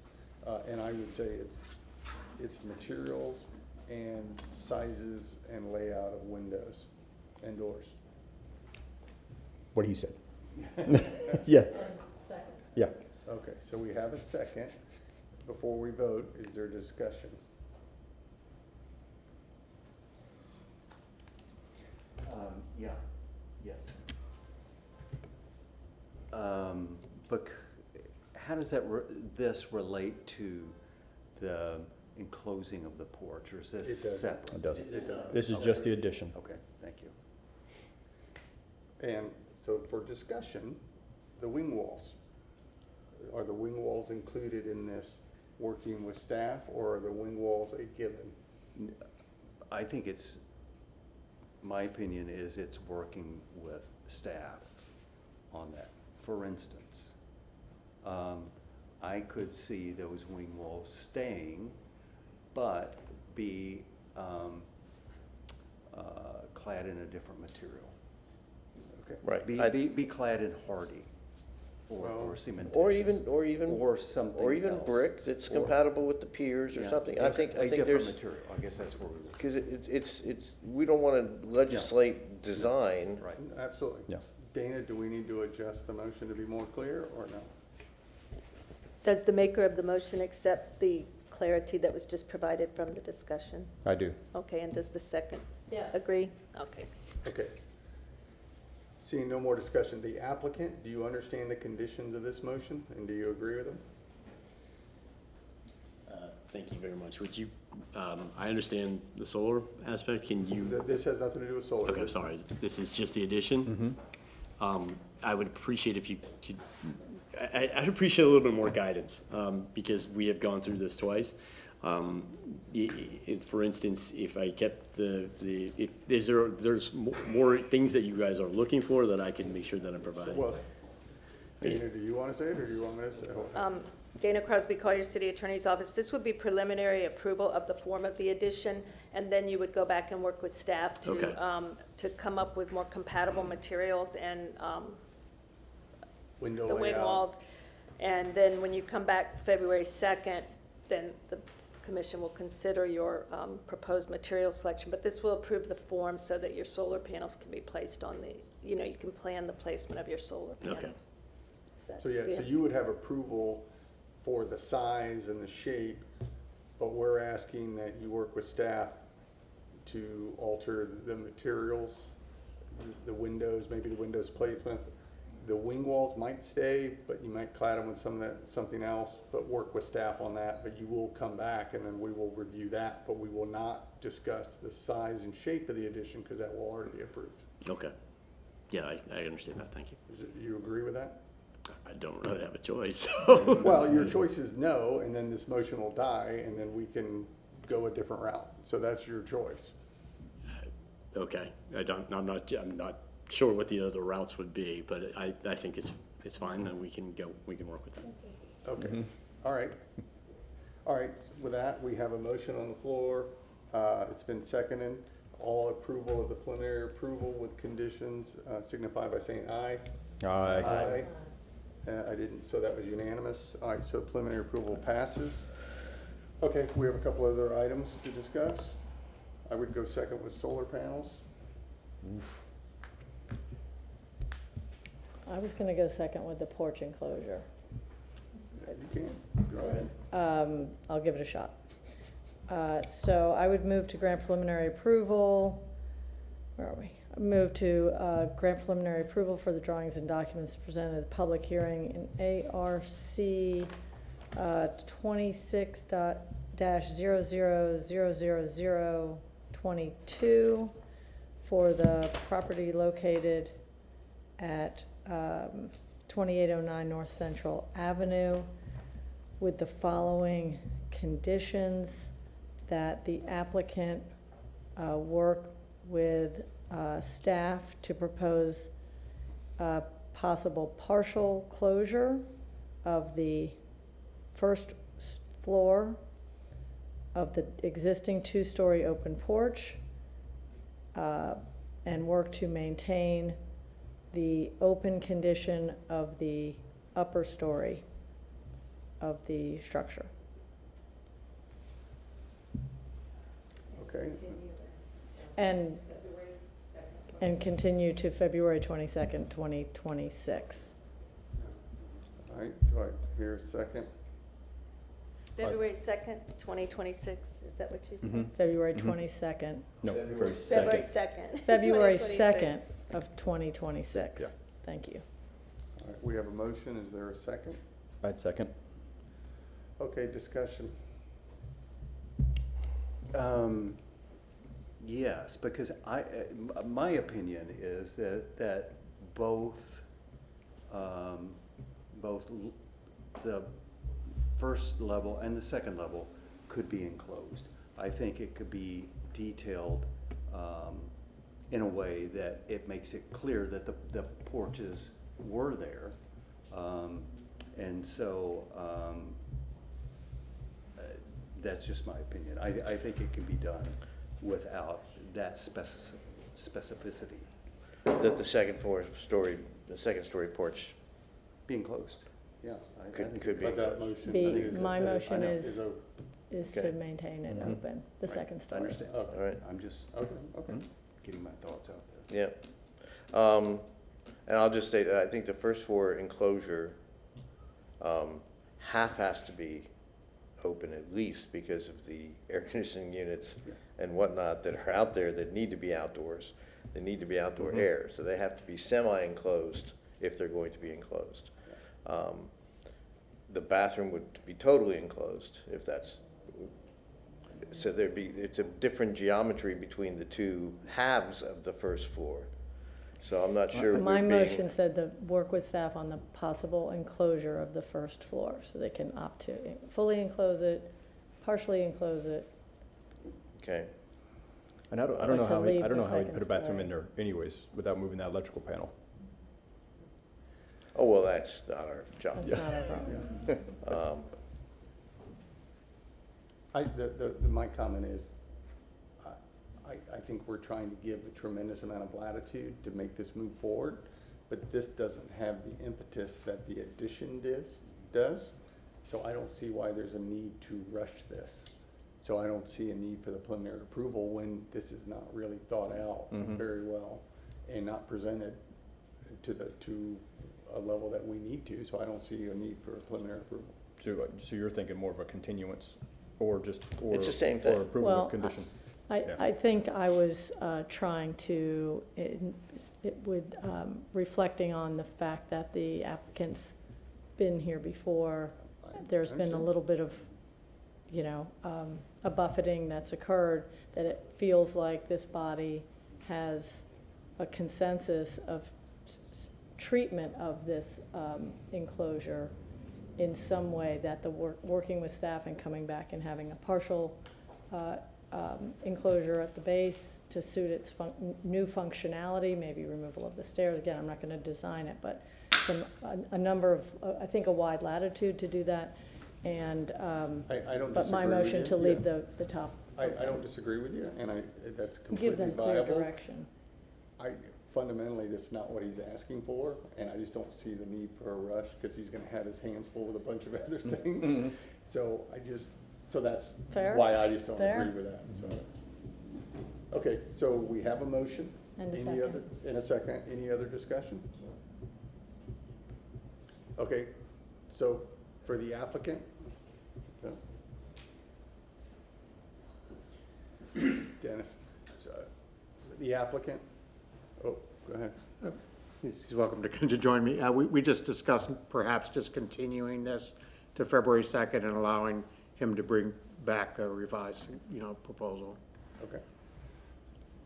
And I would say it's materials and sizes and layout of windows and doors. what he said. Yeah, yeah. Okay, so we have a second. Before we vote, is there discussion? Yeah, yes. But how does this relate to the enclosing of the porch, or is It this doesn't. separate? It doesn't. It does. This is just the addition. Okay, thank you. And so for discussion, the wing walls. Are the wing walls included in this working with staff, or are the wing walls a given? I think my opinion is it's working with staff on that. For instance, I could see those wing walls staying, but be clad in a different material. Okay. right. Be clad in hardy or cementitious. Or even Or something or even else. brick that's Or- compatible with the piers or Yeah, something. I think a different there's, material. I guess that's where we were. because it's, we don't want to legislate design. Right. Absolutely. Yeah. Dana, do we need to adjust the motion to be more clear, or no? Does the maker of the motion accept the clarity that was just provided from the discussion? I do. Okay, and does the second Yes. agree? Okay. Okay. Seeing no more discussion, the applicant, do you understand the conditions of this motion, and do you agree with them? Thank you very much. Would you, I understand the solar aspect. Can you? This has nothing to do with solar. Okay, I'm This is- sorry. This is just the addition. I would appreciate if you could, I'd appreciate a little bit more guidance, because we have gone through this twice. For instance, if I kept there's more things that you guys are looking for that I can make sure that I'm providing. Well, Dana, do you want to say it, or do you want me to say it? Dana Crosby Collier, City Attorney's Office. This would be preliminary approval of the form of the addition, and then you would go back and work with staff Okay. to come up with more compatible materials and Window the wing layout. walls. And then when you come back February 2nd, then the commission will consider your proposed material selection. But this will approve the form so that your solar panels can be placed on the, you know, you can plan the placement of your solar panels. Okay. Is that So yeah, so clear? you would have approval for the size and the shape, but we're asking that you work with staff to alter the materials, the windows, maybe the windows placements. The wing walls might stay, but you might clad them with something else, but work with staff on that. But you will come back and then we will review that, but we will not discuss the size and shape of the addition because that will already be approved. Okay. Yeah, I understand that, thank you. You agree with that? I don't really have a choice, so. Well, your choice is no, and then this motion will die, and then we can go a different route. So that's your choice. Okay, I'm not sure what the other routes would be, but I think it's fine, and we can work with that. Okay, all right. All right, with that, we have a motion on the floor. It's been seconded. All approval of the preliminary approval with conditions signify by saying aye. Aye. I didn't, so that was unanimous. All right, so preliminary approval passes. Okay, we have a couple other items to discuss. I would go second with solar panels. I was gonna go second with the porch enclosure. You can, go ahead. I'll give it a shot. So I would move to grant preliminary approval. Where are we? Move to grant preliminary approval for the drawings and documents presented at the public hearing in ARC 26-000022 for the property located at 2809 North Central Avenue with the following conditions: that the applicant work with staff to propose possible partial closure of the first floor of the existing two-story open porch, and work to maintain the open condition of the upper story of the structure. Okay, And continue to February 22nd, 2026. all right, do I hear a second? February 2nd, 2026, is that what you said? February 22nd, No, February 2nd. February 2026. 2nd of 2026. Yeah. Thank you. All right, we have a motion, is there a second? I'd second. Okay, discussion. Yes, because my opinion is that both the first level and the second level could be enclosed. I think it could be detailed in a way that it makes it clear that the porches were there. And so that's just my opinion. I think it can be done without that specificity That the second story porch being closed. Yeah. I think could be. But that motion Be- is- my motion I know, is- Is to Okay. maintain it open, the second I story. understand. Okay. All right. I'm just Okay. getting my thoughts out there. Yeah. And I'll just state that I think the first floor enclosure, half has to be open at least because of the air conditioning units and whatnot that are out there that need to be outdoors. They need to be outdoor air, so they have to be semi-enclosed if they're going to be enclosed. The bathroom would be totally enclosed if that's, so it's a different geometry between the two halves of the first floor. So I'm not sure. My we're being- motion said to work with staff on the possible enclosure of the first floor, so they can opt to fully enclose it, partially enclose it. Okay, And I don't I'd know like to how, leave I don't the know how you second put a bathroom story. in there anyways without moving that electrical panel. Oh, well, that's not our job. That's not our problem. My comment is, I think we're trying to give a tremendous amount of latitude to make this move forward, but this doesn't have the impetus that the addition does. So I don't see why there's a need to rush this. So I don't see a need for the preliminary approval when this is not really thought out very well and not presented to a level that we need to. So I don't see a need for a preliminary approval. So you're thinking more of a continuance or just, or? It's the same thing. Or approval Well, with condition? I think I was trying to, reflecting on the fact that the applicant's been here before. There's been a understand. little bit of, a buffeting that's occurred, that it feels like this body has a consensus of treatment of this enclosure in some way, that the working with staff and coming back and having a partial enclosure at the base to suit its new functionality, maybe removal of the stairs. Again, I'm not going to design it, but a number of, I think, a wide latitude to do that. And I don't but my disagree with motion you. to leave the top. I don't disagree with you, and that's Give completely them clear viable. direction. Fundamentally, that's not what he's asking for, and I just don't see the need for a rush, because he's gonna have his hands full with a bunch of other things. So that's Fair. why I just don't Fair. agree with that, so that's. Okay, so we have a motion. And a Any second. other- In a second, any other discussion? Okay, so for the applicant? No? Dennis, so, the applicant? Oh, go ahead. He's welcome to join me. We just discussed perhaps just continuing this to February 2nd and allowing him to bring back a revised, proposal. Okay.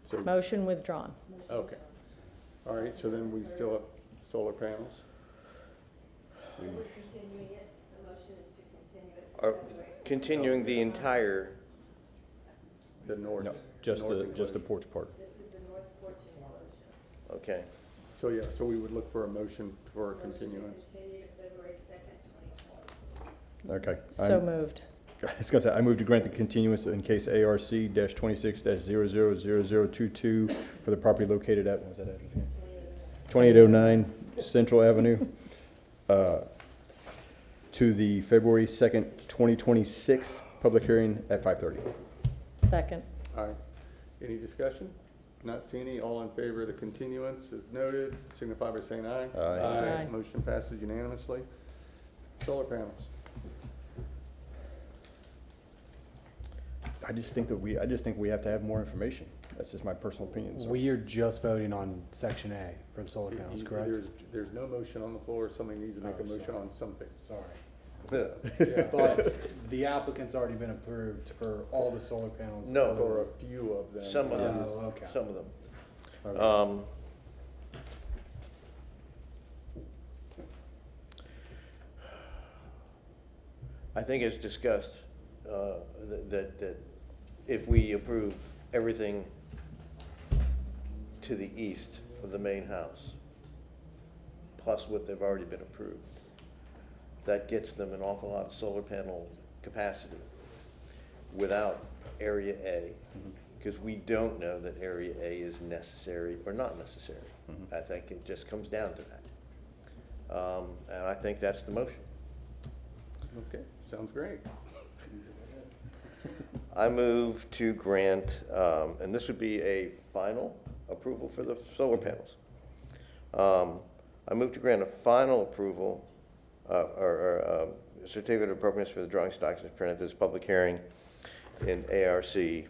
So, Motion withdrawn. okay. All right, so then we still have solar panels? We're continuing it, the motion is to continue it to Are February 6th. continuing the entire, The north? No, just north the enclosure. porch part. This is the north porch enclosure. okay. So, yeah, so we would look for a motion for a Motion to continuance. continue to February 2nd, 2020. Okay. So moved. I was gonna say, I move to grant the continuance in case ARC-26-000022 for the property located at, what was that address again? 2809 Central Avenue, to the February 2nd, 2026 public hearing at 5:30. Second. All right. Any discussion? Not seeing any. All in favor of the continuance as noted, signify by saying aye. Aye. Aye. Motion passes unanimously. Solar panels. I just think we have to have more information. That's just my personal opinion. So. We are just voting on section A for the solar panels, correct? There's no motion on the floor. Somebody needs to make a Oh, motion sorry. on something. Sorry. Yeah. But the applicant's already been approved for all the solar panels. No. For a few of them. Some of them, Oh, okay. some of them. Okay. I think it's discussed, that if we approve everything to the east of the main house, plus what they've already been approved, that gets them an awful lot of solar panel capacity without Area A, because we don't know that Area A is necessary or not necessary. I think it just comes down to that. And I think that's the motion. Okay, sounds great. I move to grant, and this would be a final approval for the solar panels. I move to grant a final approval, or certificate of appropriateness for the drawing stocks as printed this public hearing in ARC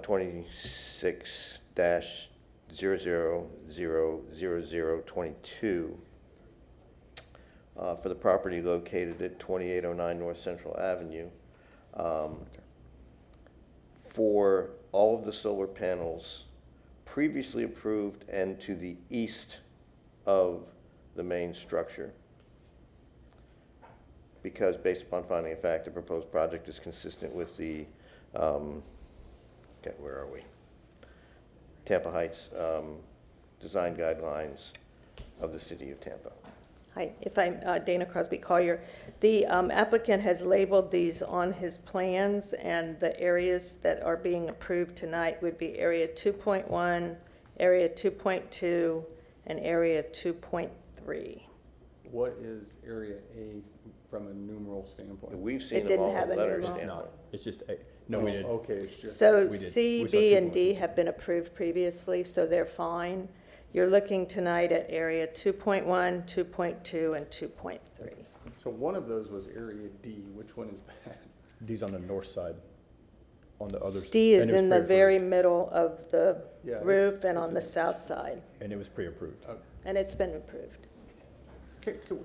26-000022 for the property located at 2809 North Central Avenue, for all of the solar panels previously approved and to the east of the main structure. Because based upon finding of fact, the proposed project is consistent with the, okay, where are we? Tampa Heights design guidelines of the city of Tampa. Hi, if I'm Dana Crosby Collier. The applicant has labeled these on his plans, and the areas that are being approved tonight would be Area 2.1, Area 2.2, and Area 2.3. What is Area A from a numeral standpoint? We've seen It them didn't all have in a letter numeral. standpoint. It's just, no, we did. Okay, it's just. So We did. C, We saw B, and 2.1. D have been approved previously, so they're fine. You're looking tonight at Area 2.1, 2.2, and 2.3. So one of those was Area D. Which one is that? D's on the north side, on the other. D and is it was in the pre-approved. very middle of the Yeah, roof and it's on the south side, And it was pre-approved. and it's been approved.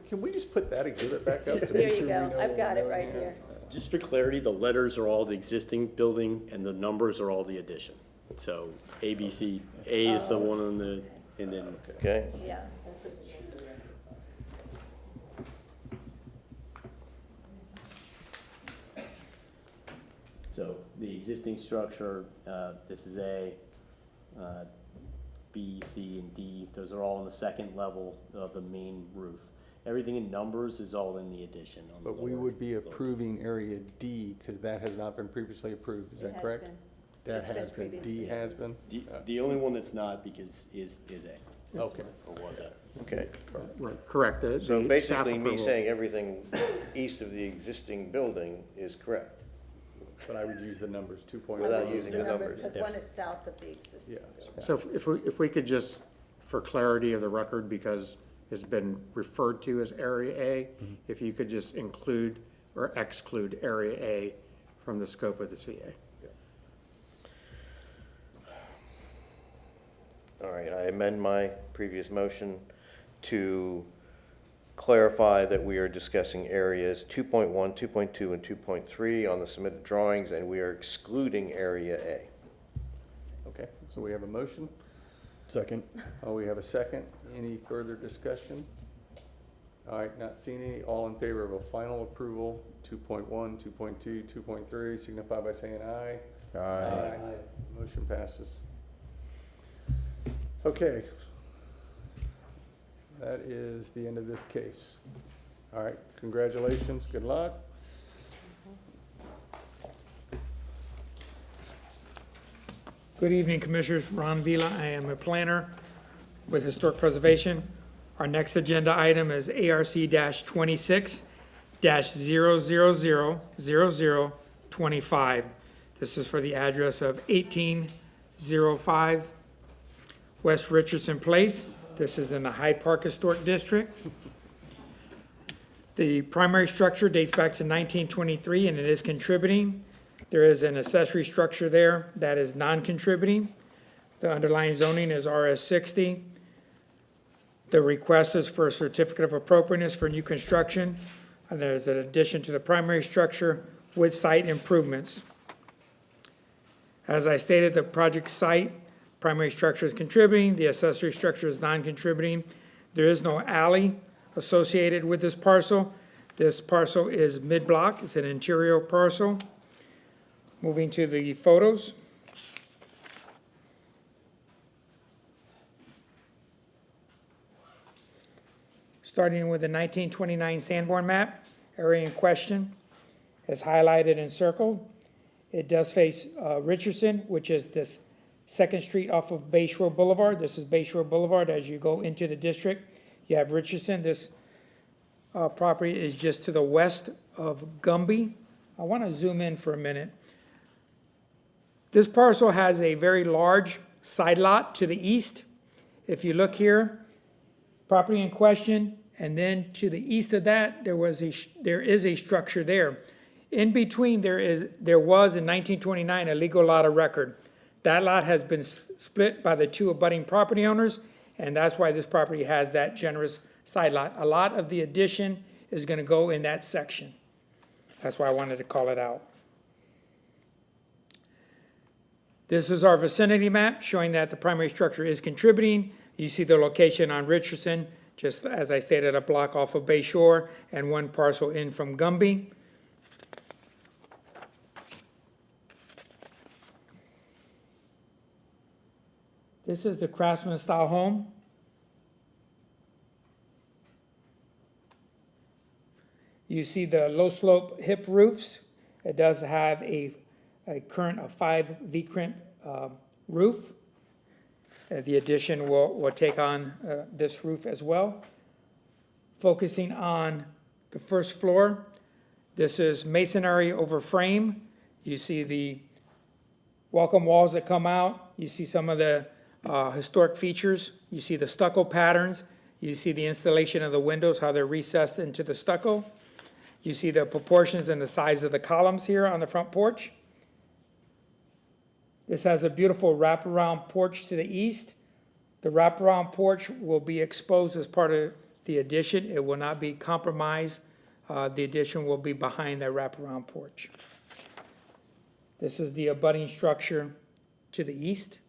Can we just put that exhibit back up to Here make you sure we go. know I've what got we're it doing right here. Just for clarity, the letters are all the existing building and the numbers are all the addition. So A, B, C, A is the one on the, and then Okay? Yeah. so the existing structure, this is A, B, C, and D. Those are all on the second level of the main roof. Everything in numbers is all in the addition on the But we lower would be level. approving Area D because that has not been previously approved. Is It that has correct? been. That It's been has been. D previously. has been? The only one that's not because is A, Okay. or was A. Okay. Right, correct. The So staff basically, me approval- saying everything east of the existing building is correct. But I would use the numbers, 2.1. Without using the numbers. Because one is south of the existing. Yeah. So if we could just, for clarity of the record, because it's been referred to as Area A, if you could just include or exclude Area A from the scope of the CA. All right, I amend my previous motion to clarify that we are discussing areas 2.1, 2.2, and 2.3 on the submitted drawings, and we are excluding Area A. Okay, so we have a motion. Second. Oh, we have a second. Any further discussion? All right, not seeing any. All in favor of a final approval, 2.1, 2.2, 2.3, signify by saying aye. Aye. Motion passes. Okay. That is the end of this case. All right, congratulations, good luck. Good evening, Commissioners. Ron Vila. I am a planner with Historic Preservation. Our next agenda item is ARC-26-0000025. This is for the address of 1805 West Richardson Place. This is in the Hyde Park Historic District. The primary structure dates back to 1923, and it is contributing. There is an accessory structure there that is non-contributing. The underlying zoning is RS 60. The request is for a certificate of appropriateness for new construction. And there's an addition to the primary structure with site improvements. As I stated, the project site, primary structure is contributing, the accessory structure is non-contributing. There is no alley associated with this parcel. This parcel is mid-block, it's an interior parcel. Moving to the photos. Starting with the 1929 Sanborn map, area in question is highlighted and circled. It does face Richardson, which is this Second Street off of Bay Shore Boulevard. This is Bay Shore Boulevard as you go into the district. You have Richardson. This property is just to the west of Gumby. I want to zoom in for a minute. This parcel has a very large side lot to the east. If you look here, property in question, and then to the east of that, there is a structure there. In between, there was in 1929 a legal lot of record. That lot has been split by the two abutting property owners, and that's why this property has that generous side lot. A lot of the addition is going to go in that section. That's why I wanted to call it out. This is our vicinity map showing that the primary structure is contributing. You see the location on Richardson, just as I stated, a block off of Bay Shore and one parcel in from Gumby. This is the craftsman style home. You see the low slope hip roofs. It does have a current of 5 V-crimp roof. The addition will take on this roof as well. Focusing on the first floor, this is masonry over frame. You see the welcome walls that come out. You see some of the historic features. You see the stucco patterns. You see the installation of the windows, how they're recessed into the stucco. You see the proportions and the size of the columns here on the front porch. This has a beautiful wraparound porch to the east. The wraparound porch will be exposed as part of the addition. It will not be compromised. The addition will be behind that wraparound porch. This is the abutting structure to the east.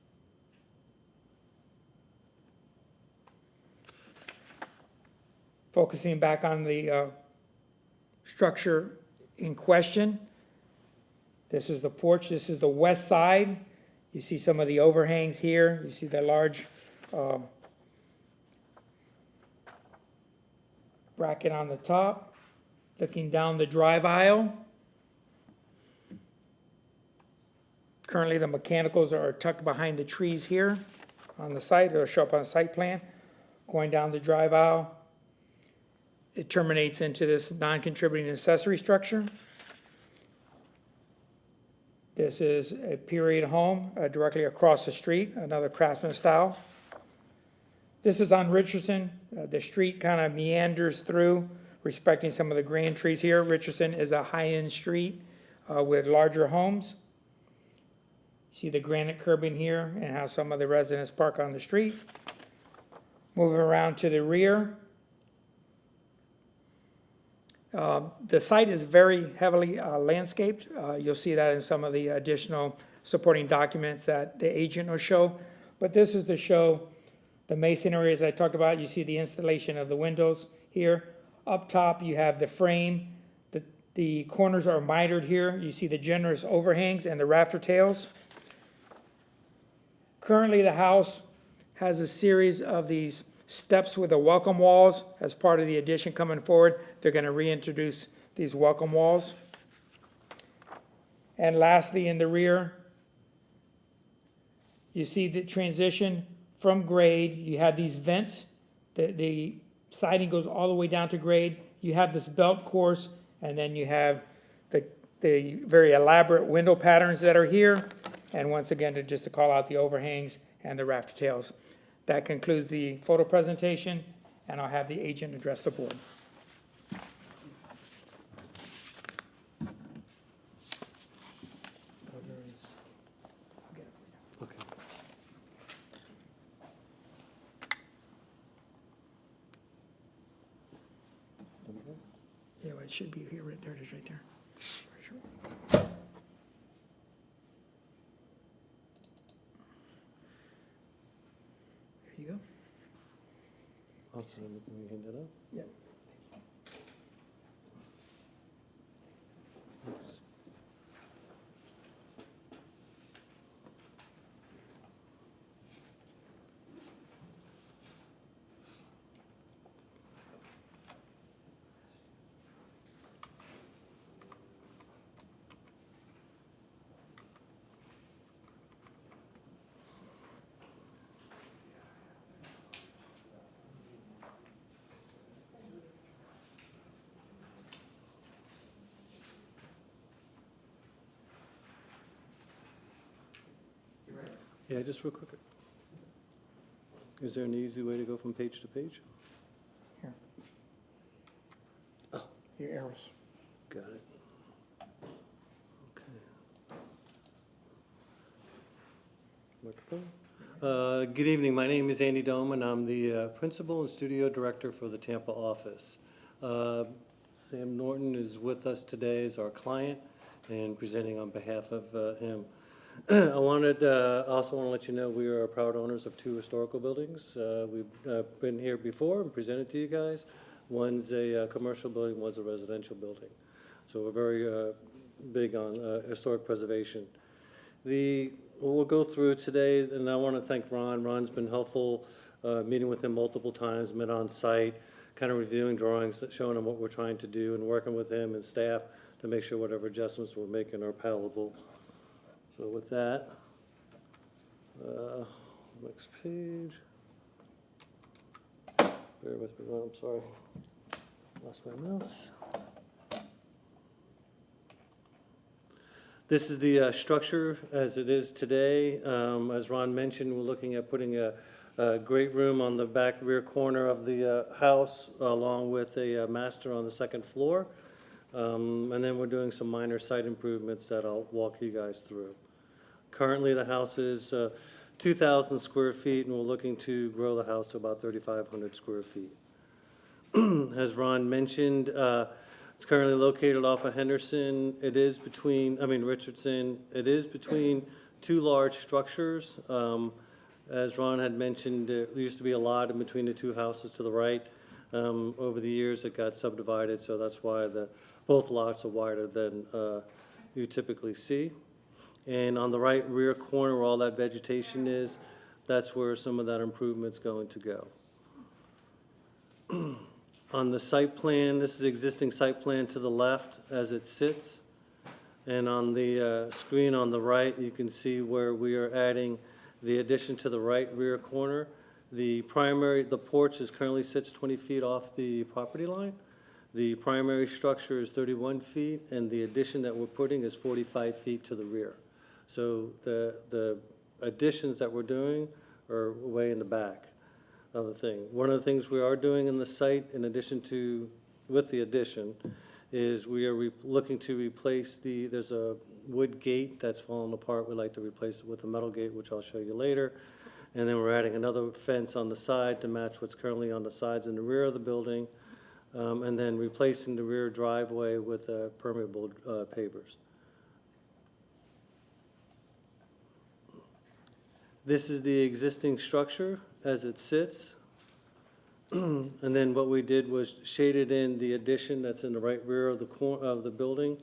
Focusing back on the structure in question. This is the porch. This is the west side. You see some of the overhangs here. You see the large bracket on the top. Looking down the drive aisle. Currently, the mechanicals are tucked behind the trees here on the site. It'll show up on the site plan. Going down the drive aisle, it terminates into this non-contributing accessory structure. This is a period home directly across the street, another Craftsman style. This is on Richardson. The street kind of meanders through, respecting some of the grand trees here. Richardson is a high-end street with larger homes. See the granite curbing here and how some of the residents park on the street. Moving around to the rear. The site is very heavily landscaped. You'll see that in some of the additional supporting documents that the agent will show. But this is to show the masonry as I talked about. You see the installation of the windows here. Up top you have the frame. The corners are mitered here. You see the generous overhangs and the rafter tails. Currently the house has a series of these steps with the welcome walls. As part of the addition coming forward, they're going to reintroduce these welcome walls. And lastly, in the rear, you see the transition from grade. You have these vents. The siding goes all the way down to grade. You have this belt course, and then you have the very elaborate window patterns that are here. And once again, just to call out the overhangs and the rafter tails. That concludes the photo presentation, and I'll have the agent address the board. Yeah, well, it should be here, right there, it is right there. There you go. Awesome. Can you hand that up? Yeah. Yeah, just real quick. Is there an easy way to go from page to page? Here. Your arrows. Got it. Okay. Microphone. Good evening, my name is Andy Dome, and I'm the Principal and Studio Director for the Tampa office. Sam Norton is with us today as our client and presenting on behalf of him. I wanted, also want to let you know we are proud owners of 2 historical buildings. We've been here before and presented to you guys. One's a commercial building, one's a residential building. So we're very big on historic preservation. We'll go through today, and I want to thank Ron. Ron's been helpful, meeting with him multiple times, met on site, kind of reviewing drawings, showing him what we're trying to do, and working with him and staff to make sure whatever adjustments we're making are palatable. So with that, next page. Bear with me, I'm sorry. Lost my mouse. This is the structure as it is today. As Ron mentioned, we're looking at putting a great room on the back rear corner of the house, along with a master on the second floor. And then we're doing some minor site improvements that I'll walk you guys through. Currently, the house is 2,000 square feet, and we're looking to grow the house to about 3,500 square feet. As Ron mentioned, it's currently located off of Henderson. It is between, Richardson. It is between two large structures. As Ron had mentioned, there used to be a lot in between the two houses to the right. Over the years, it got subdivided, so that's why both lots are wider than you typically see. And on the right rear corner where all that vegetation is, that's where some of that improvement's going to go. On the site plan, this is the existing site plan to the left as it sits. And on the screen on the right, you can see where we are adding the addition to the right rear corner. The porch currently sits 20 feet off the property line. The primary structure is 31 feet, and the addition that we're putting is 45 feet to the rear. So the additions that we're doing are way in the back of the thing. One of the things we are doing in the site, in addition to, with the addition, is we are looking to replace there's a wood gate that's fallen apart. We'd like to replace it with a metal gate, which I'll show you later. And then we're adding another fence on the side to match what's currently on the sides and the rear of the building. And then replacing the rear driveway with permeable pavers. This is the existing structure as it sits. And then what we did was shaded in the addition that's in the right rear of the building.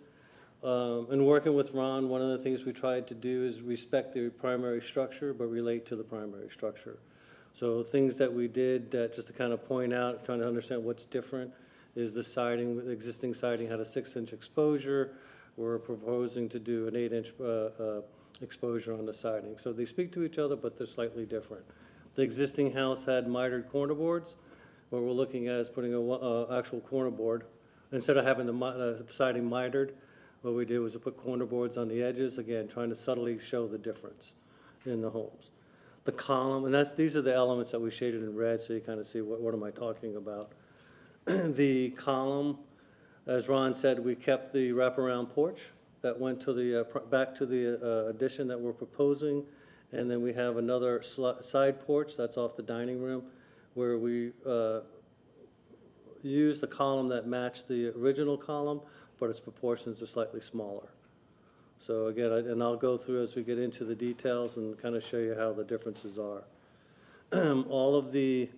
And working with Ron, one of the things we tried to do is respect the primary structure, but relate to the primary structure. So things that we did, just to kind of point out, trying to understand what's different, is the siding. The existing siding had a 6-inch exposure. We're proposing to do an 8-inch exposure on the siding. So they speak to each other, but they're slightly different. The existing house had mitered corner boards. What we're looking at is putting an actual corner board. Instead of having the siding mitered, what we did was to put corner boards on the edges, again, trying to subtly show the difference in the homes. The column, and these are the elements that we shaded in red, so you kind of see what am I talking about. The column, as Ron said, we kept the wraparound porch that went to the back to the addition that we're proposing, and then we have another side porch that's off the dining room, where we use the column that matched the original column, but its proportions are slightly smaller. So again, and I'll go through as we get into the details and kind of show you how the differences are. All of the,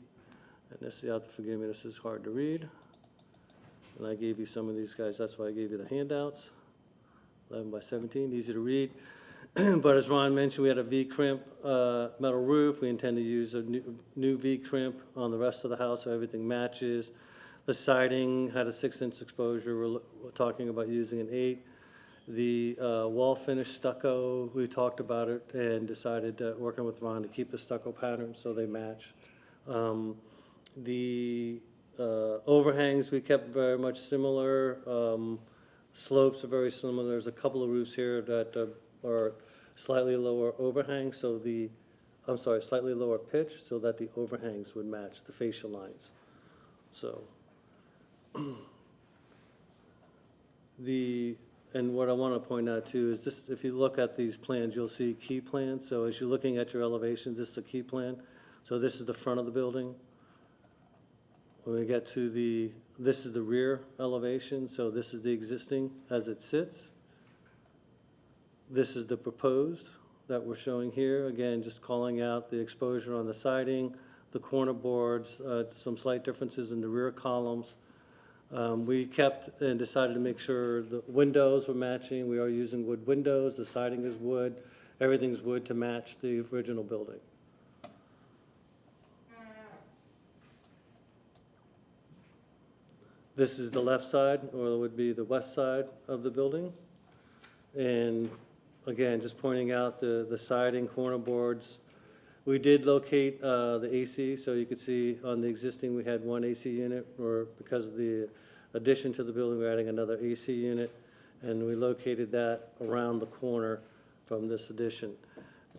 and this, you have to forgive me, this is hard to read. And I gave you some of these guys, that's why I gave you the handouts. 11 by 17, easy to read. But as Ron mentioned, we had a V-crimp metal roof. We intend to use a new V-crimp on the rest of the house so everything matches. The siding had a 6-inch exposure. We're talking about using an 8. The wall finish stucco, we talked about it and decided, working with Ron, to keep the stucco pattern so they match. The overhangs we kept very much similar. Slopes are very similar. There's a couple of roofs here that are slightly lower overhang, so slightly lower pitch, so that the overhangs would match the fascia lines. So, and what I want to point out too is this, if you look at these plans, you'll see key plans. So as you're looking at your elevations, this is a key plan. So this is the front of the building. When we get to this is the rear elevation, so this is the existing as it sits. This is the proposed that we're showing here. Again, just calling out the exposure on the siding, the corner boards, some slight differences in the rear columns. We kept and decided to make sure the windows were matching. We are using wood windows, the siding is wood, everything's wood to match the original building. This is the left side, or it would be the west side of the building. And again, just pointing out the siding, corner boards. We did locate the AC, so you could see on the existing, we had one AC unit, or because of the addition to the building, we're adding another AC unit, and we located that around the corner from this addition.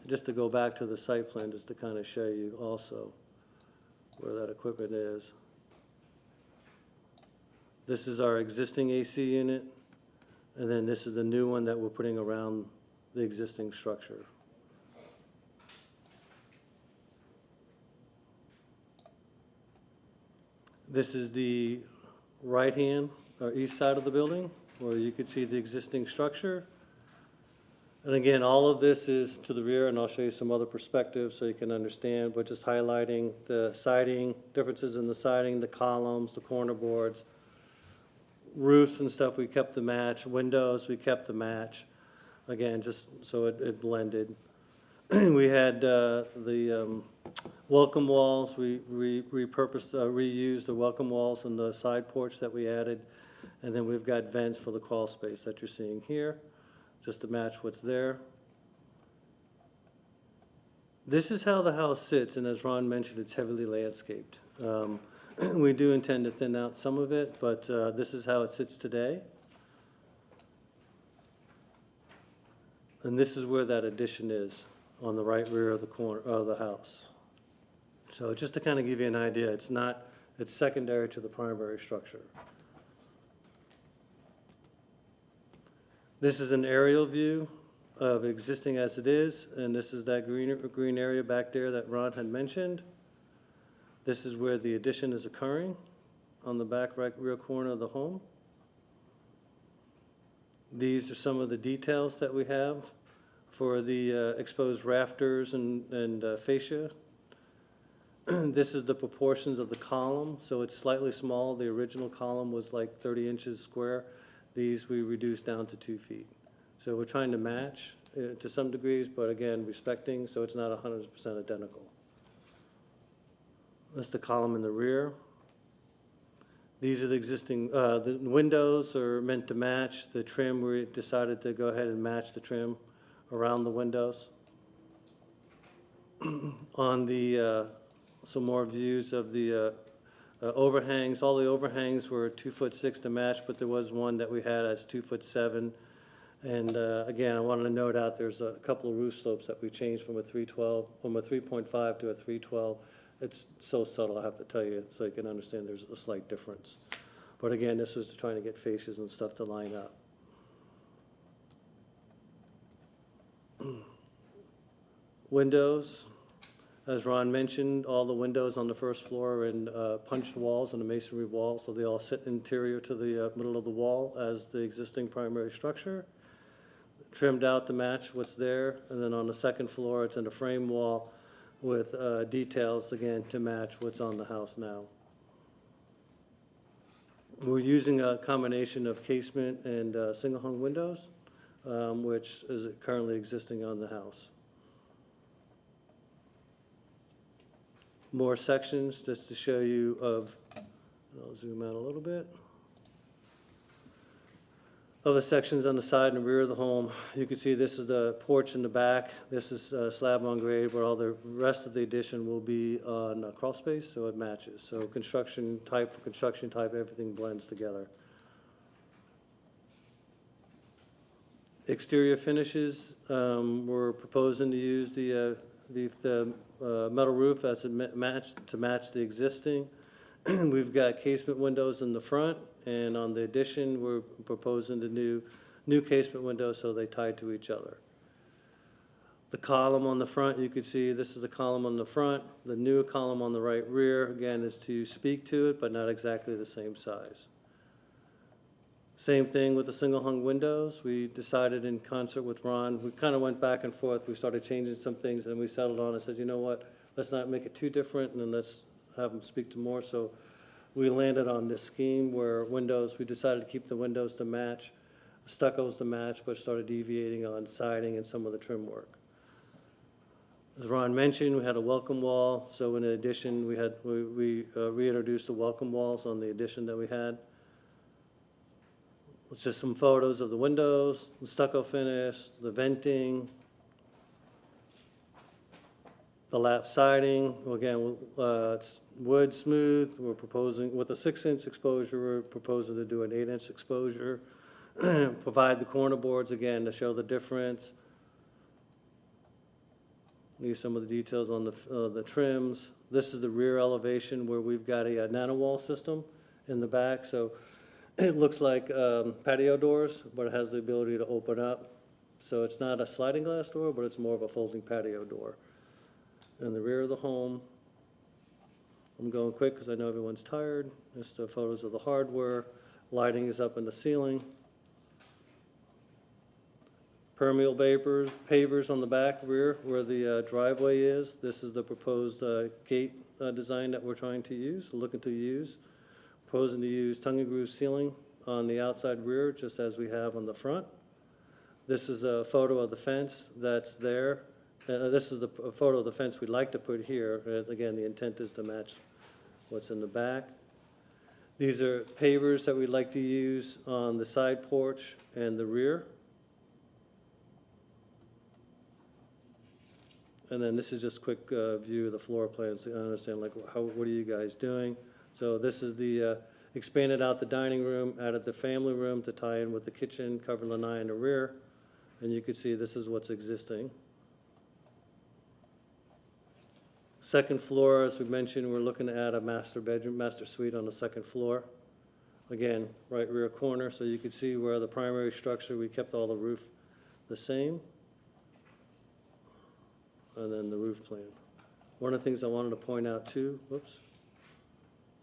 Just to go back to the site plan, just to kind of show you also where that equipment is. This is our existing AC unit, and then this is the new one that we're putting around the existing structure. This is the right-hand or east side of the building, where you could see the existing structure. And again, all of this is to the rear, and I'll show you some other perspectives so you can understand, but just highlighting the siding, differences in the siding, the columns, the corner boards. Roofs and stuff, we kept the match. Windows, we kept the match. Again, just so it blended. We had the welcome walls. We repurposed, reused the welcome walls and the side porch that we added. And then we've got vents for the crawl space that you're seeing here, just to match what's there. This is how the house sits, and as Ron mentioned, it's heavily landscaped. We do intend to thin out some of it, but this is how it sits today. And this is where that addition is, on the right rear of the corner of the house. So just to kind of give you an idea, it's secondary to the primary structure. This is an aerial view of existing as it is, and this is that green area back there that Ron had mentioned. This is where the addition is occurring, on the back right rear corner of the home. These are some of the details that we have for the exposed rafters and fascia. This is the proportions of the column, so it's slightly small. The original column was like 30 inches square. These we reduced down to 2 feet. So we're trying to match to some degrees, but again, respecting, so it's not 100% identical. That's the column in the rear. These are the existing, the windows are meant to match the trim. We decided to go ahead and match the trim around the windows. On the, some more views of the overhangs. All the overhangs were 2'6" to match, but there was one that we had as 2'7". And again, I wanted to note out there's a couple of roof slopes that we changed from a 312, from a 3.5 to a 312. It's so subtle, I have to tell you, so you can understand there's a slight difference. But again, this was trying to get fascias and stuff to line up. Windows, as Ron mentioned, all the windows on the first floor are in punched walls and a masonry wall, so they all sit interior to the middle of the wall as the existing primary structure. Trimmed out to match what's there, and then on the second floor, it's in a frame wall with details, again, to match what's on the house now. We're using a combination of casement and single-hung windows, which is currently existing on the house. More sections, just to show you of, I'll zoom out a little bit. Other sections on the side and rear of the home. You can see this is the porch in the back. This is slab on grade, where all the rest of the addition will be on crawl space, so it matches. So construction type for construction type, everything blends together. Exterior finishes, we're proposing to use the metal roof as a match to match the existing. We've got casement windows in the front, and on the addition, we're proposing the new casement windows so they tie to each other. The column on the front, you can see this is the column on the front. The new column on the right rear, again, is to speak to it, but not exactly the same size. Same thing with the single hung windows. We decided in concert with Ron, we kind of went back and forth. We started changing some things, and we settled on and said, you know what, let's not make it too different, and then let's have them speak to more. So we landed on this scheme where windows, we decided to keep the windows to match, stuccos to match, but started deviating on siding and some of the trim work. As Ron mentioned, we had a welcome wall. So in addition, we reintroduced the welcome walls on the addition that we had. It's just some photos of the windows, the stucco finish, the venting, the lap siding. Again, it's wood smooth. We're proposing, with a 6-inch exposure, we're proposing to do an 8-inch exposure. Provide the corner boards again to show the difference. These are some of the details on the trims. This is the rear elevation where we've got a nano-wall system in the back. So it looks like patio doors, but it has the ability to open up. So it's not a sliding glass door, but it's more of a folding patio door. In the rear of the home, I'm going quick because I know everyone's tired. There's the photos of the hardware. Lighting is up in the ceiling. Permeable pavers on the back rear where the driveway is. This is the proposed gate design that we're trying to use, looking to use. Proposing to use tongue and groove ceiling on the outside rear, just as we have on the front. This is a photo of the fence that's there. This is a photo of the fence we'd like to put here. Again, the intent is to match what's in the back. These are pavers that we'd like to use on the side porch and the rear. And then this is just a quick view of the floor plans to understand, like, what are you guys doing? So this is the expanded out the dining room, added the family room to tie in with the kitchen, cover lanai in the rear. And you can see this is what's existing. Second floor, as we mentioned, we're looking to add a master bedroom, master suite on the second floor. Again, right rear corner, so you can see where the primary structure, we kept all the roof the same. And then the roof plan. One of the things I wanted to point out too, whoops,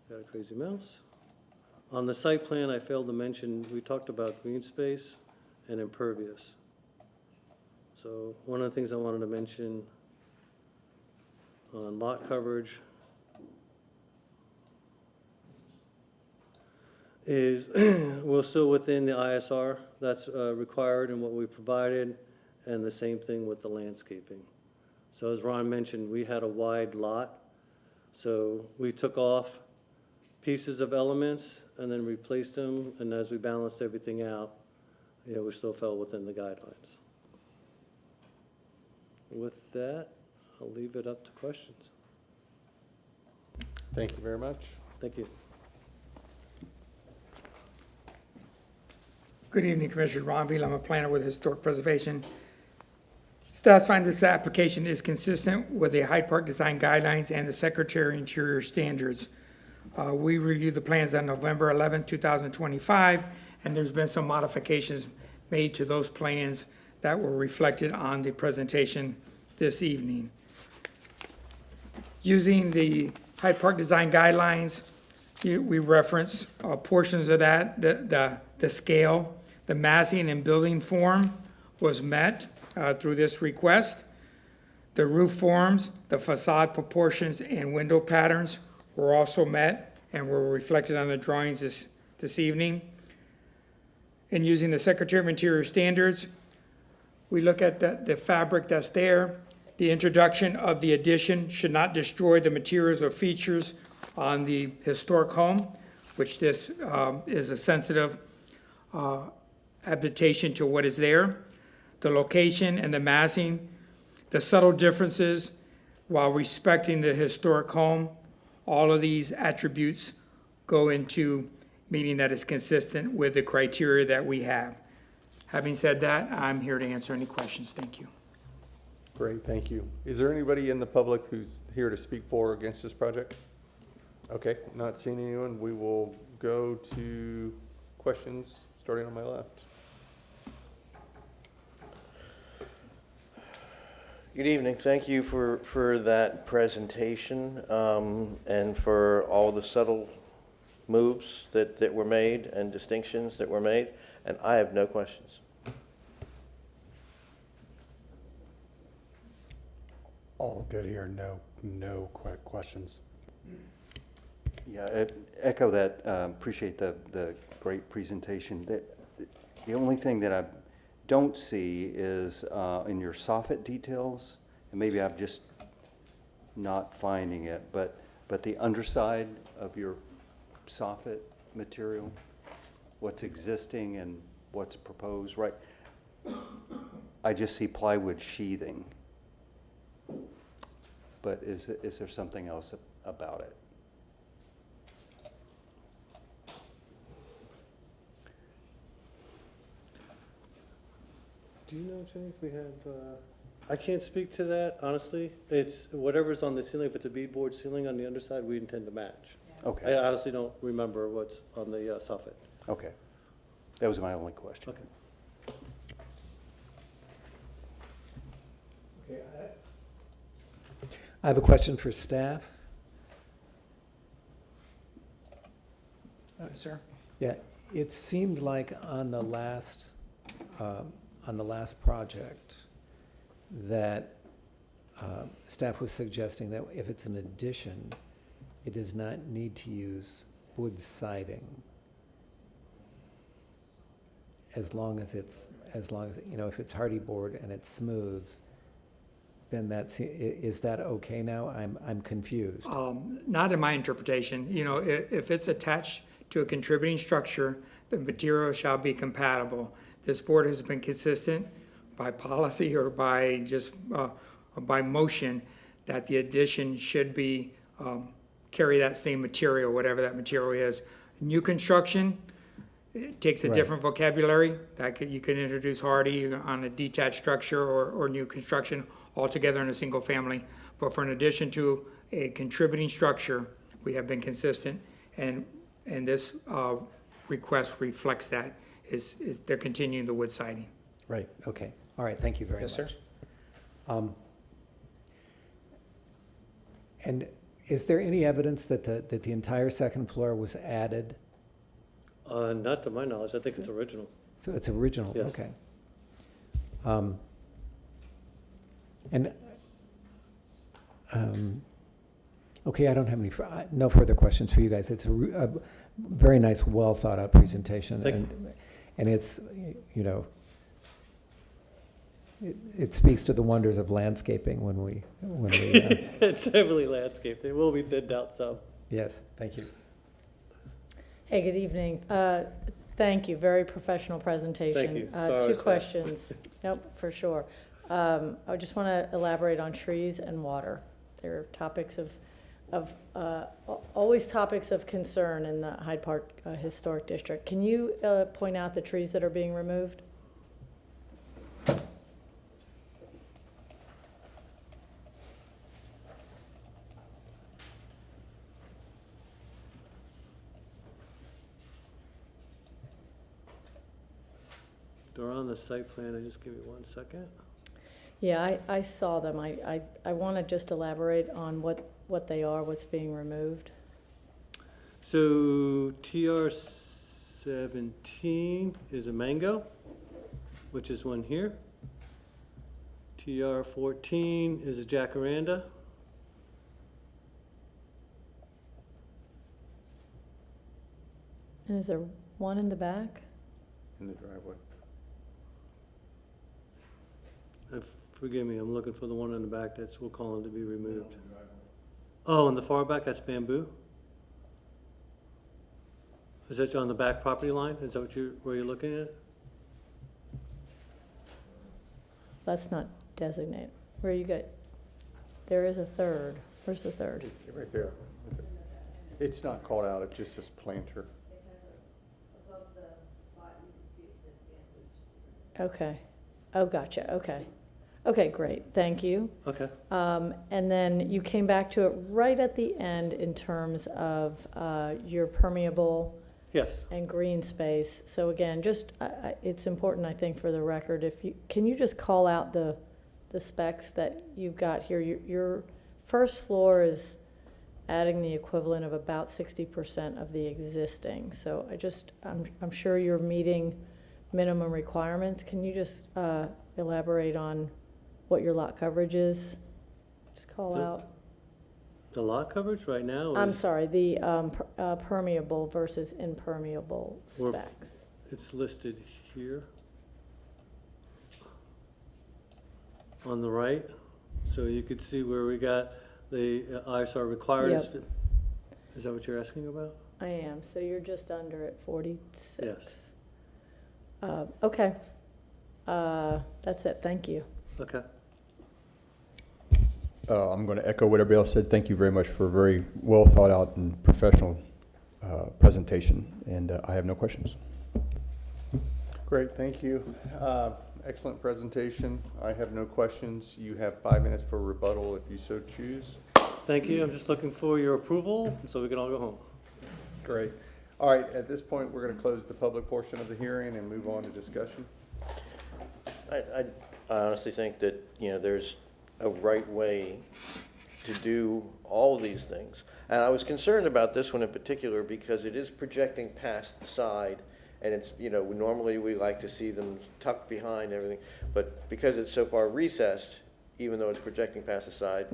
got a crazy mouse. On the site plan, I failed to mention, we talked about green space and impervious. So one of the things I wanted to mention on lot coverage is we're still within the ISR that's required and what we provided, and the same thing with the landscaping. So as Ron mentioned, we had a wide lot, so we took off pieces of elements and then replaced them, and as we balanced everything out, yeah, we still fell within the guidelines. With that, I'll leave it up to questions. Thank you very much. Thank you. Good evening, Commissioner Ron Beal. I'm a planner with Historic Preservation. Staff finds this application is consistent with the Hyde Park Design Guidelines and the Secretary Interior Standards. We reviewed the plans on November 11, 2025, and there's been some modifications made to those plans that were reflected on the presentation this evening. Using the Hyde Park Design Guidelines, we reference portions of that, the scale, the massing and building form was met through this request. The roof forms, the facade proportions, and window patterns were also met and were reflected on the drawings this evening. And using the Secretary of Interior standards, we look at the fabric that's there. The introduction of the addition should not destroy the materials or features on the historic home, which this is a sensitive adaptation to what is there. The location and the massing, the subtle differences while respecting the historic home, all of these attributes go into meaning that is consistent with the criteria that we have. Having said that, I'm here to answer any questions. Thank you. Great, thank you. Is there anybody in the public who's here to speak for or against this project? Okay, not seeing anyone. We will go to questions, starting on my left. Good evening. Thank you for that presentation and for all the subtle moves that were made and distinctions that were made. And I have no questions. All good here, no quick questions. Yeah, echo that, appreciate the great presentation. The only thing that I don't see is in your soffit details, and maybe I'm just not finding it, but the underside of your soffit material, what's existing and what's proposed, right? I just see plywood sheathing. But is there something else about it? Do you know, Jenny, if we have, I can't speak to that, honestly. It's whatever's on the ceiling, if it's a beadboard ceiling on the underside, we intend to match. Okay, I honestly don't remember what's on the soffit. okay. That was my only question. Okay. I have a question for staff. Sir? Yeah, it seemed like on the last project that staff was suggesting that if it's an addition, it does not need to use wood siding as long as, you know, if it's hardy board and it's smooth, then is that okay now? I'm confused. Not in my interpretation. You know, if it's attached to a contributing structure, the material shall be compatible. This board has been consistent by policy or by just, by motion, that the addition should be, carry that same material, whatever that material is. New construction, it takes a Right. different vocabulary. You can introduce hardy on a detached structure or new construction altogether in a single family. But for an addition to a contributing structure, we have been consistent, and this request reflects that, is they're continuing the wood siding. Right, okay. All right, thank you very much. Yes, sir. And is there any evidence that the entire second floor was added? Not to my knowledge, I think it's original. So it's original, Yes. okay. Okay, I don't have no further questions for you guys. It's a very nice, well thought out presentation. Thank you. And it's, you know, it speaks to the wonders of landscaping when we It's heavily landscaped. It will be thinned out some. yes, thank you. Hey, good evening. Thank you, very professional presentation. Thank you. Sorry I Two was fast. questions. Nope, for sure. I just want to elaborate on trees and water. They're topics always topics of concern in the Hyde Park Historic District. Can you point out the trees that are being removed? They're on the site plan. Just give me 1 second. Yeah, I saw them. I want to just elaborate on what they are, what's being removed. So TR 17 is a mango, which is one here. TR 14 is a jacaranda. And is there one in the back? In the driveway. Forgive me, I'm looking for the one in the back that's, we'll call them to be removed. Oh, in the far back, that's bamboo? Is that on the back property line? Is that where you're looking at? That's not designated. Where you got, there is a third. Where's the third? It's right there. It's not called out, it just says planter. Okay. Oh, gotcha. Okay. Okay, great. Thank you. Okay. And then you came back to it right at the end in terms of your permeable Yes. and green space. So again, just, it's important, I think, for the record, can you just call out the specs that you've got here? Your first floor is adding the equivalent of about 60% of the existing. So I'm sure you're meeting minimum requirements. Can you just elaborate on what your lot coverage is? Just call out. The lot coverage right now is... I'm sorry, the permeable versus impermeable We're- specs. It's listed here on the right. So you could see where we got the ISR required. Yep. Is that what you're asking about? I am, so you're just under at 46. Yes. Okay. That's it, thank you. Okay. I'm going to echo what everybody else said. Thank you very much for a very well thought out and professional presentation, and I have no questions. Great, thank you. Excellent presentation. I have no questions. You have 5 minutes for rebuttal if you so choose. Thank you. I'm just looking for your approval so we can all go home. Great. All right, at this point, we're going to close the public portion of the hearing and move on to discussion. I honestly think that, you know, there's a right way to do all these things. And I was concerned about this one in particular because it is projecting past the side, and it's, you know, normally we like to see them tucked behind everything, but because it's so far recessed, even though it's projecting past the side,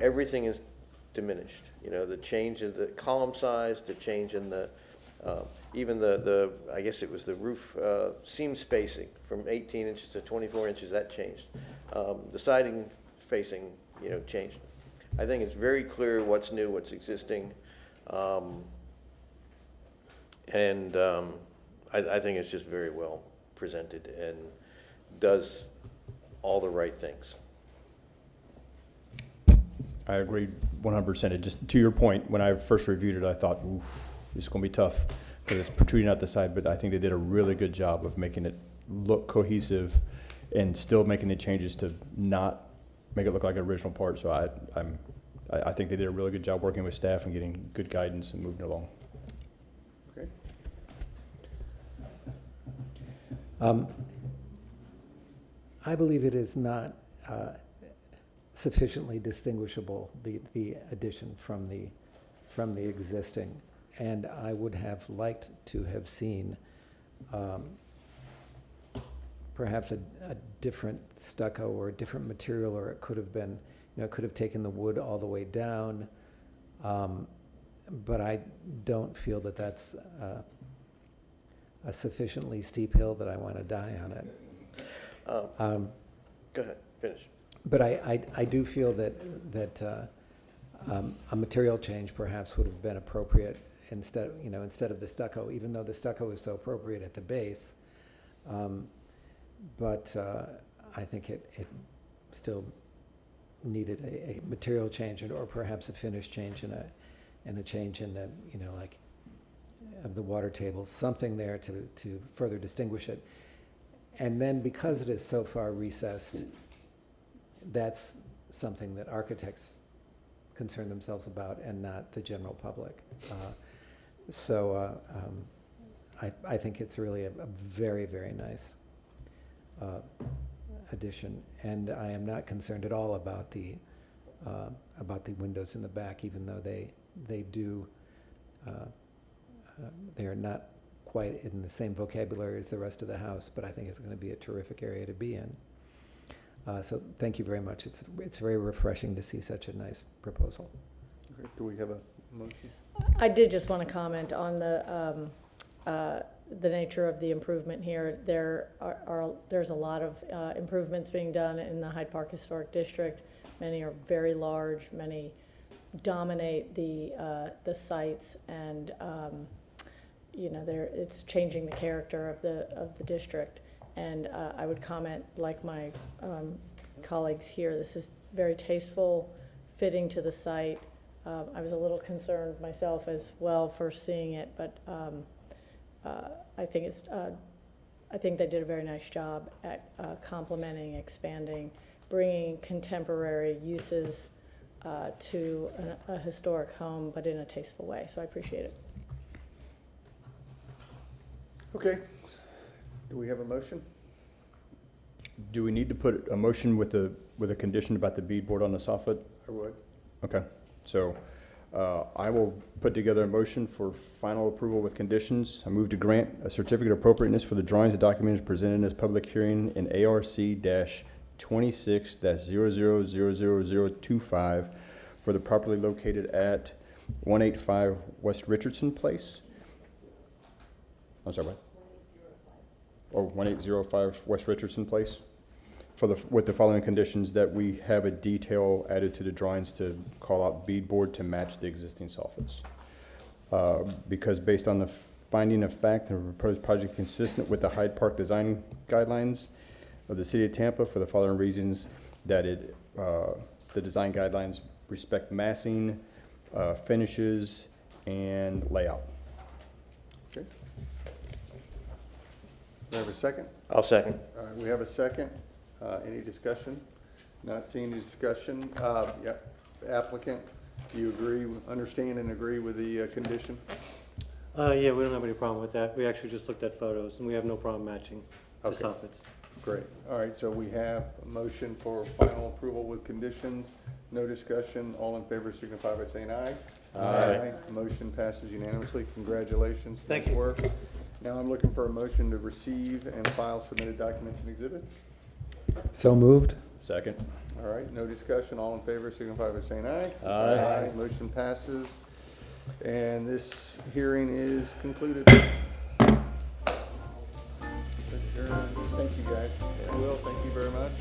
everything is diminished. You know, the change of the column size, the change in the, even the I guess it was the roof seam spacing from 18 inches to 24 inches, that changed. The siding facing, you know, changed. I think it's very clear what's new, what's existing. I think it's just very well presented and does all the right things. I agree 100%. It just, to your point, when I first reviewed it, I thought, oof, this is going to be tough because it's protruding out the side, but I think they did a really good job of making it look cohesive and still making the changes to not make it look like an original part. So I think they did a really good job working with staff and getting good guidance and moving along. Okay. I believe it is not sufficiently distinguishable, the addition from the existing. And I would have liked to have seen perhaps a different stucco or a different material, or it could have been, you know, it could have taken the wood all the way down. But I don't feel that that's a sufficiently steep hill that I want to die on it. Go ahead, finish. But I do feel that a material change perhaps would have been appropriate instead of the stucco, even though the stucco is so appropriate at the base. But I think it still needed a material change, or perhaps a finish change and a change in the, you know, like of the water table, something there to further distinguish it. And then because it is so far recessed, that's something that architects concern themselves about and not the general public. I think it's really a very, very nice addition. And I am not concerned at all about the windows in the back, even though they do, they are not quite in the same vocabulary as the rest of the house, but I think it's going to be a terrific area to be in. So thank you very much. It's very refreshing to see such a nice proposal. Okay. Do we have a motion? I did just want to comment on the nature of the improvement here. There's a lot of improvements being done in the Hyde Park Historic District. Many are very large. Many dominate the sites, and you know, it's changing the character of the district. And I would comment, like my colleagues here, this is very tasteful, fitting to the site. I was a little concerned myself as well for seeing it, but I think they did a very nice job at complementing, expanding, bringing contemporary uses to a historic home, but in a tasteful way. So I appreciate it. Okay. Do we have a motion? Do we need to put a motion with a condition about the beadboard on the soffit? I would. Okay, so I will put together a motion for final approval with conditions. I move to grant a certificate of appropriateness for the drawings and documents presented in this public hearing in ARC-26-000025 for the property located at 185 West Richardson Place. I'm sorry, what? Or 1805 West Richardson Place, with the following conditions: that we have a detail added to the drawings to call out beadboard to match the existing soffits. because based on the finding of fact, the proposed project consistent with the Hyde Park design guidelines of the city of Tampa for the following reasons, that the design guidelines respect massing, finishes, and layout. Okay. Do I have a second? I'll second. All right, we have a second. Any discussion? Not seeing any discussion. Yep. Applicant, do you agree, understand and agree with the condition? Yeah, we don't have any problem with that. We actually just looked at photos, and we have no problem matching the Okay. soffits. Great. All right, so we have a motion for final approval with conditions. No discussion. All in favor signify by saying aye. Aye. Motion passes unanimously. Congratulations. Thank Nice you. work. Now I'm looking for a motion to receive and file submitted documents and exhibits. So moved? Second. All right, no discussion. All in favor signify by saying aye. Aye. Motion passes. And this hearing is concluded. Thank you, guys. Will, thank you very much.